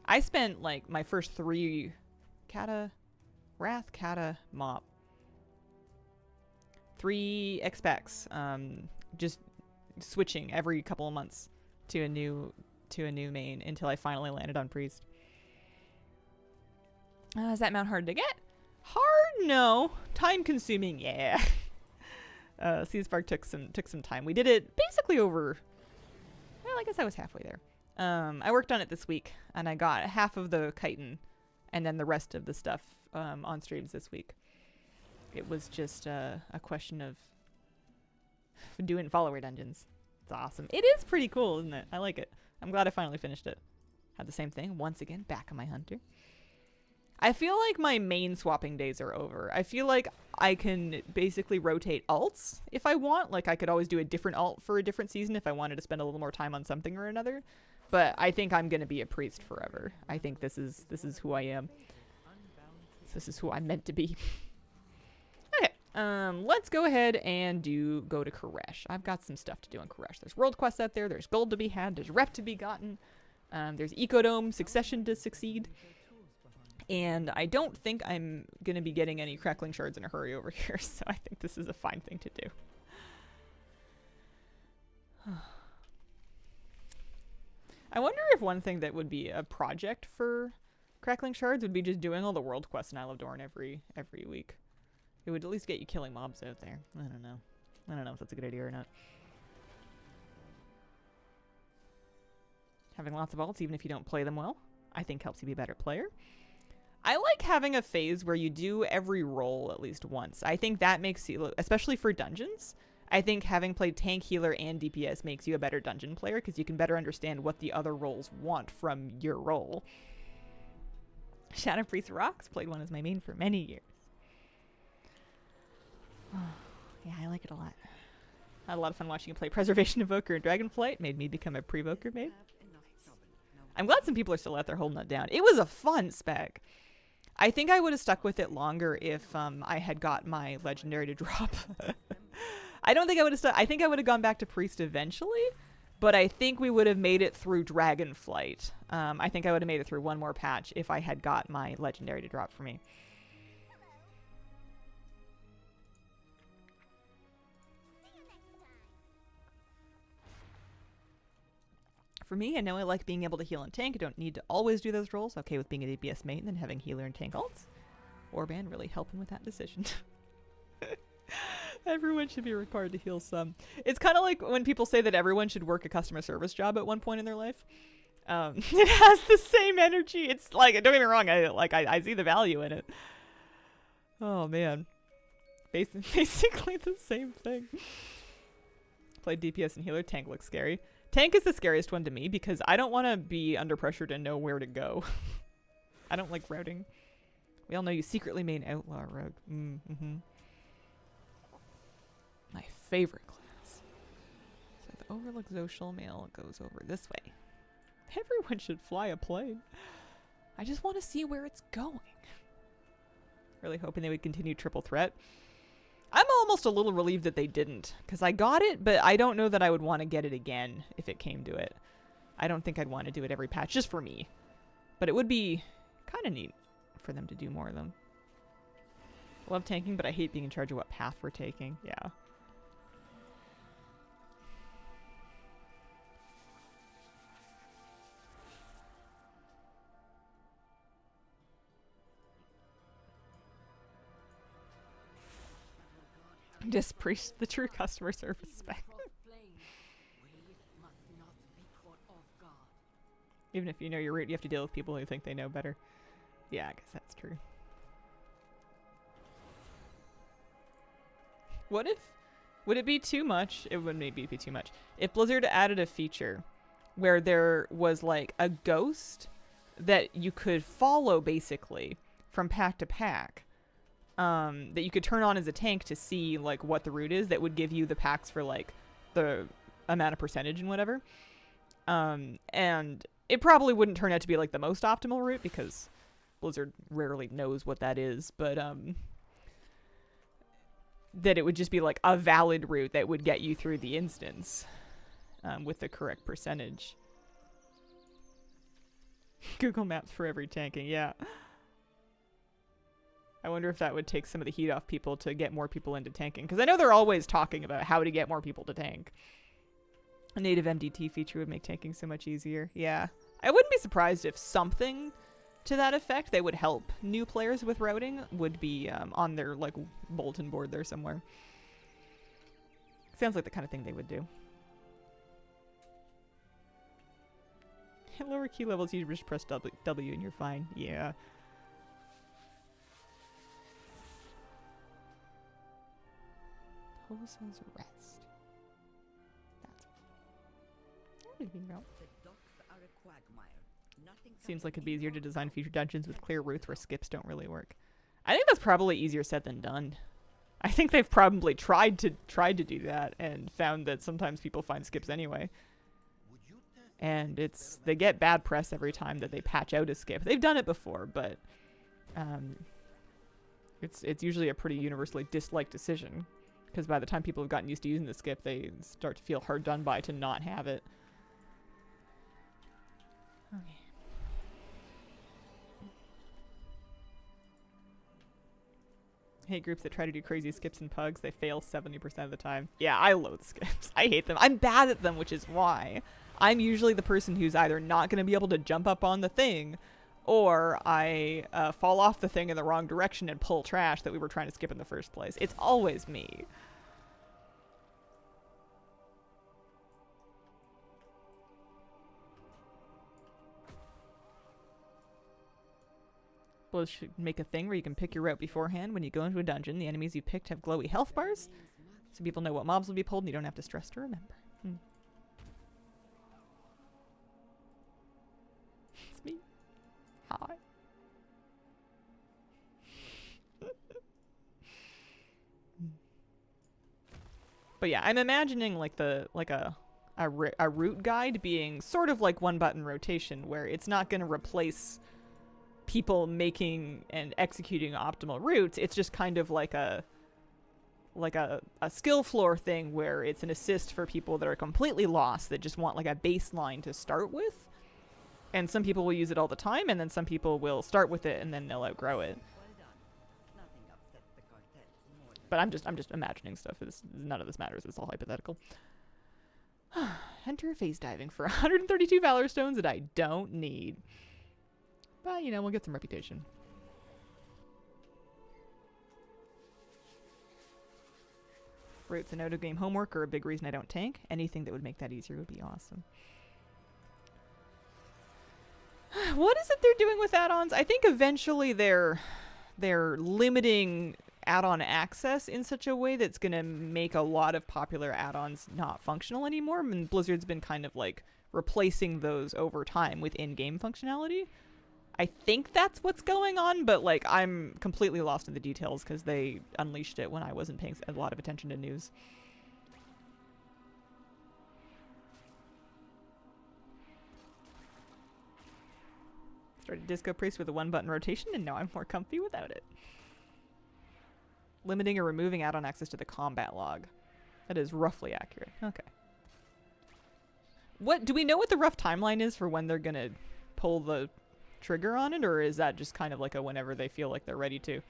I spent, like, my first 3 Wrath, Kata, Mop. 3 X-Packs, just switching every couple of months to a new main until I finally landed on Priest. Is that mount hard to get? Hard? No. Time consuming? Yeah. Siesbarg took some time. We did it basically over, well, I guess I was halfway there. I worked on it this week, and I got half of the chitin, and then the rest of the stuff on streams this week. It was just a question of doing follower dungeons. It's awesome. It is pretty cool, isn't it? I like it. I'm glad I finally finished it. Had the same thing once again, back on my hunter. I feel like my main swapping days are over. I feel like I can basically rotate alts if I want. Like, I could always do a different alt for a different season if I wanted to spend a little more time on something or another. But I think I'm going to be a priest forever. I think this is who I am. This is who I'm meant to be. Okay, let's go ahead and go to Koresh. I've got some stuff to do in Koresh. There's world quests out there. There's gold to be had. There's rep to be gotten. There's Ecodome succession to succeed. And I don't think I'm going to be getting any crackling shards in a hurry over here, so I think this is a fine thing to do. I wonder if one thing that would be a project for crackling shards would be just doing all the world quests in Isle of Dorn every week. It would at least get you killing mobs out there. I don't know. I don't know if that's a good idea or not. Having lots of alts, even if you don't play them well, I think helps you be a better player. I like having a phase where you do every role at least once. I think that makes you, especially for dungeons, I think having played tank, healer, and DPS makes you a better dungeon player because you can better understand what the other roles want from your role. Shadow Priest Rocks, played one as my main for many years. Oh, yeah, I like it a lot. I had a lot of fun watching you play Preservation Evoker and Dragonflight. Made me become a Prevoker maid. I'm glad some people are still out there holding that down. It was a fun spec. I think I would have stuck with it longer if I had got my legendary to drop. I don't think I would have stuck. I think I would have gone back to Priest eventually, but I think we would have made it through Dragonflight. I think I would have made it through one more patch if I had got my legendary to drop for me. For me, I know I like being able to heal and tank. I don't need to always do those roles. Okay with being a DPS main and having healer and tank alts. Warband really helping with that decision. Everyone should be required to heal some. It's kind of like when people say that everyone should work a customer service job at one point in their life. It has the same energy. It's like, don't get me wrong, I see the value in it. Oh man, basically the same thing. Played DPS and healer. Tank looks scary. Tank is the scariest one to me because I don't want to be under pressure to know where to go. I don't like routing. We all know you secretly main outlaw rogue. Mm-hmm. My favorite class. So the Overlook Social Mail goes over this way. Everyone should fly a plane. I just want to see where it's going. Really hoping they would continue triple threat. I'm almost a little relieved that they didn't, because I got it, but I don't know that I would want to get it again if it came to it. I don't think I'd want to do it every patch, just for me. But it would be kind of neat for them to do more of them. I love tanking, but I hate being in charge of what path we're taking. Yeah. Dispreach the true customer service spec. Even if you know your route, you have to deal with people who think they know better. Yeah, I guess that's true. What if... Would it be too much? It would maybe be too much. If Blizzard added a feature where there was like a ghost that you could follow basically from pack to pack. That you could turn on as a tank to see like what the route is that would give you the packs for like the amount of percentage and whatever. And it probably wouldn't turn out to be like the most optimal route because Blizzard rarely knows what that is, but that it would just be like a valid route that would get you through the instance with the correct percentage. Google Maps for every tanking, yeah. I wonder if that would take some of the heat off people to get more people into tanking. Because I know they're always talking about how to get more people to tank. A native MDT feature would make tanking so much easier. Yeah. I wouldn't be surprised if something to that effect that would help new players with routing would be on their like bulletin board there somewhere. Sounds like the kind of thing they would do. At lower key levels, you just press W and you're fine. Yeah. Tolosa's Rest. That's Seems like it'd be easier to design future dungeons with clear routes where skips don't really work. I think that's probably easier said than done. I think they've probably tried to do that and found that sometimes people find skips anyway. And they get bad press every time that they patch out a skip. They've done it before, but it's usually a pretty universally disliked decision. Because by the time people have gotten used to using the skip, they start to feel hard done by to not have it. Okay. I hate groups that try to do crazy skips and pugs. They fail 70% of the time. Yeah, I loathe skips. I hate them. I'm bad at them, which is why I'm usually the person who's either not going to be able to jump up on the thing, or I fall off the thing in the wrong direction and pull trash that we were trying to skip in the first place. It's always me. Blizz should make a thing where you can pick your route beforehand. When you go into a dungeon, the enemies you picked have glowy health bars, so people know what mobs will be pulled and you don't have to stress to remember. It's me. Hi. But yeah, I'm imagining like a route guide being sort of like one button rotation, where it's not going to replace people making and executing optimal routes. It's just kind of like a skill floor thing where it's an assist for people that are completely lost, that just want like a baseline to start with. And some people will use it all the time, and then some people will start with it and then they'll outgrow it. But I'm just imagining stuff. None of this matters. It's all hypothetical. Enter phase diving for 132 Valor Stones that I don't need. But, you know, we'll get some reputation. Routes and out-of-game homework are a big reason I don't tank. Anything that would make that easier would be awesome. What is it they're doing with add-ons? I think eventually they're limiting add-on access in such a way that's going to make a lot of popular add-ons not functional anymore. And Blizzard's been kind of like replacing those over time with in-game functionality. I think that's what's going on, but like I'm completely lost in the details because they unleashed it when I wasn't paying a lot of attention to news. Started Disco Priest with a 1-button rotation, and now I'm more comfy without it. Limiting or removing add-on access to the combat log. That is roughly accurate. Okay. What do we know what the rough timeline is for when they're gonna pull the trigger on it, or is that just kind of like a whenever they feel like they're ready to?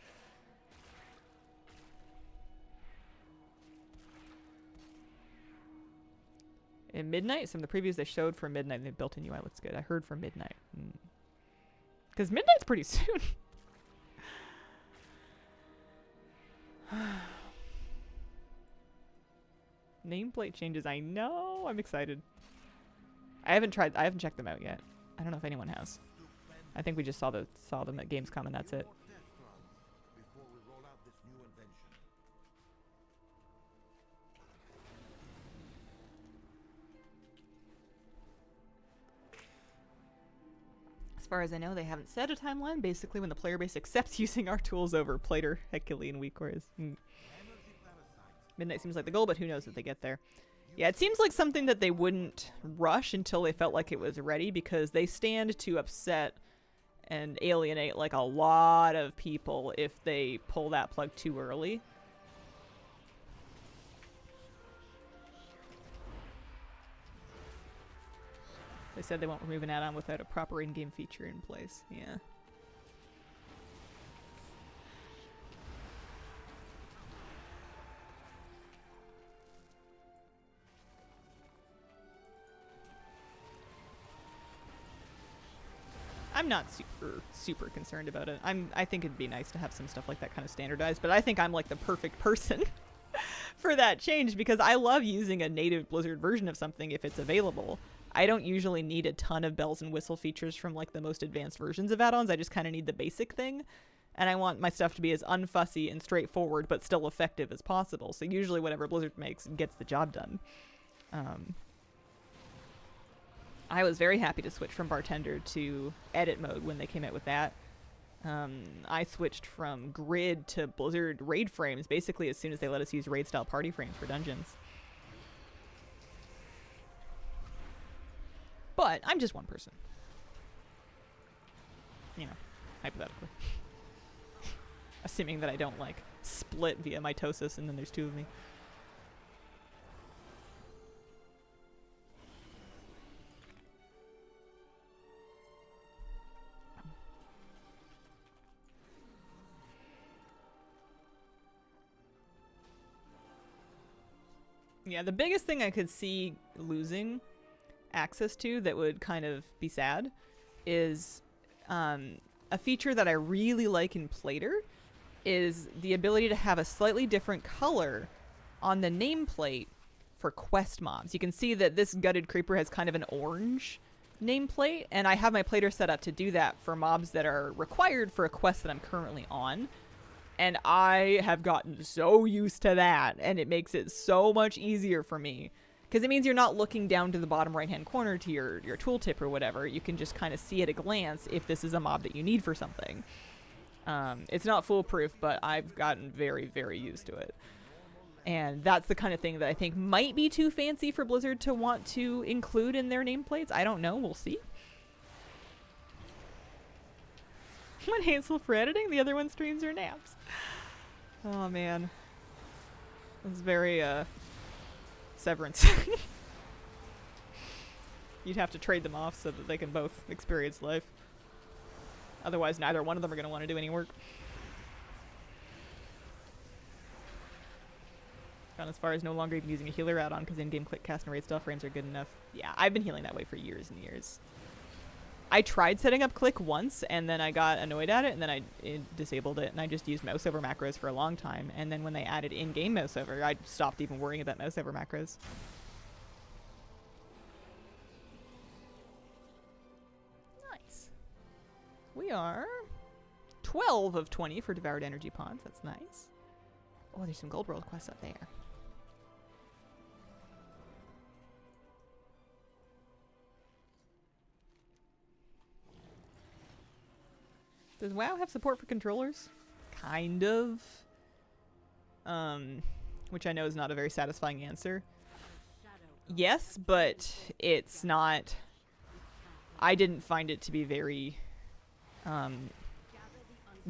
In Midnight, some of the previews they showed for Midnight, the built-in UI looks good. I heard for Midnight. Because Midnight's pretty soon. Nameplate changes, I know. I'm excited. I haven't checked them out yet. I don't know if anyone has. I think we just saw them at Gamescom and that's it. As far as I know, they haven't set a timeline. Basically, when the player base accepts using our tools over Plater, Hecule, and Weakores. Midnight seems like the goal, but who knows if they get there. Yeah, it seems like something that they wouldn't rush until they felt like it was ready, because they stand to upset and alienate like a lot of people if they pull that plug too early. They said they won't remove an add-on without a proper in-game feature in place. Yeah. I'm not super concerned about it. I think it'd be nice to have some stuff like that kind of standardized, but I think I'm like the perfect person for that change, because I love using a native Blizzard version of something if it's available. I don't usually need a ton of bells and whistle features from like the most advanced versions of add-ons. I just kind of need the basic thing, and I want my stuff to be as unfussy and straightforward but still effective as possible. So usually whatever Blizzard makes gets the job done. I was very happy to switch from Bartender to edit mode when they came out with that. I switched from grid to Blizzard raid frames basically as soon as they let us use raid style party frames for dungeons. But I'm just one person. You know, hypothetically. Assuming that I don't like split via mitosis and then there's two of me. Yeah, the biggest thing I could see losing access to that would kind of be sad is a feature that I really like in Plater is the ability to have a slightly different color on the nameplate for quest mobs. You can see that this gutted creeper has kind of an orange nameplate, and I have my Plater set up to do that for mobs that are required for a quest that I'm currently on. And I have gotten so used to that, and it makes it so much easier for me. Because it means you're not looking down to the bottom right-hand corner to your tooltip or whatever. You can just kind of see at a glance if this is a mob that you need for something. It's not foolproof, but I've gotten very, very used to it. And that's the kind of thing that I think might be too fancy for Blizzard to want to include in their nameplates. I don't know. We'll see. One Hansel for editing, the other one streams or naps. Oh man. It's very Severance. You'd have to trade them off so that they can both experience life. Otherwise neither one of them are going to want to do any work. Gone as far as no longer even using a healer add-on because in-game click cast and raid style frames are good enough. Yeah, I've been healing that way for years and years. I tried setting up click once, and then I got annoyed at it, and then I disabled it, and I just used mouse over macros for a long time. And then when they added in-game mouse over, I stopped even worrying about mouse over macros. Nice. We are 12 of 20 for devoured energy pods. That's nice. Oh, there's some gold world quests up there. Does WoW have support for controllers? Kind of. Which I know is not a very satisfying answer. Yes, but it's not... I didn't find it to be very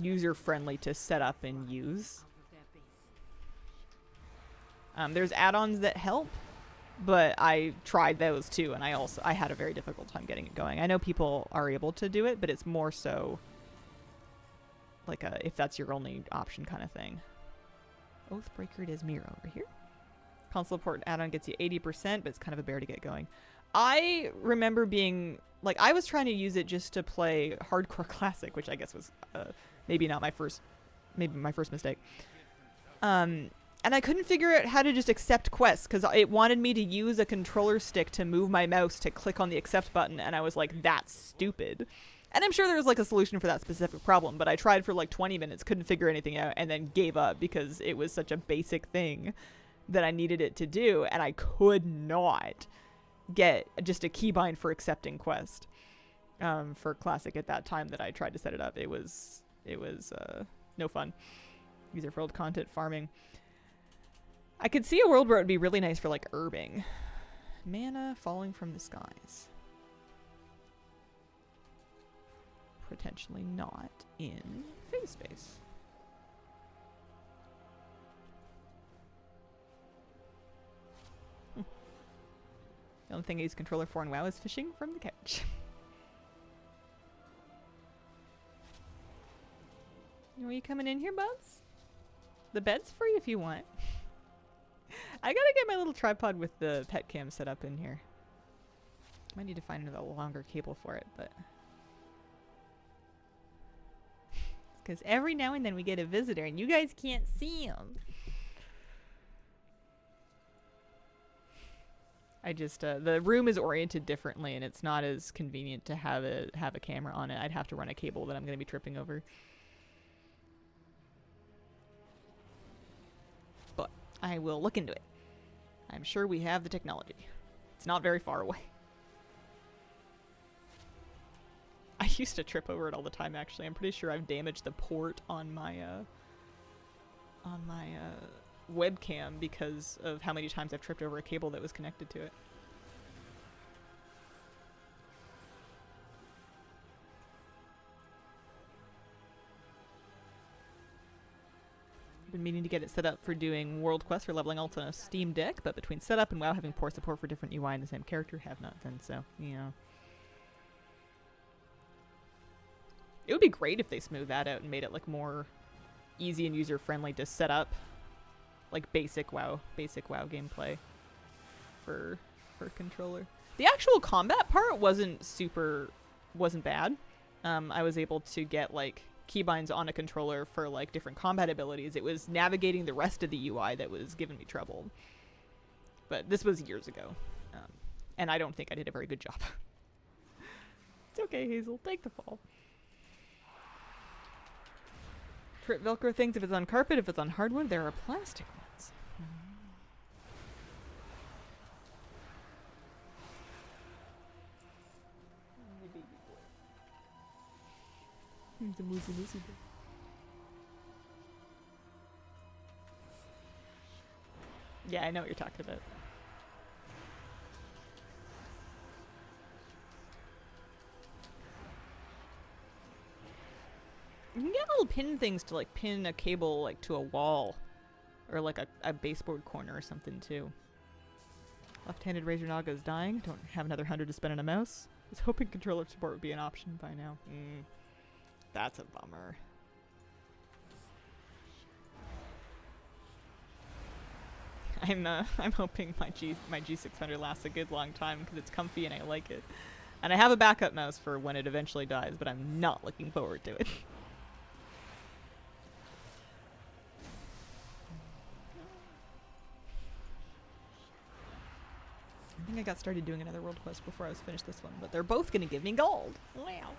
user-friendly to set up and use. There's add-ons that help, but I tried those too, and I had a very difficult time getting it going. I know people are able to do it, but it's more so like a if that's your only option kind of thing. Oathbreaker it is mirror over here. Console port add-on gets you 80%, but it's kind of a bear to get going. I remember being like, I was trying to use it just to play hardcore classic, which I guess was maybe my first mistake. And I couldn't figure out how to just accept quests because it wanted me to use a controller stick to move my mouse to click on the accept button, and I was like, that's stupid. And I'm sure there was like a solution for that specific problem, but I tried for like 20 minutes, couldn't figure anything out, and then gave up because it was such a basic thing that I needed it to do, and I could not get just a keybind for accepting quest for classic at that time that I tried to set it up. It was no fun. User for old content farming. I could see a world where it would be really nice for like herbing. Mana falling from the skies. Potentially not in phase space. The only thing I use controller for in WoW is fishing from the couch. Are you coming in here, Bubs? The bed's free if you want. I gotta get my little tripod with the pet cam set up in here. Might need to find a longer cable for it, but... because every now and then we get a visitor and you guys can't see him. I just the room is oriented differently and it's not as convenient to have a camera on it. I'd have to run a cable that I'm going to be tripping over. But I will look into it. I'm sure we have the technology. It's not very far away. I used to trip over it all the time, actually. I'm pretty sure I've damaged the port on my webcam because of how many times I've tripped over a cable that was connected to it. I've been meaning to get it set up for doing world quests or leveling alts on a Steam Deck, but between setup and WoW having poor support for different UI and the same character, have not done so. Yeah. It would be great if they smoothed that out and made it like more easy and user friendly to set up like basic WoW gameplay for controller. The actual combat part wasn't bad. I was able to get like keybinds on a controller for like different combat abilities. It was navigating the rest of the UI that was giving me trouble. But this was years ago. And I don't think I did a very good job. It's okay, Hazel. Take the fall. Trip Velcro things if it's on carpet. If it's on hardwood, there are plastic ones. He's a moosey boy. Yeah, I know what you're talking about. You can get little pin things to like pin a cable like to a wall or like a baseboard corner or something too. Left-handed Razor Naga is dying. Don't have another 100 to spend on a mouse. Was hoping controller support would be an option by now. That's a bummer. I'm hoping my G600 lasts a good long time because it's comfy and I like it. And I have a backup mouse for when it eventually dies, but I'm not looking forward to it. I think I got started doing another world quest before I was finished this one, but they're both going to give me gold. Wow.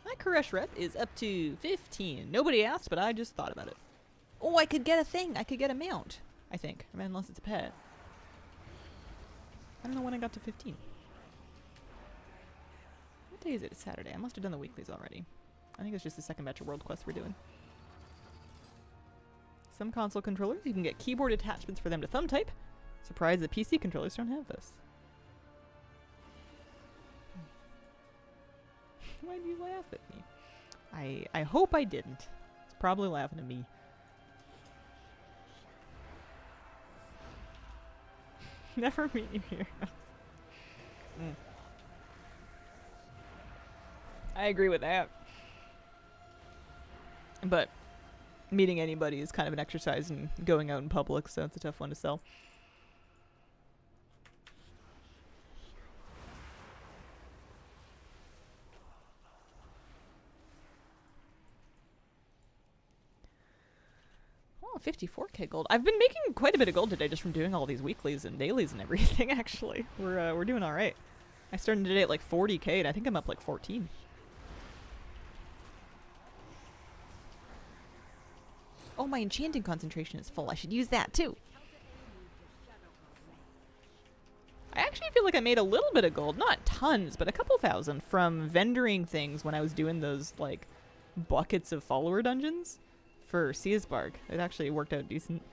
My Koresh rep is up to 15. Nobody asked, but I just thought about it. Oh, I could get a thing. I could get a mount, I think. I mean, unless it's a pet. I don't know when I got to 15. What day is it? It's Saturday. I must have done the weeklies already. I think it's just the second batch of world quests we're doing. Some console controllers, you can get keyboard attachments for them to thumb type. Surprised the PC controllers don't have this. Why'd you laugh at me? I hope I didn't. It's probably laughing at me. Never meet new heroes. I agree with that. But meeting anybody is kind of an exercise in going out in public, so it's a tough one to sell. Oh, 54k gold. I've been making quite a bit of gold today just from doing all these weeklies and dailies and everything, actually. We're doing alright. I started today at like 40k and I think I'm up like 14. Oh, my enchanting concentration is full. I should use that too. I actually feel like I made a little bit of gold. Not tons, but a couple thousand from vendoring things when I was doing those like buckets of follower dungeons for Siesbarg. It actually worked out decent.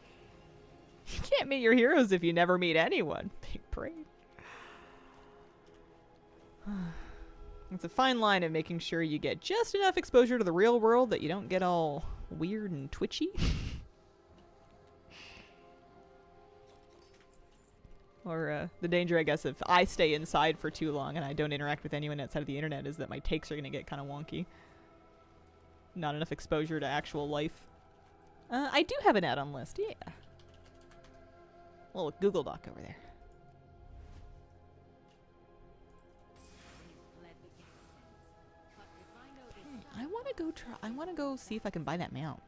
You can't meet your heroes if you never meet anyone. Big brain. It's a fine line of making sure you get just enough exposure to the real world that you don't get all weird and twitchy. Or the danger, I guess, if I stay inside for too long and I don't interact with anyone outside of the internet is that my takes are going to get kind of wonky. Not enough exposure to actual life. I do have an add-on list, yeah. A little Google Doc over there. I want to go I want to go see if I can buy that mount.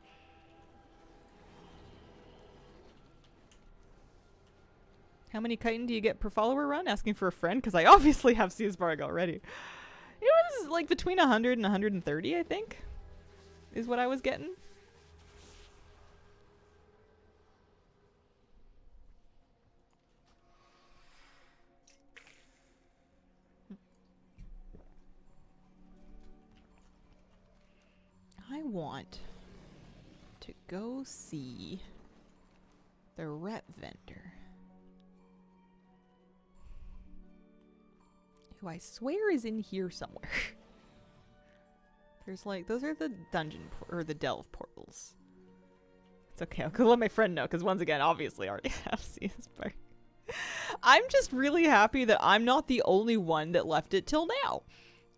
How many chitin do you get per follower run? Asking for a friend because I obviously have Siesbarg already. It was like between 100 and 130, I think, is what I was getting. I want to go see the rep vendor, who I swear is in here somewhere. There's like, those are the dungeon or the delve portals. It's okay, I'll go let my friend know because once again, obviously I already have Siesbarg. I'm just really happy that I'm not the only one that left it till now.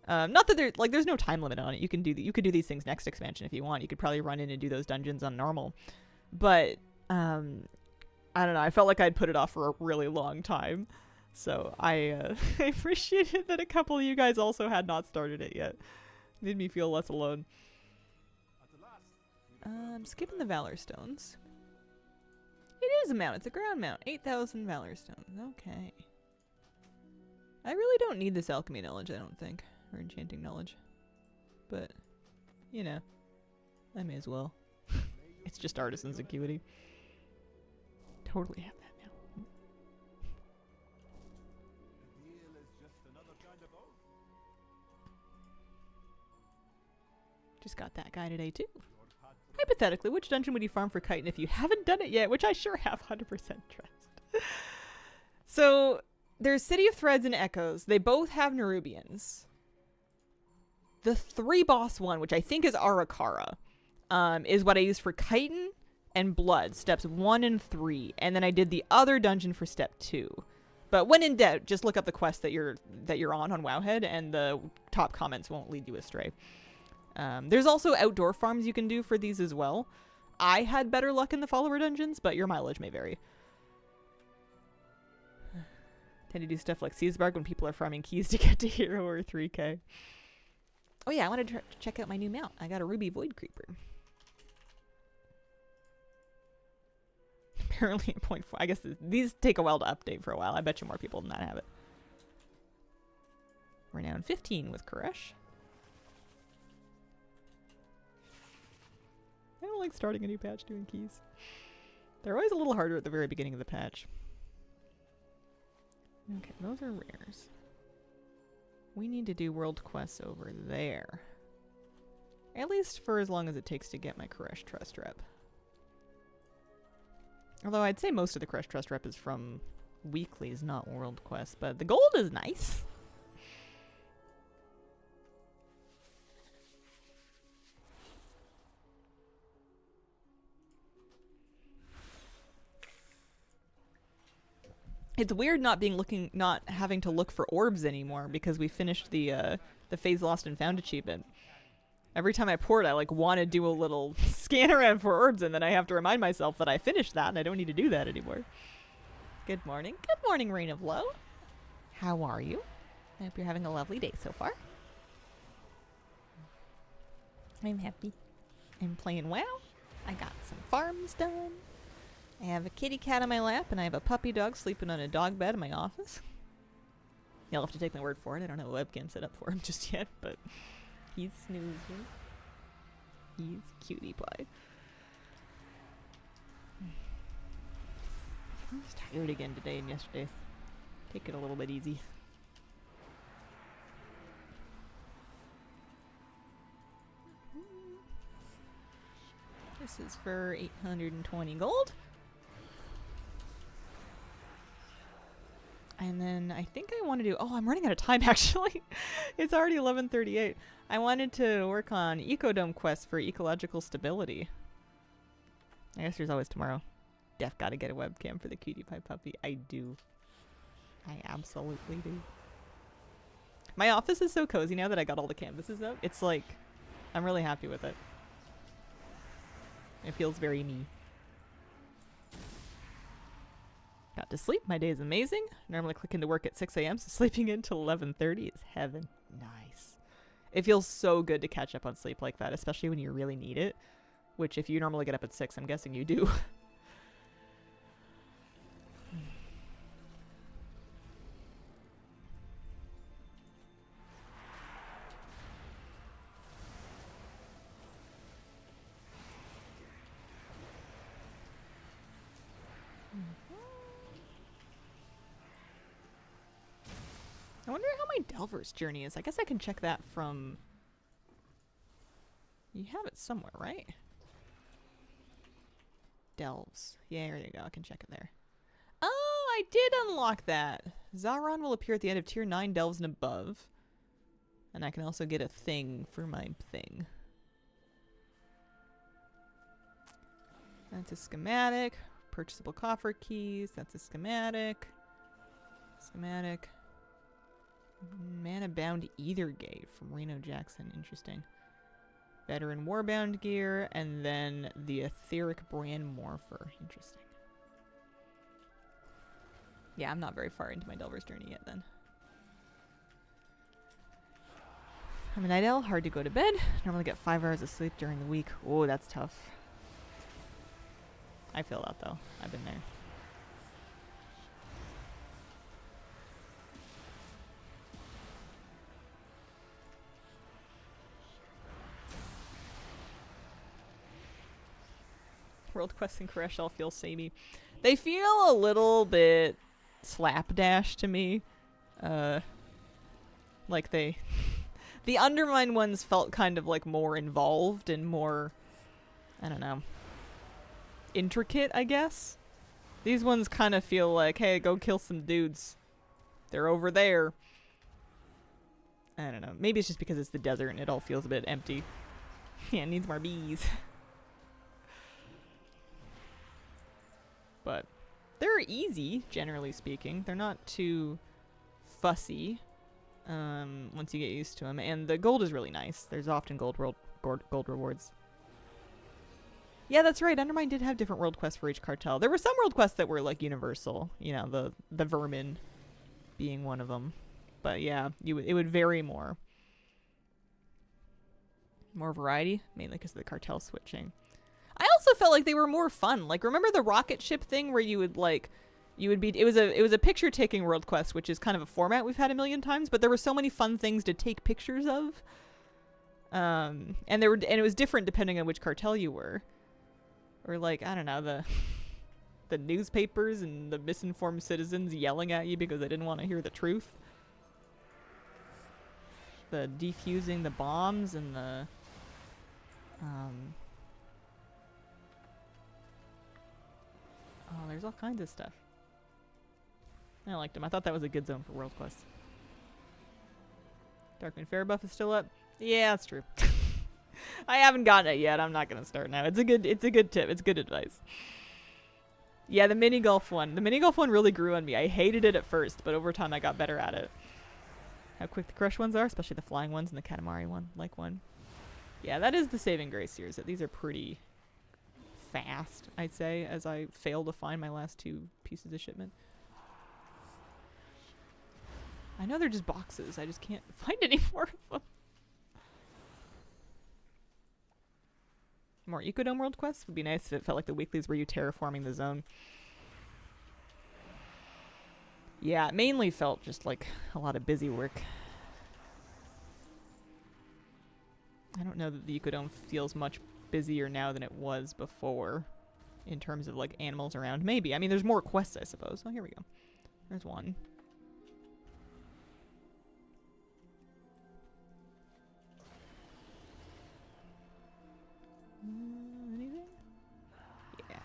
Not that there's no time limit on it. You can do these things next expansion if you want. You could probably run in and do those dungeons on normal. But I don't know. I felt like I'd put it off for a really long time. So I appreciated that a couple of you guys also had not started it yet. Made me feel less alone. I'm skipping the Valor Stones. It is a mount. It's a ground mount. 8,000 Valor Stones. Okay. I really don't need this alchemy knowledge, I don't think. Or enchanting knowledge. But, you know, I may as well. It's just artisan's acuity. Totally have that now. Just got that guy today too. Hypothetically, which dungeon would you farm for chitin if you haven't done it yet? Which I sure have 100% trust. So, there's City of Threads and Echoes. They both have Nerubians. The 3-boss one, which I think is Arakara, is what I used for chitin and blood, steps 1 and 3. And then I did the other dungeon for step 2. But when in doubt, just look up the quest that you're on Wowhead, and the top comments won't lead you astray. There's also outdoor farms you can do for these as well. I had better luck in the follower dungeons, but your mileage may vary. Tend to do stuff like Siesbarg when people are farming keys to get to hero or 3k. Oh yeah, I wanted to check out my new mount. I got a Ruby Void Creeper. Apparently 0.4. I guess these take a while to update for a while. I bet you more people than that have it. We're now in 15 with Koresh. I don't like starting a new patch doing keys. They're always a little harder at the very beginning of the patch. Okay, those are rares. We need to do world quests over there. At least for as long as it takes to get my Koresh Trust rep. Although I'd say most of the Koresh Trust rep is from weeklies, not world quests. But the gold is nice. It's weird not having to look for orbs anymore because we finished the Phase Lost and Found achievement. Every time I port, I want to do a little scan around for orbs, and then I have to remind myself that I finished that, and I don't need to do that anymore. Good morning. Good morning, Rain of Low. How are you? I hope you're having a lovely day so far. I'm happy. I'm playing well. I got some farms done. I have a kitty cat on my lap, and I have a puppy dog sleeping on a dog bed in my office. You'll have to take my word for it. I don't have a webcam set up for him just yet, but he's snoozing. He's cutie pie. I was tired again today and yesterday. Take it a little bit easy. This is for 820 gold. And then I think I want to do... Oh, I'm running out of time, actually. It's already 11:38. I wanted to work on Ecodome quests for ecological stability. I guess there's always tomorrow. Def gotta get a webcam for the cutie pie puppy. I do. I absolutely do. My office is so cozy now that I got all the canvases up. It's like... I'm really happy with it. It feels very me. Got to sleep. My day is amazing. Normally click into work at 6 a.m. so sleeping in till 11:30 is heaven. Nice. It feels so good to catch up on sleep like that, especially when you really need it. Which, if you normally get up at 6, I'm guessing you do. I wonder how my Delver's journey is. I guess I can check that from... You have it somewhere, right? Delves. Yeah, there you go. I can check it there. Oh, I did unlock that. Zaron will appear at the end of Tier 9 Delves and above. And I can also get a thing for my thing. That's a schematic. Purchasable coffer keys. That's a schematic. Schematic. Mana Bound Ethergate from Reno Jackson. Interesting. Veteran Warbound gear, and then the Etheric Brand Morpher. Interesting. Yeah, I'm not very far into my Delver's journey yet then. I'm a night owl, hard to go to bed. Normally get 5 hours of sleep during the week. Oh, that's tough. I feel that though. I've been there. World quests in Koresh all feel samey. They feel a little bit slapdash to me. Like they... The Undermine ones felt kind of like more involved and more... I don't know. Intricate, I guess? These ones kind of feel like, hey, go kill some dudes. They're over there. I don't know. Maybe it's just because it's the desert and it all feels a bit empty. Yeah, it needs more bees. But they're easy, generally speaking. They're not too fussy once you get used to them. And the gold is really nice. There's often gold rewards. Yeah, that's right. Undermine did have different world quests for each cartel. There were some world quests that were like universal. You know, the vermin being one of them. But yeah, it would vary more. More variety, mainly because of the cartel switching. I also felt like they were more fun. Like, remember the rocket ship thing where you would be, it was a picture taking world quest, which is kind of a format we've had a million times, but there were so many fun things to take pictures of. And it was different depending on which cartel you were. Or like, I don't know, the newspapers and the misinformed citizens yelling at you because they didn't want to hear the truth. The defusing the bombs and the oh, there's all kinds of stuff. I liked them. I thought that was a good zone for World Quest. Darkman Fair buff is still up. Yeah, that's true. I haven't gotten it yet. I'm not gonna start now. It's a good tip. It's good advice. Yeah, the mini golf one. The mini golf one really grew on me. I hated it at first, but over time I got better at it. How quick the crush ones are, especially the flying ones and the Katamari one, one. Yeah, that is the saving grace here, is that these are pretty fast, I'd say, as I fail to find my last 2 pieces of shipment. I know they're just boxes. I just can't find any more of them. More Ecodome World Quests would be nice if it felt like the weeklies were you terraforming the zone. Yeah, it mainly felt just like a lot of busy work. I don't know that the Ecodome feels much busier now than it was before in terms of like animals around. Maybe. I mean, there's more quests, I suppose. Oh, here we go. There's one. Anything? Yeah.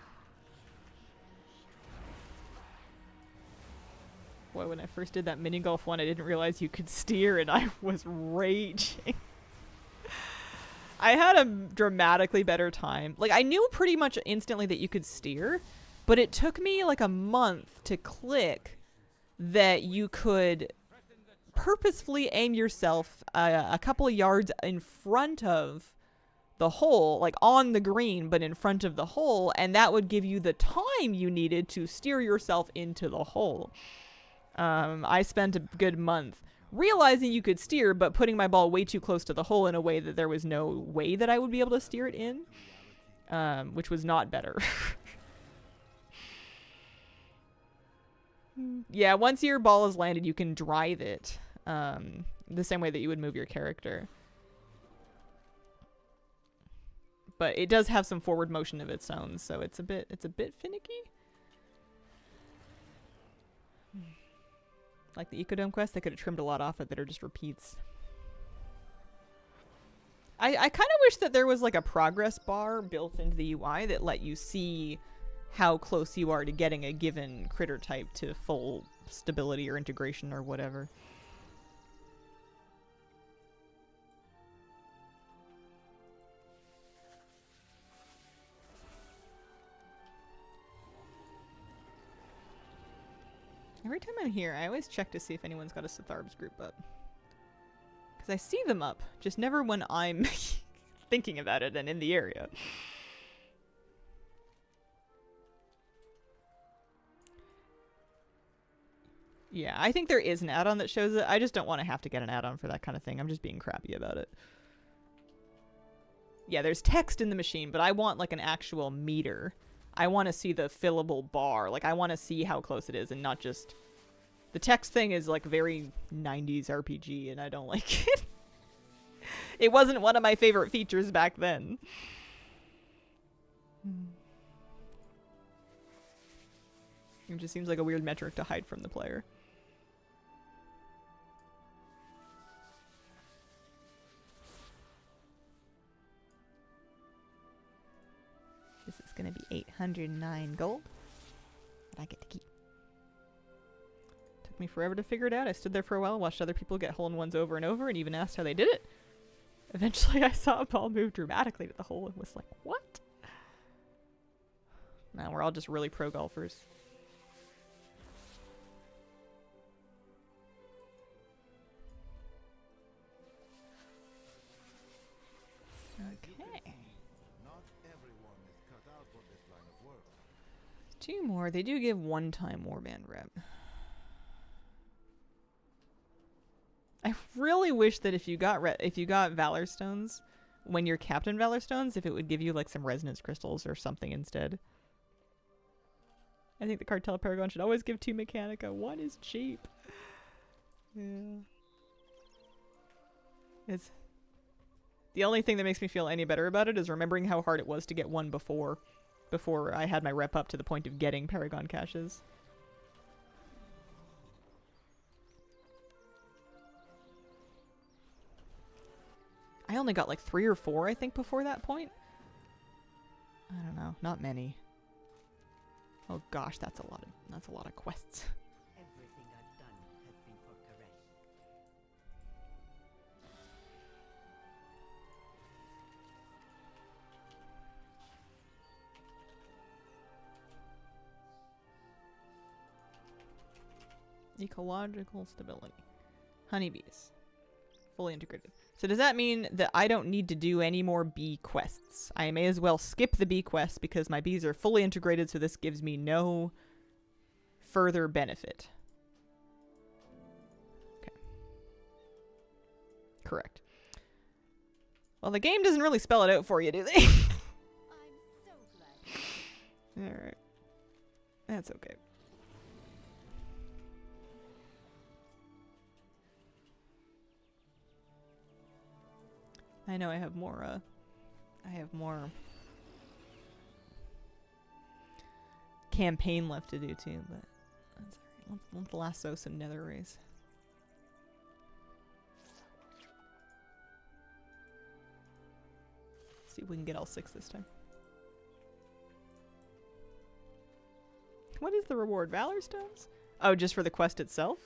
Boy, when I first did that mini golf one, I didn't realize you could steer, and I was raging. I had a dramatically better time. Like, I knew pretty much instantly that you could steer, but it took me like a month to click that you could purposefully aim yourself a couple of yards in front of the hole, like on the green, but in front of the hole, and that would give you the time you needed to steer yourself into the hole. I spent a good month realizing you could steer, but putting my ball way too close to the hole in a way that there was no way that I would be able to steer it in, which was not better. Yeah, once your ball is landed, you can drive it the same way that you would move your character. But it does have some forward motion of its own, so it's a bit finicky. Like the Ecodome quest, they could have trimmed a lot off it that are just repeats. I kind of wish that there was like a progress bar built into the UI that let you see how close you are to getting a given critter type to full stability or integration or whatever. Every time I'm here, I always check to see if anyone's got a Sitharb's group up. Because I see them up, just never when I'm thinking about it and in the area. Yeah, I think there is an add-on that shows it. I just don't want to have to get an add-on for that kind of thing. I'm just being crappy about it. Yeah, there's text in the machine, but I want like an actual meter. I want to see the fillable bar. Like, I want to see how close it is and not just... The text thing is, like, very 90s RPG, and I don't like it. It wasn't one of my favorite features back then. It just seems like a weird metric to hide from the player. This is going to be 809 gold that I get to keep. Took me forever to figure it out. I stood there for a while, watched other people get hole-in-ones over and over, and even asked how they did it. Eventually I saw a ball move dramatically to the hole and was like, what? Now we're all just really pro golfers. Okay. 2 more. They do give one-time warband rep. really wish that if you got Valor Stones, when you're Captain Valor Stones, if it would give you like some resonance crystals or something instead. I think the Cartel Paragon should always give 2 Mechanica. 1 is cheap. Yeah. It's the only thing that makes me feel any better about it is remembering how hard it was to get 1 before I had my rep up to the point of getting Paragon caches. I only got like 3 or 4, I think, before that point. I don't know, not many. Oh gosh, that's a lot of quests. Everything I've done has been for Karesh. Ecological stability. Honeybees. Fully integrated. So does that mean that I don't need to do any more bee quests? I may as well skip the bee quests because my bees are fully integrated, so this gives me no further benefit. Okay. Correct. Well, the game doesn't really spell it out for you, do they? I'm so glad. Alright. That's okay. I know I have more campaign left to do too, but that's alright. Let's lasso some nether rays. See if we can get all 6 this time. What is the reward? Valor Stones? Oh, just for the quest itself?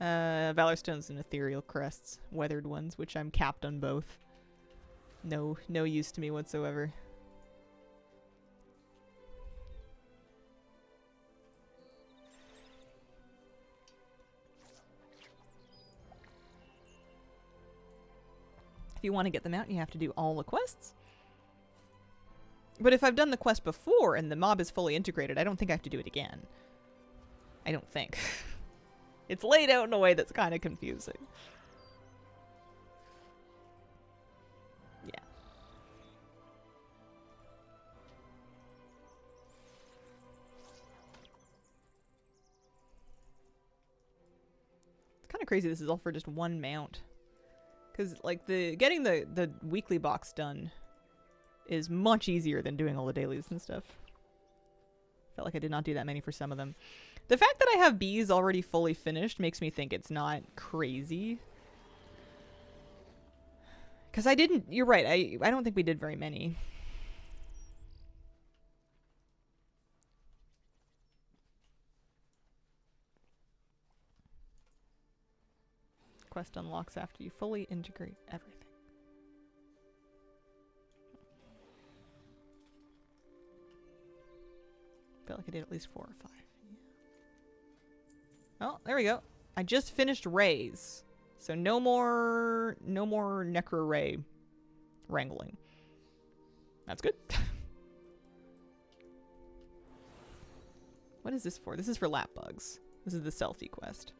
Valor Stones and Ethereal Crests. Weathered ones, which I'm capped on both. No use to me whatsoever. If you want to get them out, you have to do all the quests. But if I've done the quest before and the mob is fully integrated, I don't think I have to do it again. I don't think. It's laid out in a way that's kind of confusing. Yeah. It's kind of crazy this is all for just 1 mount. Because, like, getting the weekly box done is much easier than doing all the dailies and stuff. Felt like I did not do that many for some of them. The fact that I have bees already fully finished makes me think it's not crazy. Because I didn't... You're right, I don't think we did very many. Quest unlocks after you fully integrate everything. Felt like I did at least 4 or 5. Oh, there we go. I just finished rays. So no more Necro Ray wrangling. That's good. What is this for? This is for lap bugs. This is the selfie quest.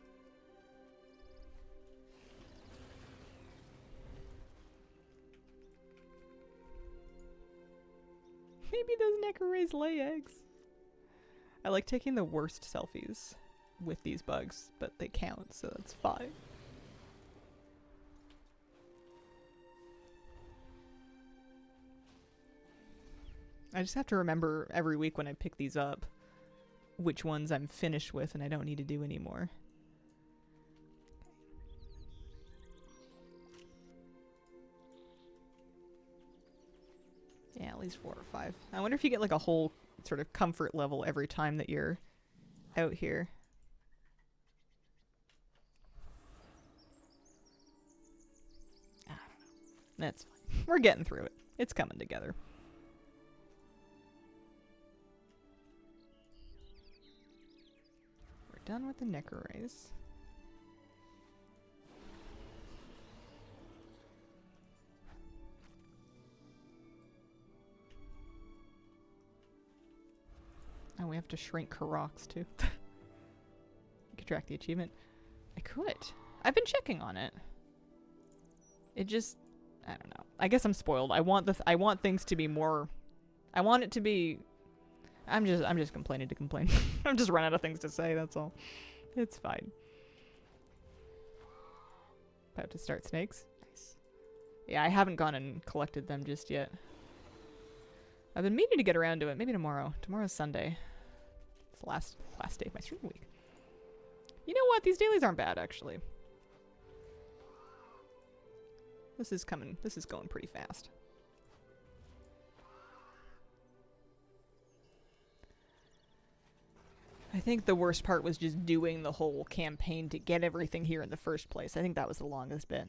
Maybe those Necro Rays lay eggs. I like taking the worst selfies with these bugs, but they count, so that's fine. I just have to remember every week when I pick these up which ones I'm finished with and I don't need to do anymore. Yeah, at least 4 or 5. I wonder if you get like a whole sort of comfort level every time that you're out here. I don't know. That's fine. We're getting through it. It's coming together. We're done with the Necro Rays. Oh, we have to shrink Karoks too. I could track the achievement. I could. I've been checking on it. It just, I don't know. I guess I'm spoiled. I want I want things to be more. I want it to be. I'm just complaining to complain. I'm just running out of things to say. That's all. It's fine. About to start snakes. Nice. Yeah, I haven't gone and collected them just yet. I've been meaning to get around to it. Maybe tomorrow. Tomorrow's Sunday. It's the last day of my stream week. You know what? These dailies aren't bad, actually. This is coming. This is going pretty fast. I think the worst part was just doing the whole campaign to get everything here in the first place. I think that was the longest bit.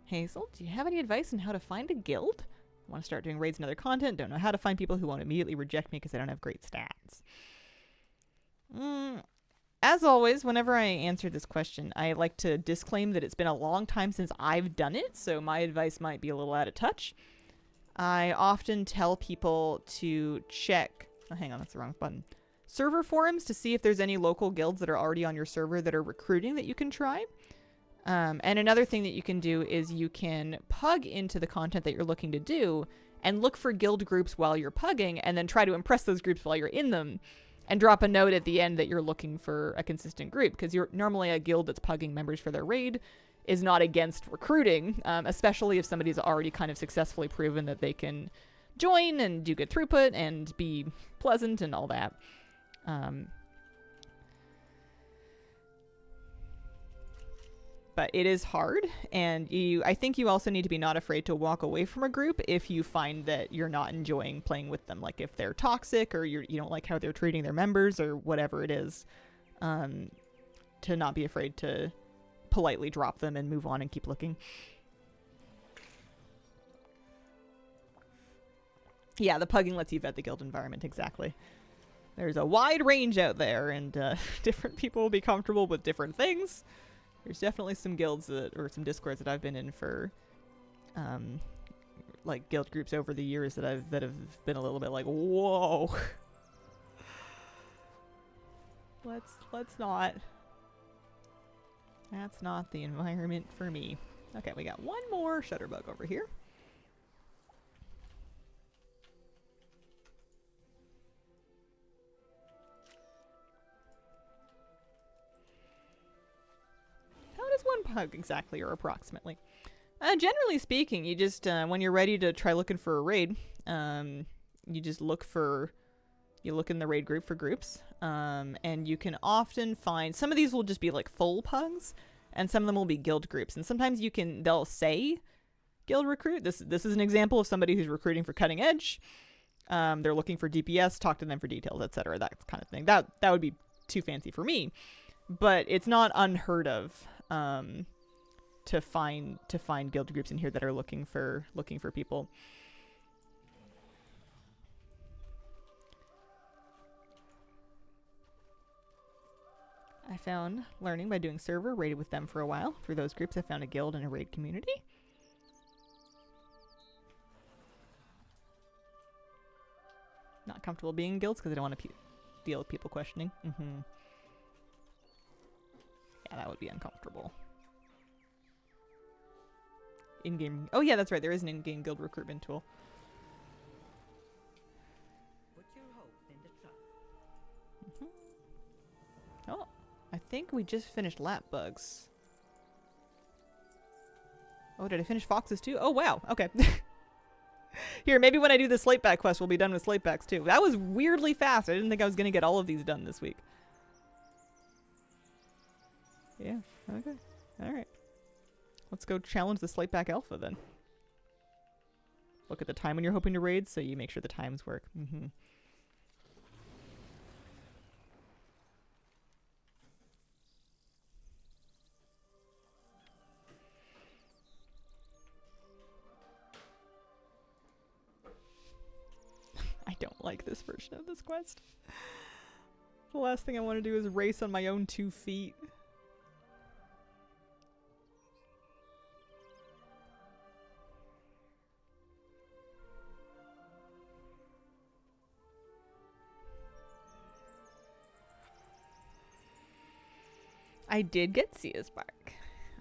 Hazel, do you have any advice on how to find a guild? I want to start doing raids and other content. Don't know how to find people who won't immediately reject me because I don't have great stats. As always, whenever I answer this question, I like to disclaim that it's been a long time since I've done it, so my advice might be a little out of touch. I often tell people to check... Oh, hang on, that's the wrong button. Server forums to see if there's any local guilds that are already on your server that are recruiting that you can try. And another thing that you can do is you can pug into the content that you're looking to do and look for guild groups while you're pugging and then try to impress those groups while you're in them and drop a note at the end that you're looking for a consistent group, because you're normally a guild that's pugging members for their raid is not against recruiting, especially if somebody's already kind of successfully proven that they can join and do good throughput and be pleasant and all that. But it is hard, and I think you also need to be not afraid to walk away from a group if you find that you're not enjoying playing with them. Like if they're toxic or you don't like how they're treating their members or whatever it is, to not be afraid to politely drop them and move on and keep looking. Yeah, the pugging lets you vet the guild environment, exactly. There's a wide range out there, and different people will be comfortable with different things. There's definitely some guilds or some discords that I've been in for, like guild groups over the years that have been a little bit like, whoa. Let's not. That's not the environment for me. Okay, we got one more shutterbug over here. How does one pug exactly or approximately? Generally speaking, you just, when you're ready to try looking for a raid, you just look in the raid group for groups, and you can often find, some of these will just be like full pugs, and some of them will be guild groups, and sometimes they'll say guild recruit. This is an example of somebody who's recruiting for cutting edge. They're looking for DPS, talk to them for details, etc., that kind of thing. That would be too fancy for me, but it's not unheard of to find guild groups in here that are looking for people. I found learning by doing server, raided with them for a while. Through those groups, I found a guild and a raid community. Not comfortable being in guilds because I don't want to deal with people questioning. Yeah, that would be uncomfortable. In-game... Oh yeah, that's right. There is an in-game guild recruitment tool. Put your hope in the trust. Oh, I think we just finished lap bugs. Oh, did I finish foxes too? Oh, wow. Okay. Here, maybe when I do the Slateback quest, we'll be done with Slatebacks too. That was weirdly fast. I didn't think I was going to get all of these done this week. Yeah, okay. Alright. Let's go challenge the Slateback Alpha then. Look at the time when you're hoping to raid, so you make sure the times work. I don't like this version of this quest. The last thing I want to do is race on my own 2 feet. I did get Siesbarg.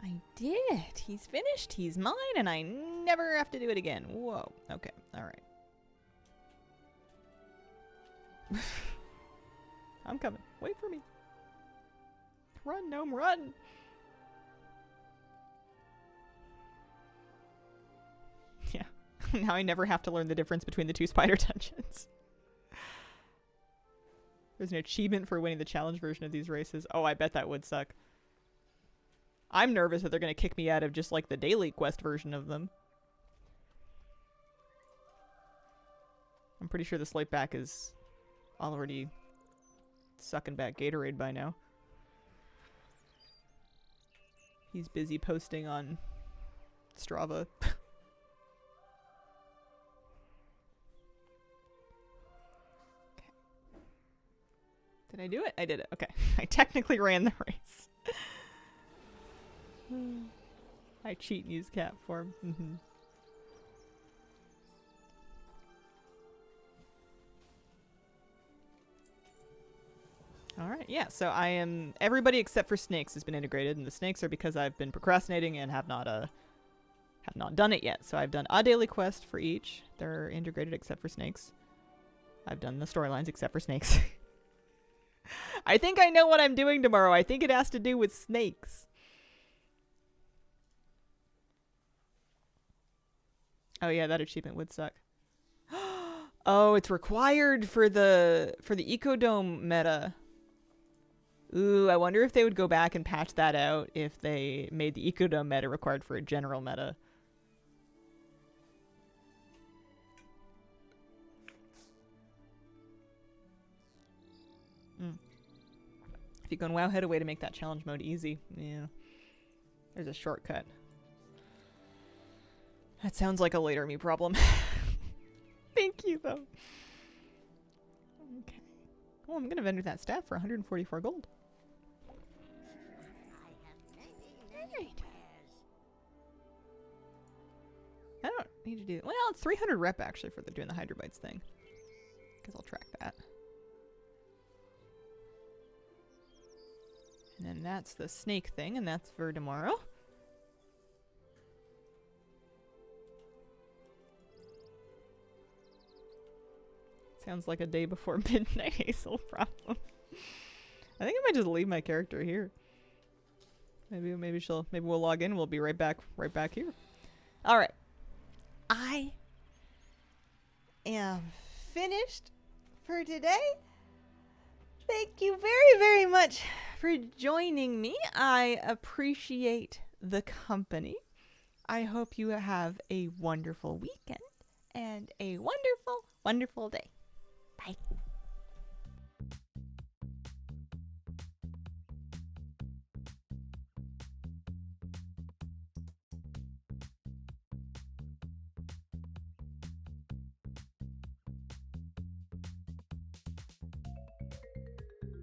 I did. He's finished. He's mine, and I never have to do it again. Whoa. Okay. All right. I'm coming. Wait for me. Run, gnome, run. Yeah. Now I never have to learn the difference between the two spider dungeons. There's an achievement for winning the challenge version of these races. Oh, I bet that would suck. I'm nervous that they're going to kick me out of just like the daily quest version of them. I'm pretty sure the slate back is already sucking back Gatorade by now. He's busy posting on Strava. Did I do it? I did it. Okay. I technically ran the race. I cheat and use cat form. Alright, yeah, so I am... Everybody except for snakes has been integrated, and the snakes are because I've been procrastinating and have not done it yet. So I've done a daily quest for each. They're integrated except for snakes. I've done the storylines except for snakes. I think I know what I'm doing tomorrow. I think it has to do with snakes. Oh yeah, that achievement would suck. Oh, it's required for the Ecodome meta. Ooh, I wonder if they would go back and patch that out if they made the Ecodome meta required for a general meta. If you go in Wowhead, a way to make that challenge mode easy. Yeah. There's a shortcut. That sounds like a later me problem. Thank you, though. Okay. Oh, I'm going to vendor that staff for 144 gold. Alright. I don't need to do... Well, it's 300 rep, actually, for doing the Hydrobites thing. Because I'll track that. And then that's the snake thing, and that's for tomorrow. Sounds like a day before midnight Hazel problem. I think I might just leave my character here. Maybe we'll log in. We'll be right back here. All right. I am finished for today. Thank you very, very much for joining me. I appreciate the company. I hope you have a wonderful weekend and a wonderful, wonderful day. Bye.